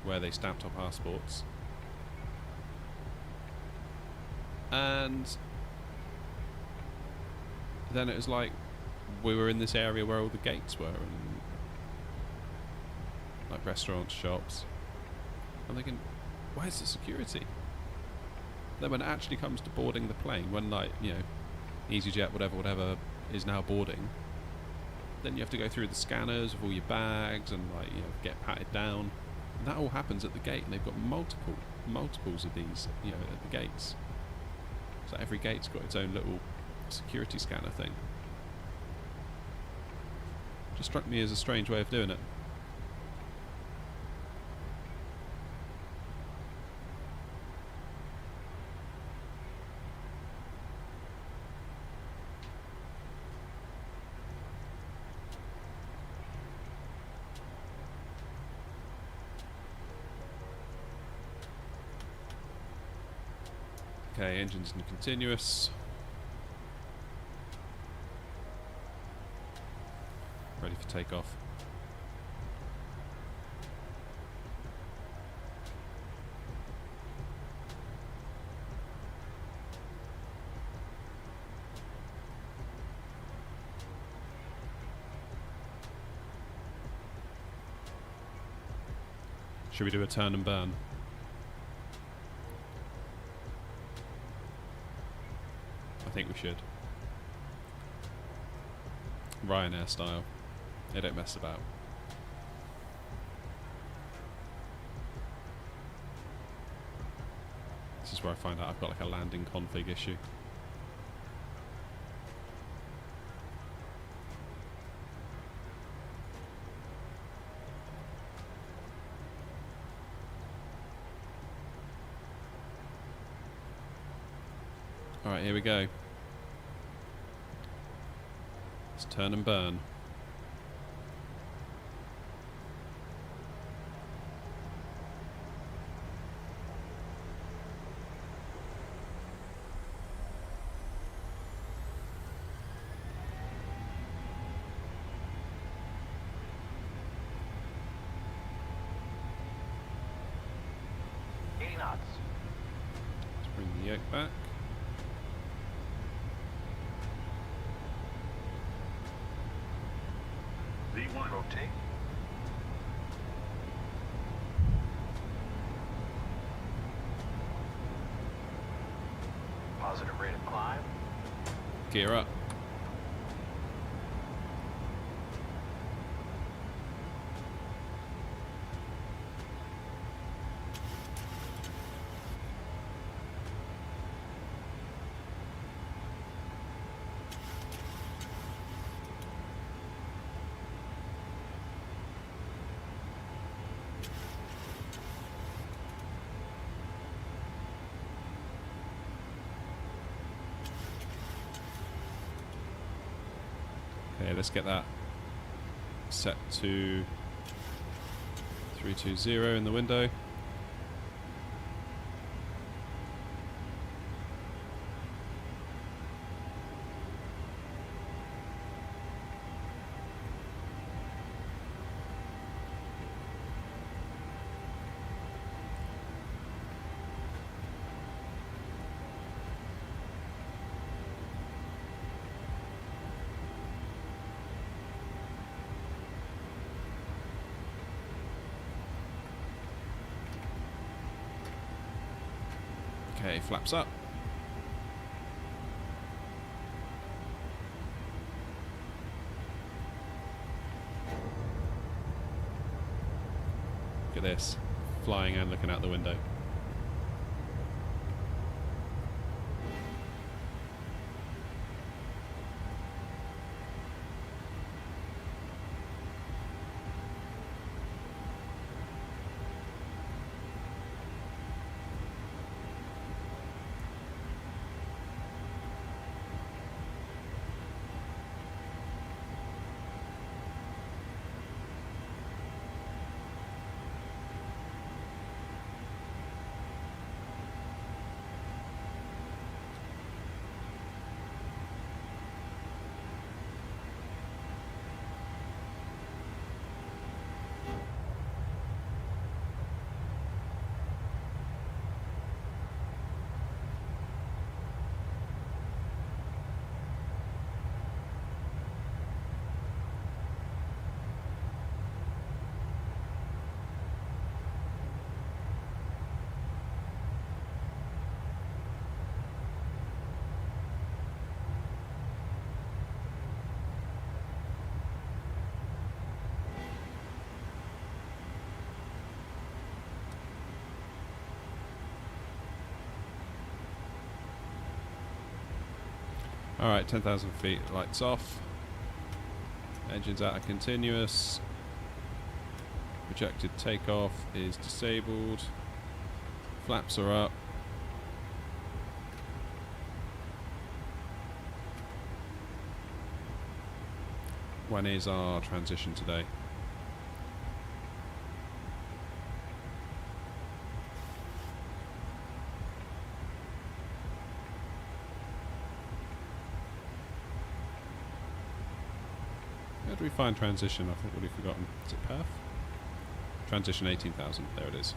where they stamped our passports, and then it was like we were in this area where all the gates were, and like restaurants, shops. I'm thinking, where's the security? Then when it actually comes to boarding the plane, when like, you know, EasyJet, whatever is now boarding, then you have to go through the scanners of all your bags and like, you know, get patted down. And that all happens at the gate, and they've got multiples of these, you know, at the gates. So every gate's got its own little security scanner thing. Just struck me as a strange way of doing it. Okay, engines in continuous. Ready for takeoff. Should we do a turn and burn? I think we should. Ryanair style. They don't mess about. This is where I find out I've got like a landing config issue. Alright, here we go. Let's turn and burn. Let's bring the yoke back. V1. Rotate. Positive rate of climb. Gear up. Okay, let's get that set to 320 in the window. Okay, flaps up. Look at this, flying and looking out the window. Alright, 10,000 feet, lights off. Engines out of continuous. Projected takeoff is disabled. Flaps are up. When is our transition today? Where do we find transition? I've already forgotten. Is it perf? Transition 18,000. There it is.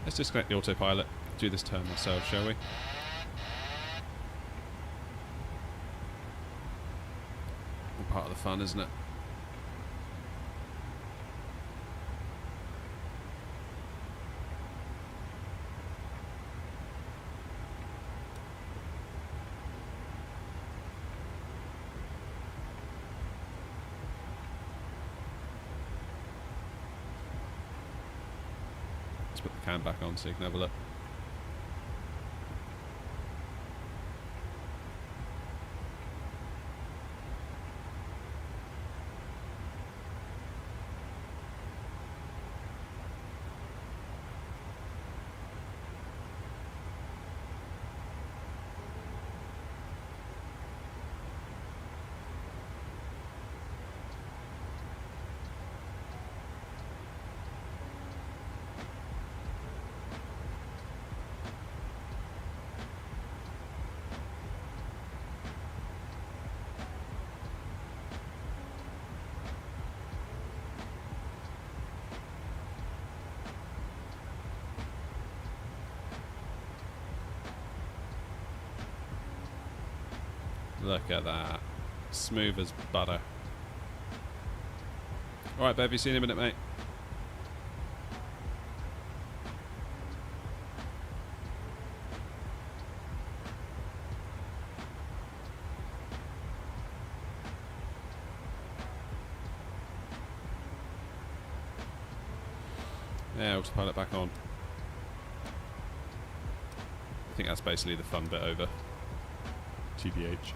Let's disconnect the autopilot. Do this turn ourselves, shall we? All part of the fun, isn't it? Let's put the cam back on so you can have a look. Look at that. Smooth as butter. Alright, Bev, see you in a minute, mate. Yeah, autopilot back on. I think that's basically the fun bit over. TBH.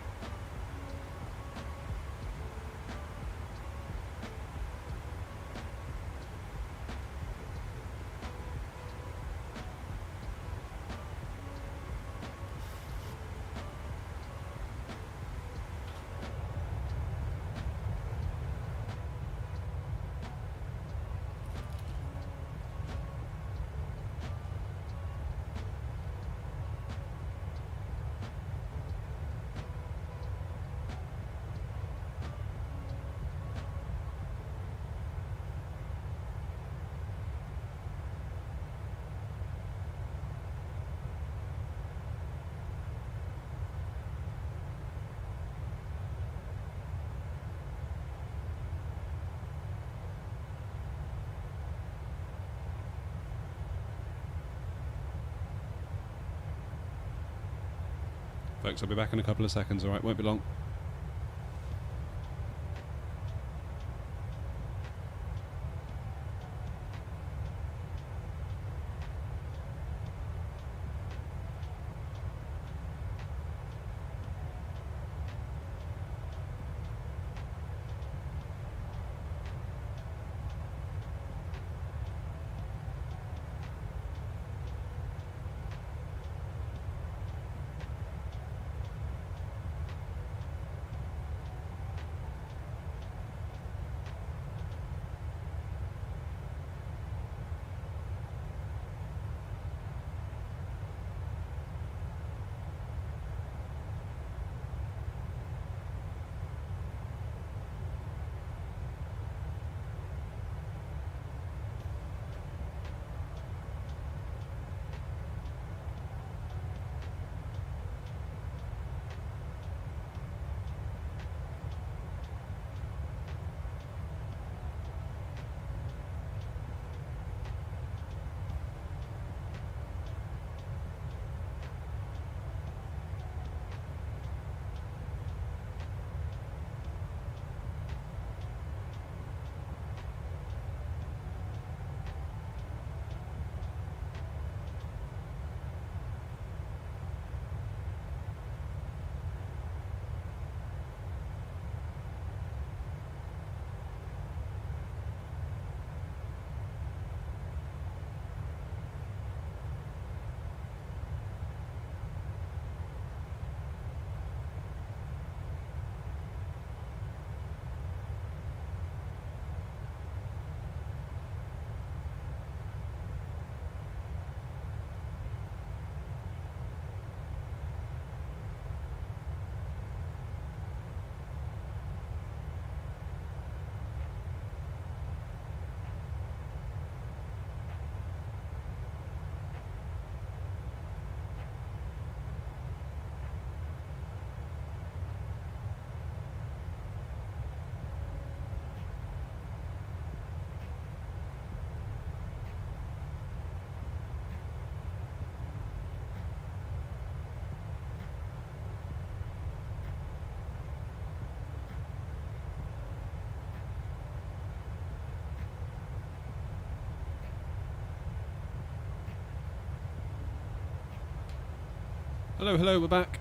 Folks, I'll be back in a couple of seconds, alright? Won't be long. Hello, hello, we're back.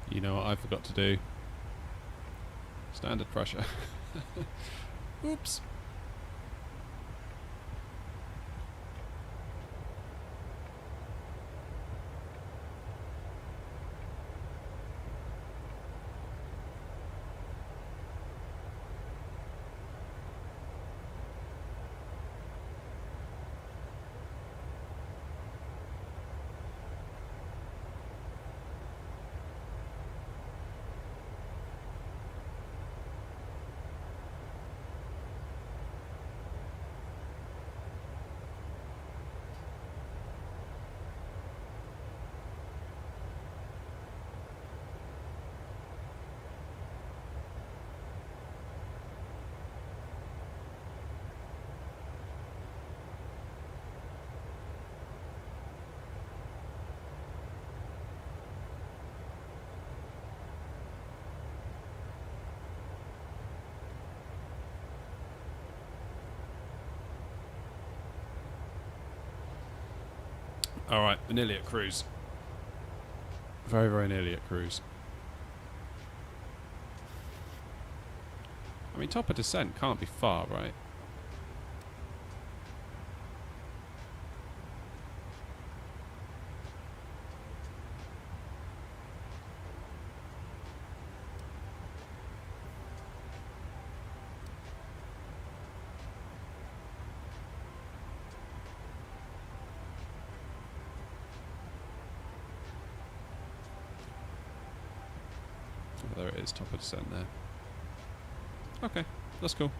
You know what I forgot to do? Standard pressure. Oops. Alright, we're nearly at cruise. Very, very nearly at cruise. I mean, top of descent can't be far, right? Oh, there it is, top of descent there. Okay, that's cool.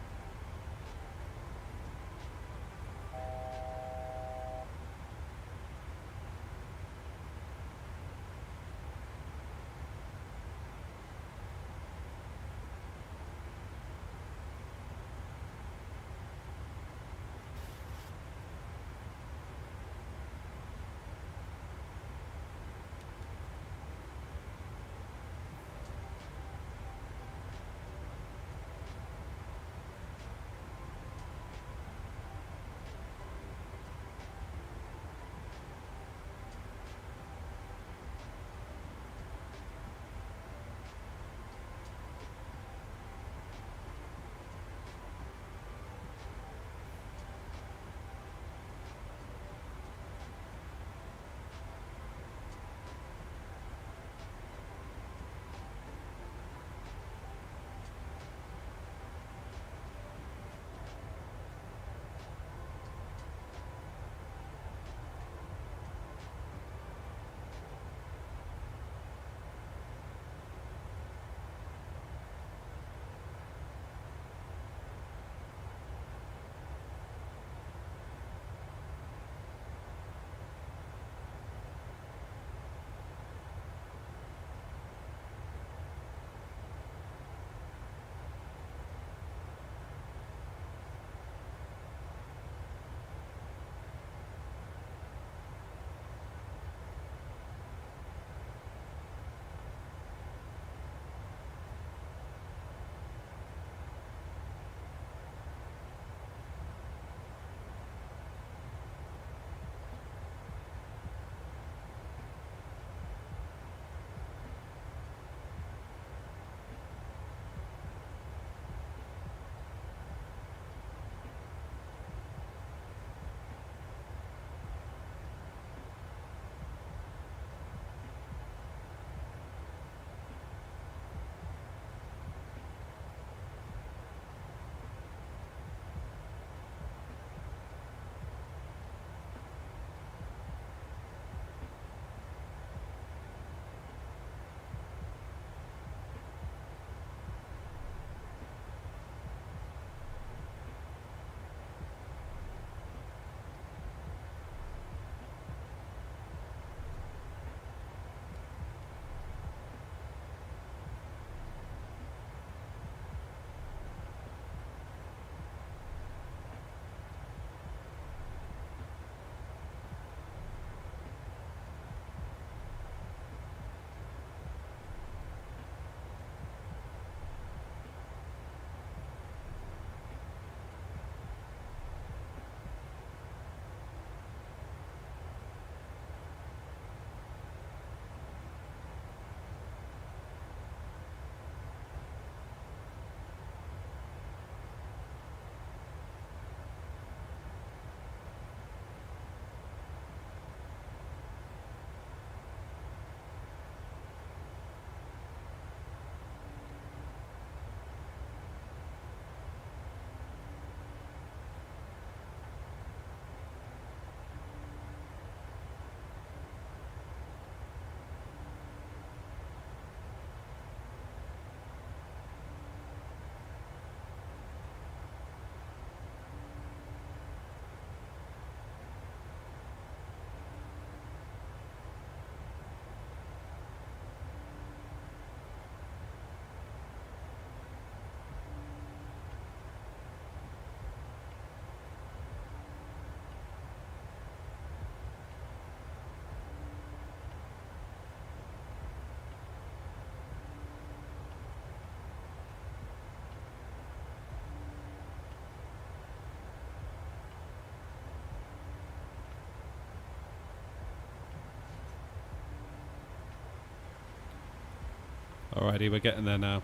Alrighty, we're getting there now.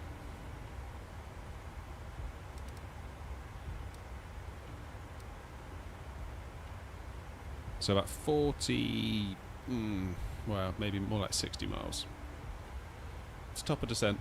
So about 40, well, maybe more like 60 miles. It's top of descent.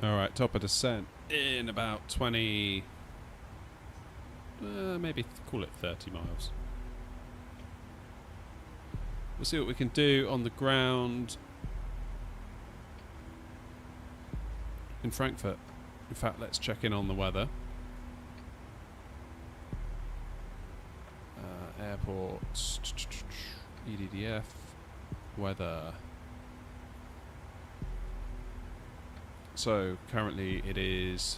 Alright, top of descent in about 20... maybe call it 30 miles. We'll see what we can do on the ground in Frankfurt. In fact, let's check in on the weather. Airports, EDDF, weather. So currently it is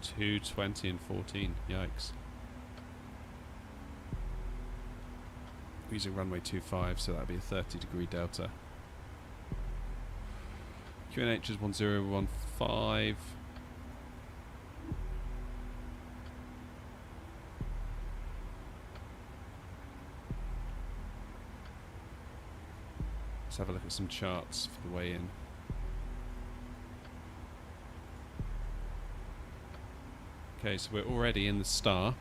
2:20 and 14. Yikes. Using runway 25, so that'd be a 30-degree delta. QNH is 1015. Let's have a look at some charts for the way in. Okay, so we're already in the star.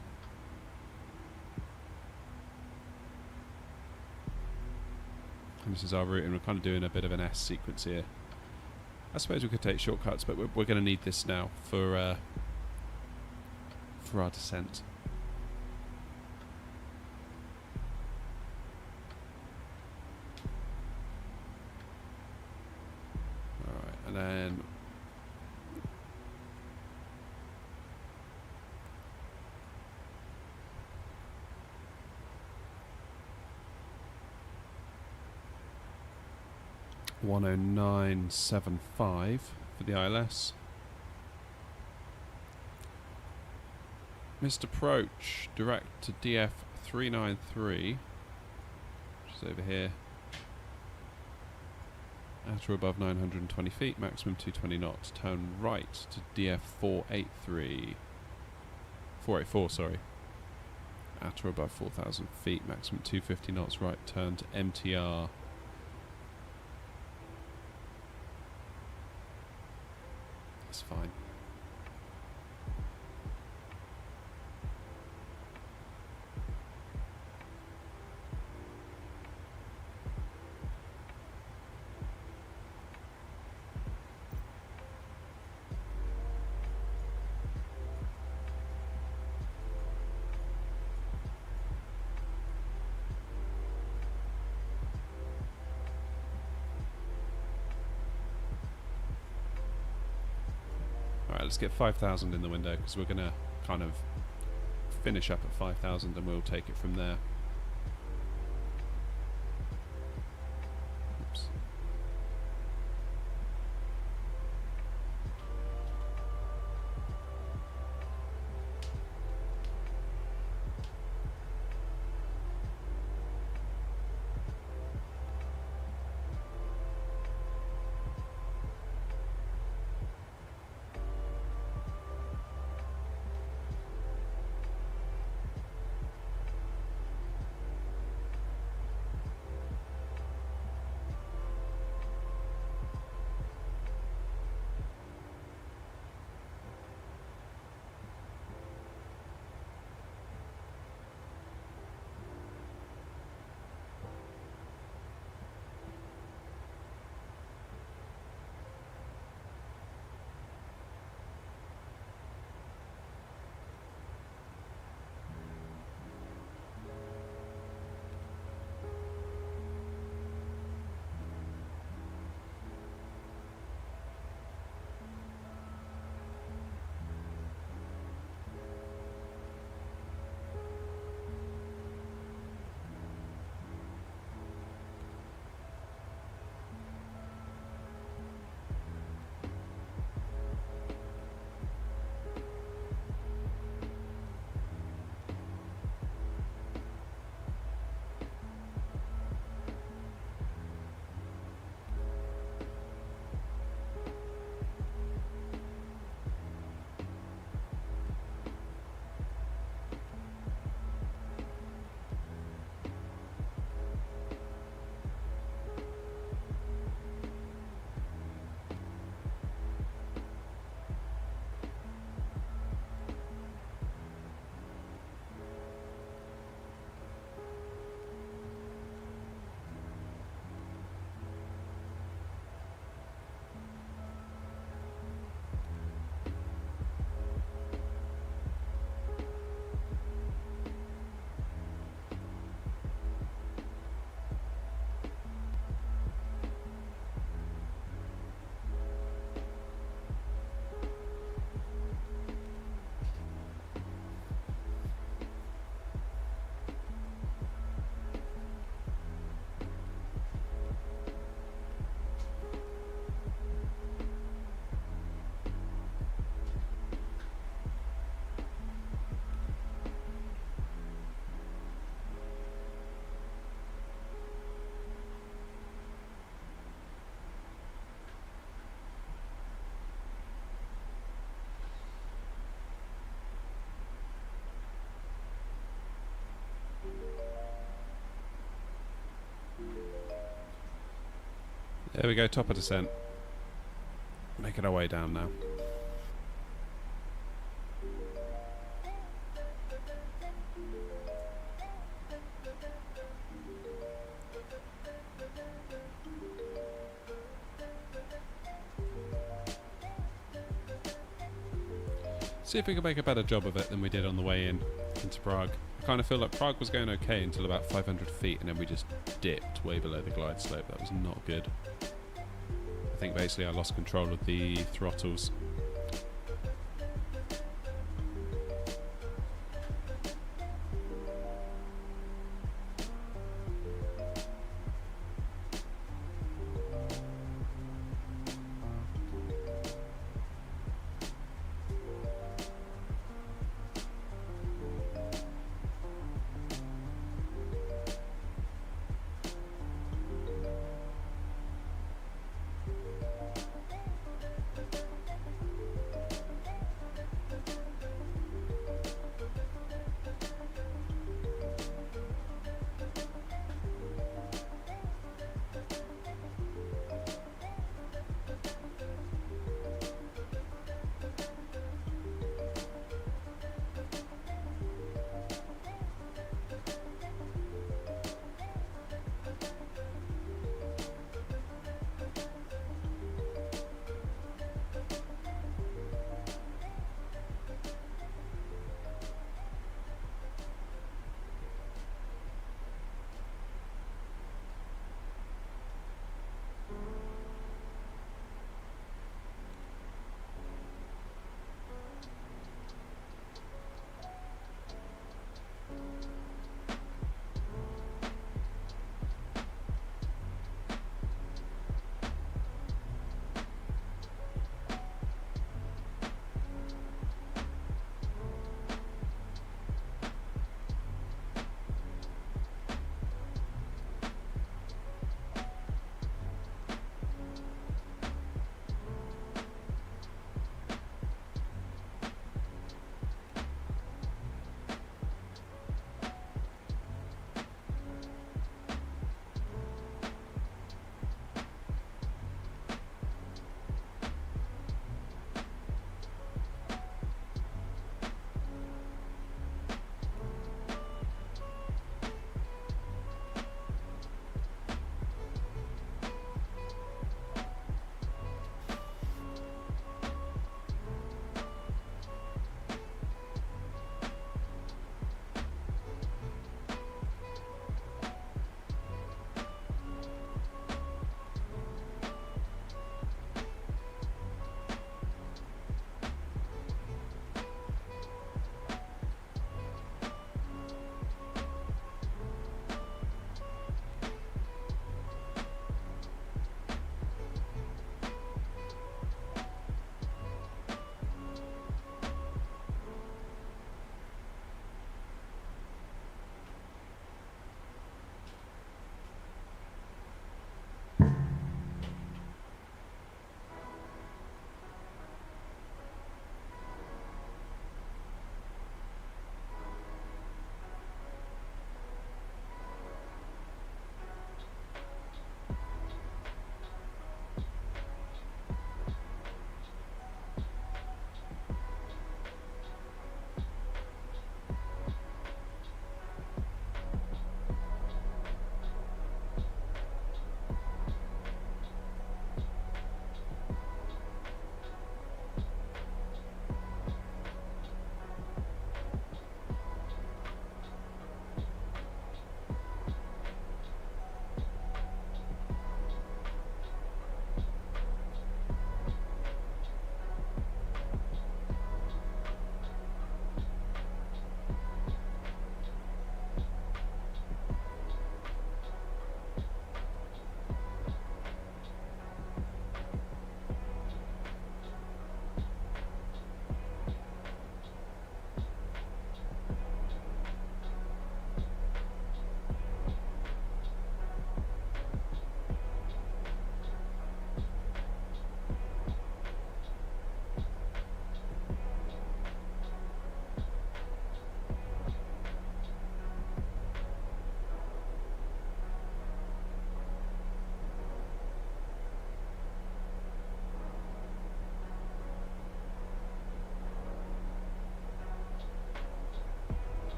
And this is our route, and we're kind of doing a bit of an S sequence here. I suppose we could take shortcuts, but we're going to need this now for our descent. Alright, and then... $109.75 for the ILS. Missed approach direct to DF393, which is over here. At or above 920 feet, maximum 220 knots. Turn right to DF483. 484, sorry. At or above 4,000 feet, maximum 250 knots. Right turn to MTR. That's fine. Alright, let's get 5,000 in the window, because we're going to kind of finish up at 5,000 and we'll take it from there. Oops. There we go, top of descent. Making our way down now. See if we can make a better job of it than we did on the way into Prague. I kind of feel like Prague was going okay until about 500 feet, and then we just dipped way below the glide slope. That was not good. I think basically I lost control of the throttles.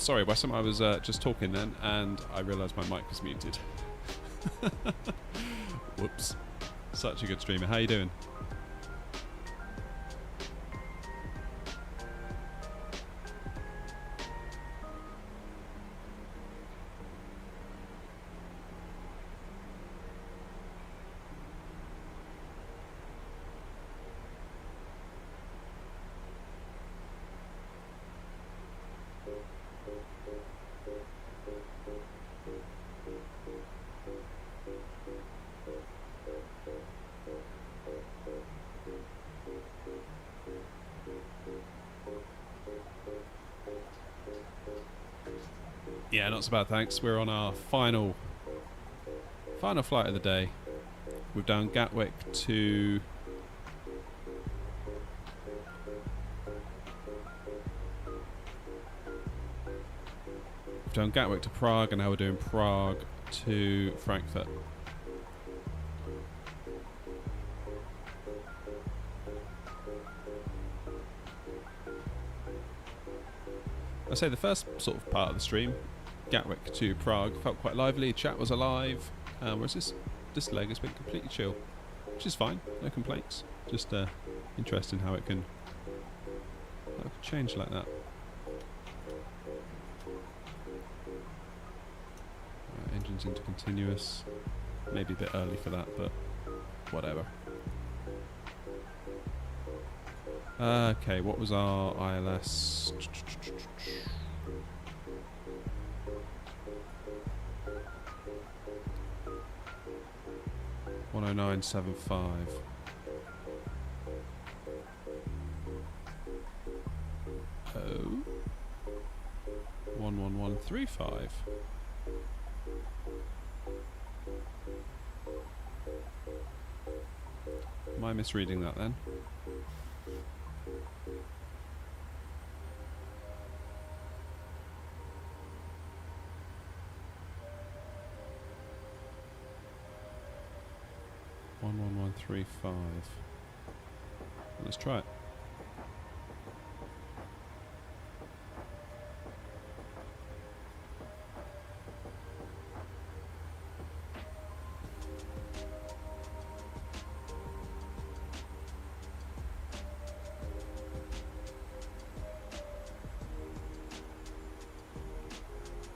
Sorry, Wessam, I was just talking then, and I realised my mic was muted. Whoops. Such a good streamer. How you doing? Yeah, not so bad, thanks. We're on our final flight of the day. We've done Gatwick to Prague, and now we're doing Prague to Frankfurt. I say the first sort of part of the stream, Gatwick to Prague, felt quite lively. Chat was alive. Whereas this leg has been completely chill, which is fine. No complaints. Just interesting how it can change like that. Engines into continuous. Maybe a bit early for that, but whatever. Okay, what was our ILS? 109.75. Oh. 111.35. Am I misreading that then? Let's try it.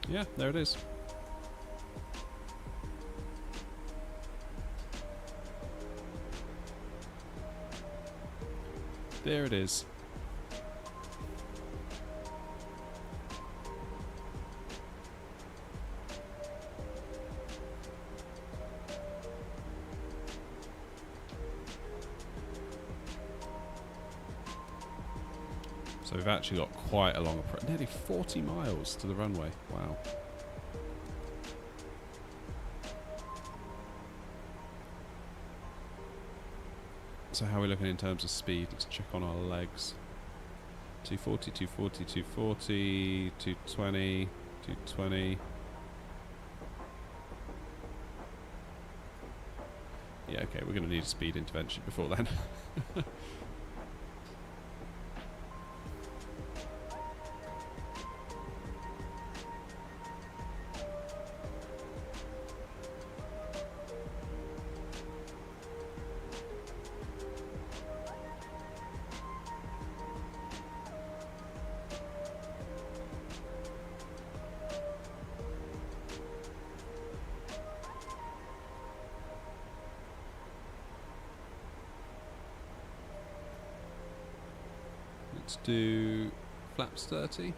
Yeah, there it is. There it is. So we've actually got quite a long approach. Nearly 40 miles to the runway. Wow. So how are we looking in terms of speed? Let's check on our legs. 240, 240, 240, 220, 220. Yeah, okay, we're going to need a speed intervention before then. Let's do flaps 30,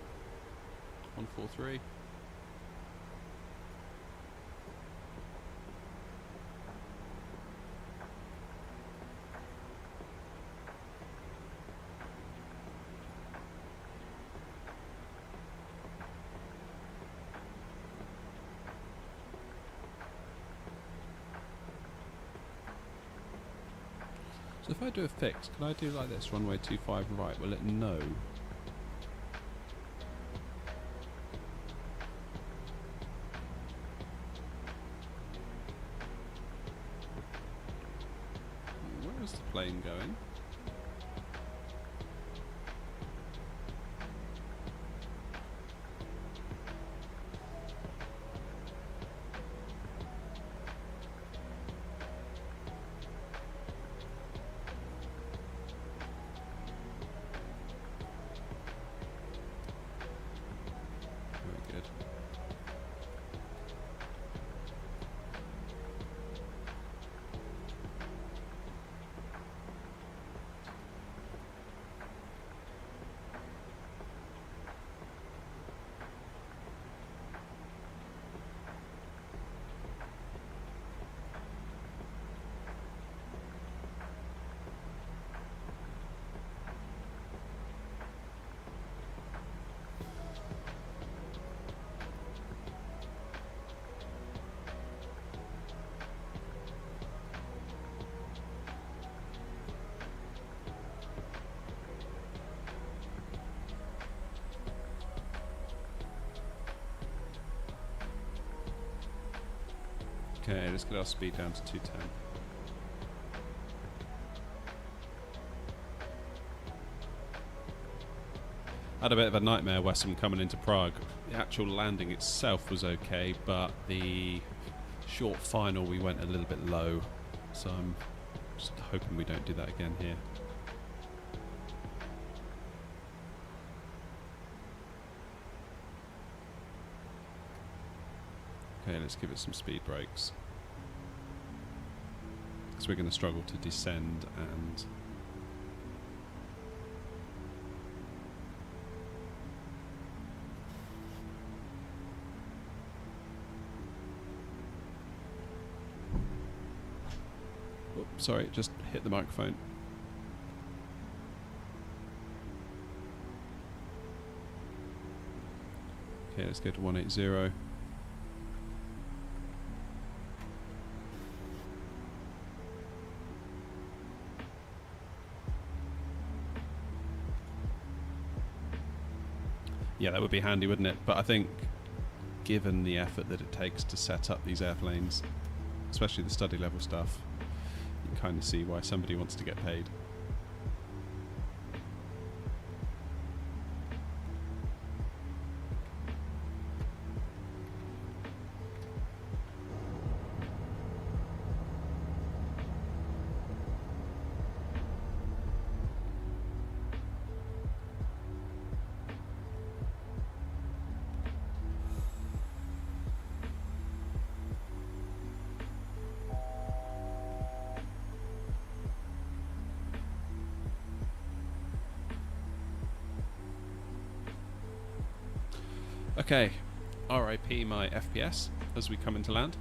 143. So if I do a fix, can I do like this, runway 25 right, will it know? Where is the plane going? Okay, let's get our speed down to 210. I had a bit of a nightmare, Wesson, coming into Prague. The actual landing itself was okay, but the short final we went a little bit low, so I'm just hoping we don't do that again here. Okay, let's give it some speed brakes, because we're going to struggle to descend and sorry, just hit the microphone. Okay, let's go to 180. Yeah, that would be handy, wouldn't it? But I think, given the effort that it takes to set up these airplanes, especially the study level stuff, you can kind of see why somebody wants to get paid. Okay, RIP my FPS as we come into land.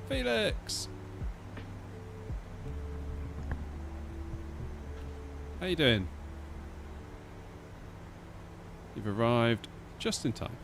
Felix! How you doing? You've arrived just in time.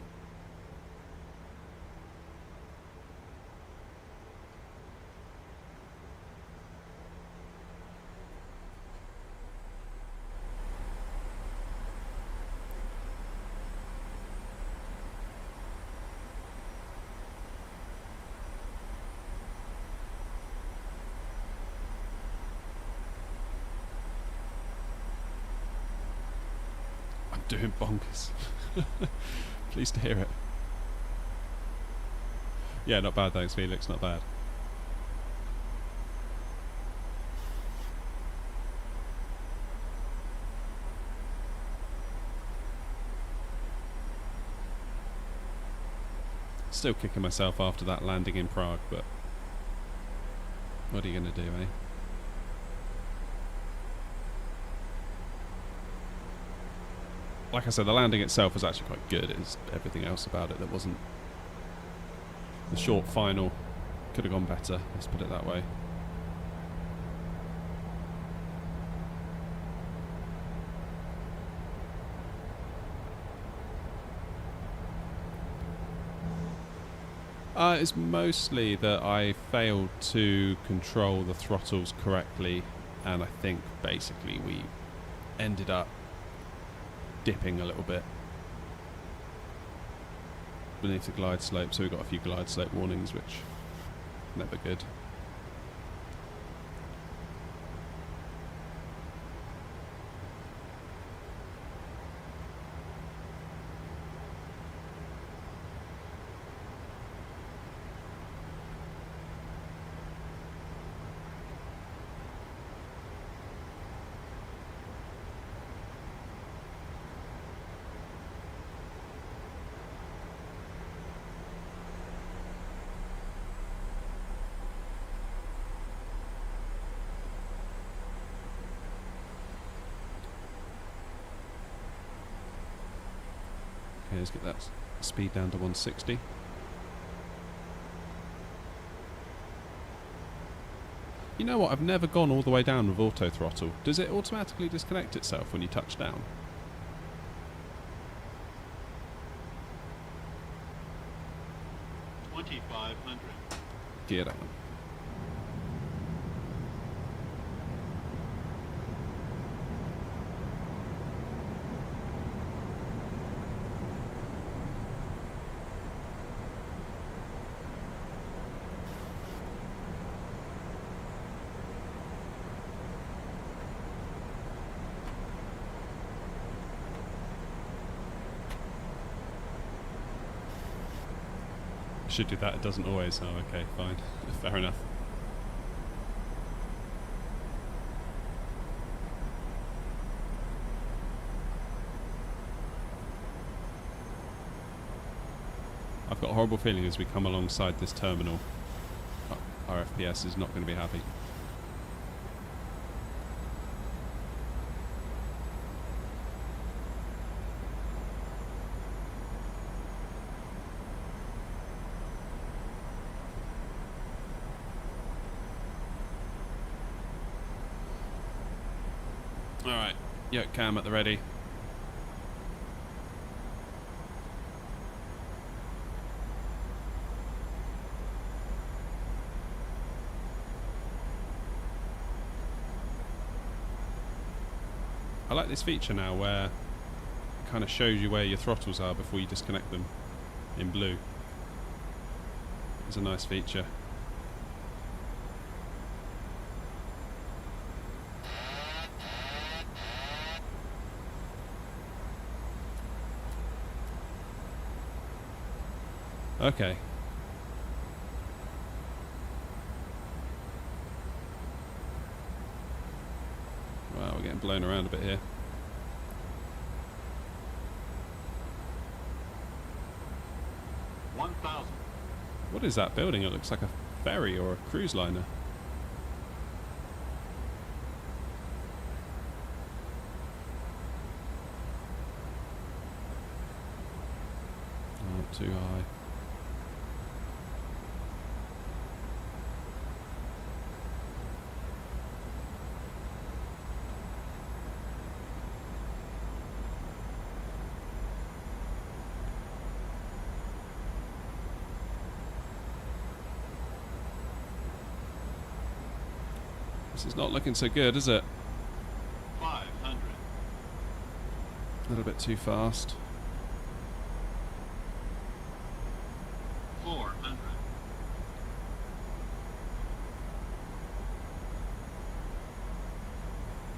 Doing bonkers. Pleased to hear it. Yeah, not bad, thanks, Felix, not bad. Still kicking myself after that landing in Prague, but what are you going to do, eh? Like I said, the landing itself was actually quite good. It's everything else about it that wasn't. The short final could have gone better, let's put it that way. It's mostly that I failed to control the throttles correctly, and I think basically we ended up dipping a little bit beneath the glide slope, so we got a few glide slope warnings, which never good. Okay, let's get that speed down to 160. You know what, I've never gone all the way down with auto throttle. Does it automatically disconnect itself when you touch down? $2,500. Gear down. Should do that, it doesn't always. Oh, okay, fine. Fair enough. I've got a horrible feeling as we come alongside this terminal, our FPS is not going to be happy. Alright, yoke cam at the ready. I like this feature now where it kind of shows you where your throttles are before you disconnect them in blue. It's a nice feature. Okay. Wow, we're getting blown around a bit here. What is that building? It looks like a ferry or a cruise liner. Oh, too high. This is not looking so good, is it? 500. A little bit too fast. 400.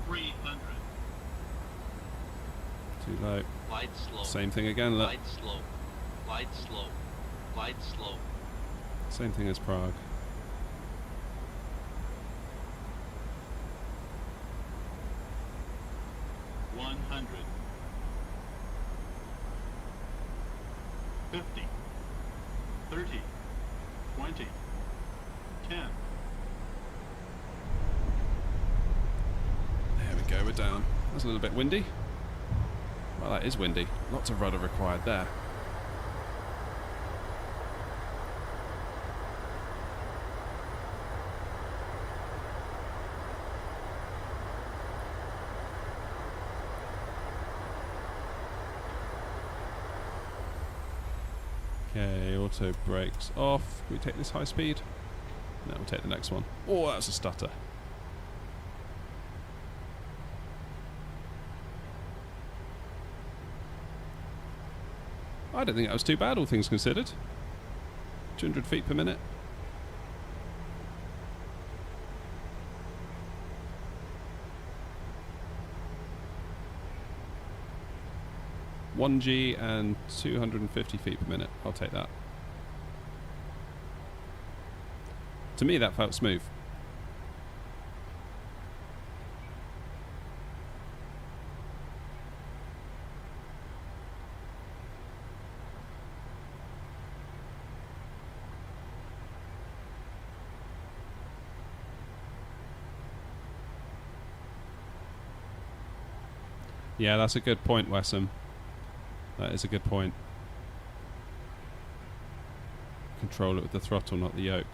300. Too low. Glide slow. Same thing again, look. Glide slow. Glide slow. Glide slow. Same thing as Prague. 100. 50. 30. 20. 10. There we go, we're down. That's a little bit windy. Well, that is windy. Lots of rudder required there. Okay, auto brakes off. Can we take this high speed? No, we'll take the next one. Oh, that's a stutter. I don't think that was too bad, all things considered. 200 feet per minute. $1G and 250 feet per minute. I'll take that. To me, that felt smooth. Yeah, that's a good point, Wessam. That is a good point. Control it with the throttle, not the yoke.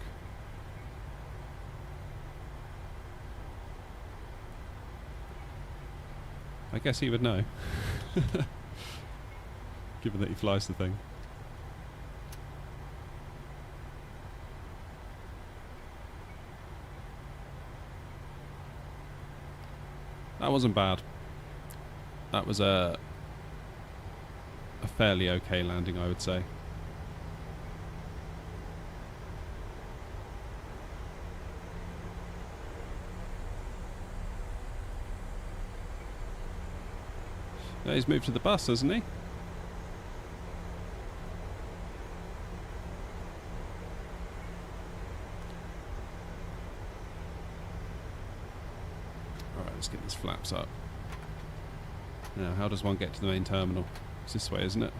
I guess he would know. Given that he flies the thing. That wasn't bad. That was a fairly okay landing, I would say. Yeah, he's moved to the bus, hasn't he? let's get these flaps up. Now, how does one get to the main terminal? It's this way, isn't it?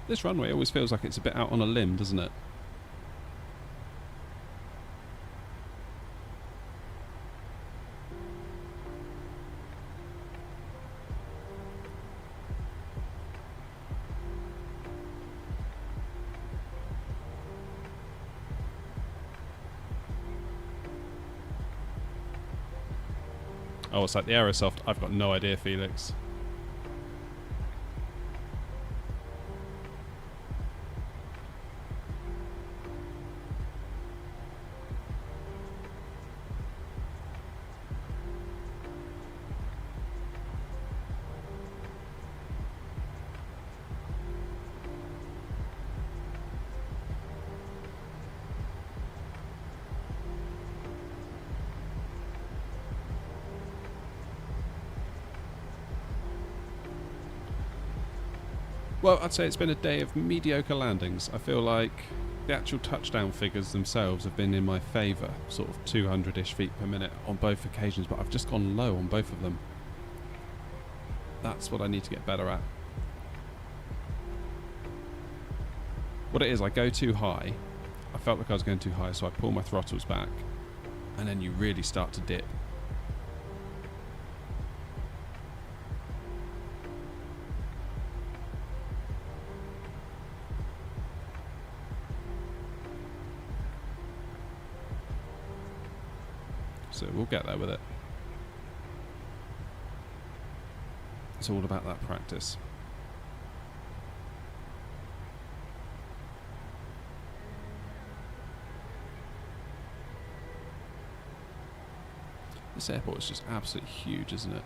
This runway always feels like it's a bit out on a limb, doesn't it? Oh, it's like the Aerosoft. I've got no idea, Felix. Well, I'd say it's been a day of mediocre landings. I feel like the actual touchdown figures themselves have been in my favour, sort of 200-ish feet per minute on both occasions, but I've just gone low on both of them. That's what I need to get better at. What it is, I go too high. I felt like I was going too high, so I pull my throttles back, and then you really start to dip. So we'll get there with it. It's all about that practice. This airport is just absolutely huge, isn't it?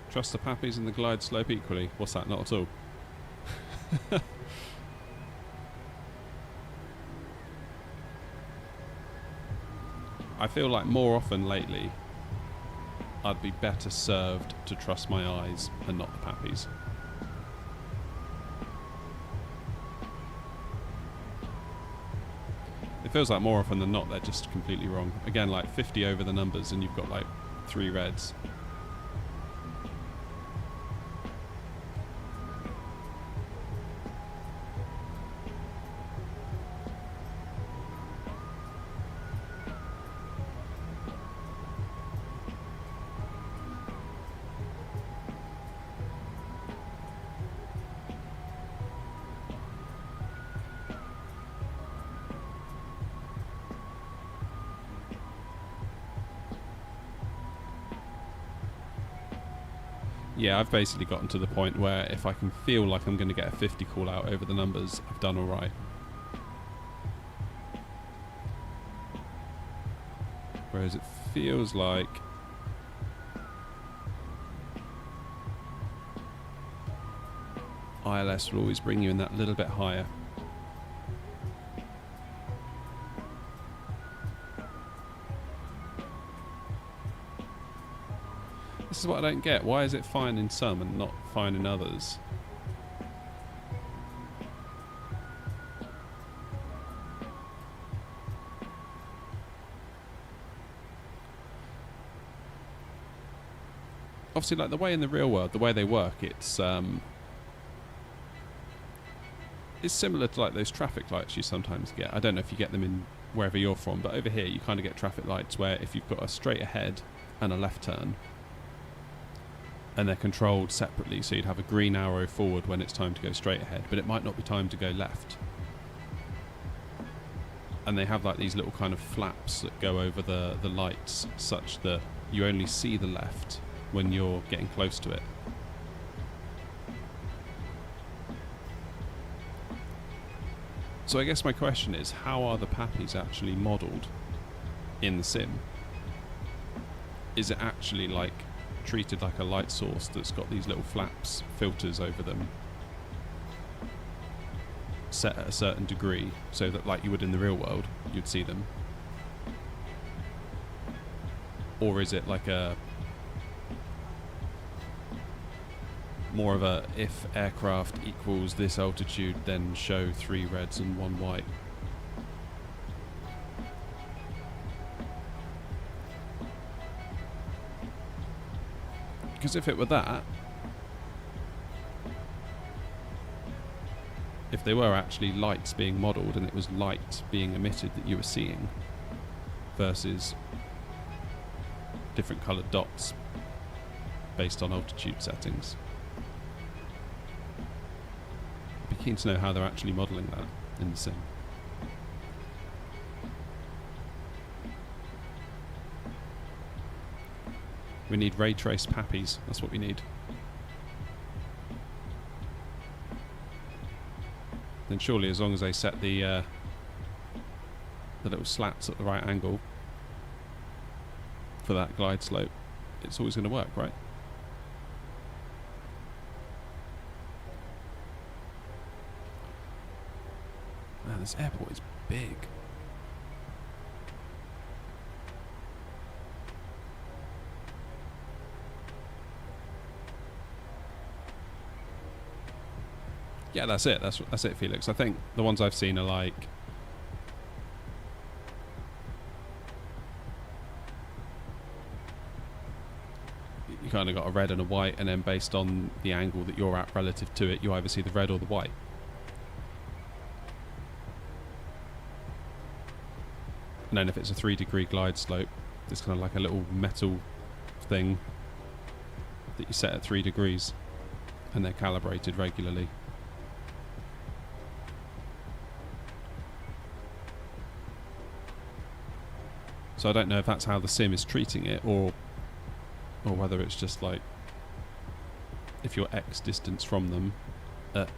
Trust the pappies and the glide slope equally. What's that? Not at all. I feel like more often lately I'd be better served to trust my eyes and not the pappies. It feels like more often than not they're just completely wrong. Again, like 50 over the numbers and you've got like 3 reds. Yeah, I've basically gotten to the point where if I can feel like I'm going to get a 50 call out over the numbers, I've done alright. Whereas it feels like ILS will always bring you in that little bit higher. This is what I don't get. Why is it fine in some and not fine in others? Obviously, like the way in the real world, the way they work, it's similar to like those traffic lights you sometimes get. I don't know if you get them in wherever you're from, but over here you kind of get traffic lights where if you've got a straight ahead and a left turn, and they're controlled separately, so you'd have a green arrow forward when it's time to go straight ahead, but it might not be time to go left. And they have like these little kind of flaps that go over the lights such that you only see the left when you're getting close to it. So I guess my question is, how are the pappies actually modelled in the sim? Is it actually like treated like a light source that's got these little flaps, filters over them, set at a certain degree, so that like you would in the real world, you'd see them? Or is it like a more of a if aircraft equals this altitude, then show 3 reds and 1 white. Because if it were that, if there were actually lights being modelled and it was light being emitted that you were seeing versus different coloured dots based on altitude settings, I'd be keen to know how they're actually modelling that in the sim. We need ray trace pappies, that's what we need. Then surely as long as they set the little slats at the right angle for that glide slope, it's always going to work, right? Man, this airport is big. Yeah, that's it. That's it, Felix. I think the ones I've seen are like you kind of got a red and a white, and then based on the angle that you're at relative to it, you either see the red or the white. And then if it's a 3-degree glide slope, there's kind of like a little metal thing that you set at 3 degrees, and they're calibrated regularly. So I don't know if that's how the sim is treating it, or whether it's just like if you're X distance from them at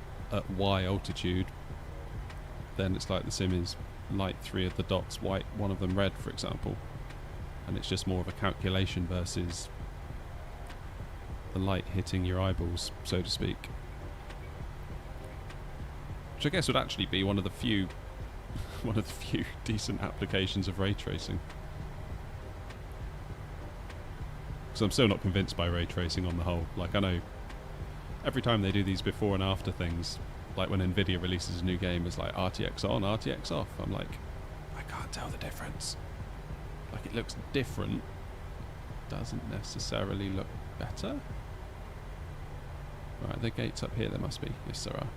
Y altitude, then it's like the sim is light 3 of the dots, white 1 of them red, for example, and it's just more of a calculation versus the light hitting your eyeballs, so to speak. Which I guess would actually be one of the few decent applications of ray tracing. So I'm still not convinced by ray tracing on the whole. Like, I know every time they do these before and after things, like when Nvidia releases a new game, it's like RTX on, RTX off. I'm like, I can't tell the difference. Like, it looks different, doesn't necessarily look better. Right, the gates up here, there must be. Yes, there are.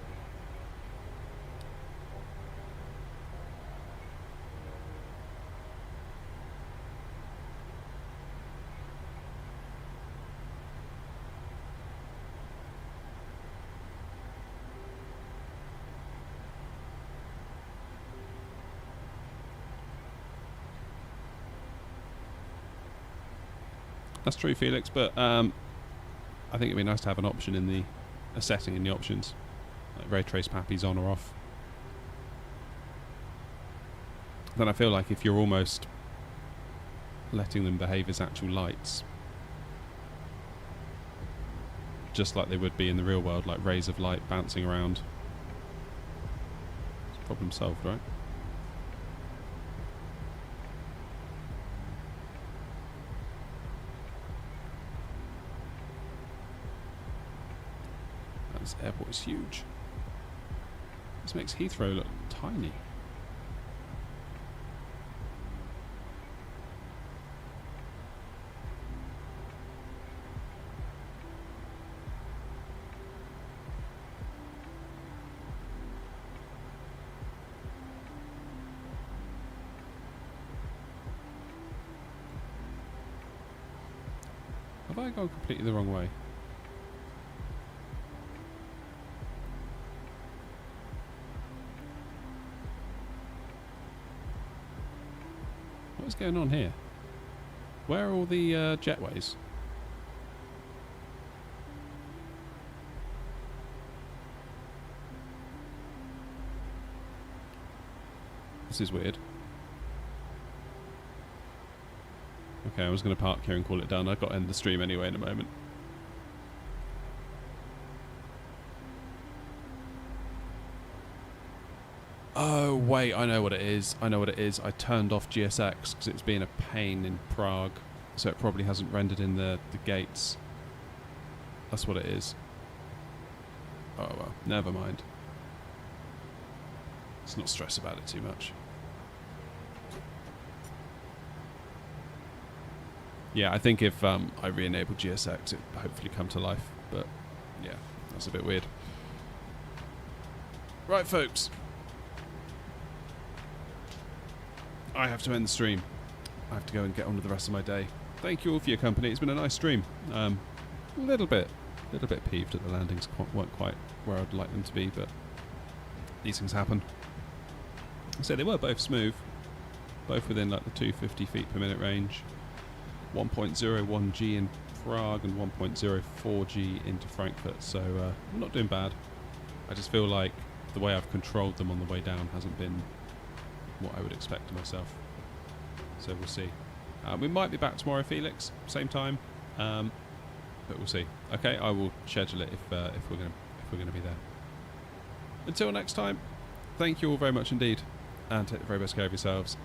That's true, Felix, but I think it'd be nice to have an option in a setting in the options, like ray trace pappies on or off. Then I feel like if you're almost letting them behave as actual lights, just like they would be in the real world, like rays of light bouncing around, it's problem solved, right? This airport is huge. This makes Heathrow look tiny. Have I gone completely the wrong way? What's going on here? Where are all the jetways? This is weird. Okay, I was going to park here and call it done. I've got to end the stream anyway in a moment. Oh, wait, I know what it is. I know what it is. I turned off GSX because it's been a pain in Prague. So it probably hasn't rendered in the gates. That's what it is. Oh well, never mind. Let's not stress about it too much. Yeah, I think if I re-enable GSX, it hopefully come to life. But yeah, that's a bit weird. Right, folks. I have to end the stream. I have to go and get on with the rest of my day. Thank you all for your company. It's been a nice stream. A little bit peeved that the landings weren't quite where I'd like them to be, but these things happen. So they were both smooth, both within like the 250 feet per minute range. 1.01 G in Prague and 1.04 G into Frankfurt, so I'm not doing bad. I just feel like the way I've controlled them on the way down hasn't been what I would expect of myself. So we'll see. We might be back tomorrow, Felix, same time, but we'll see. Okay, I will schedule it if we're gonna be there. Until next time, thank you all very much indeed, and take the very best care of yourselves.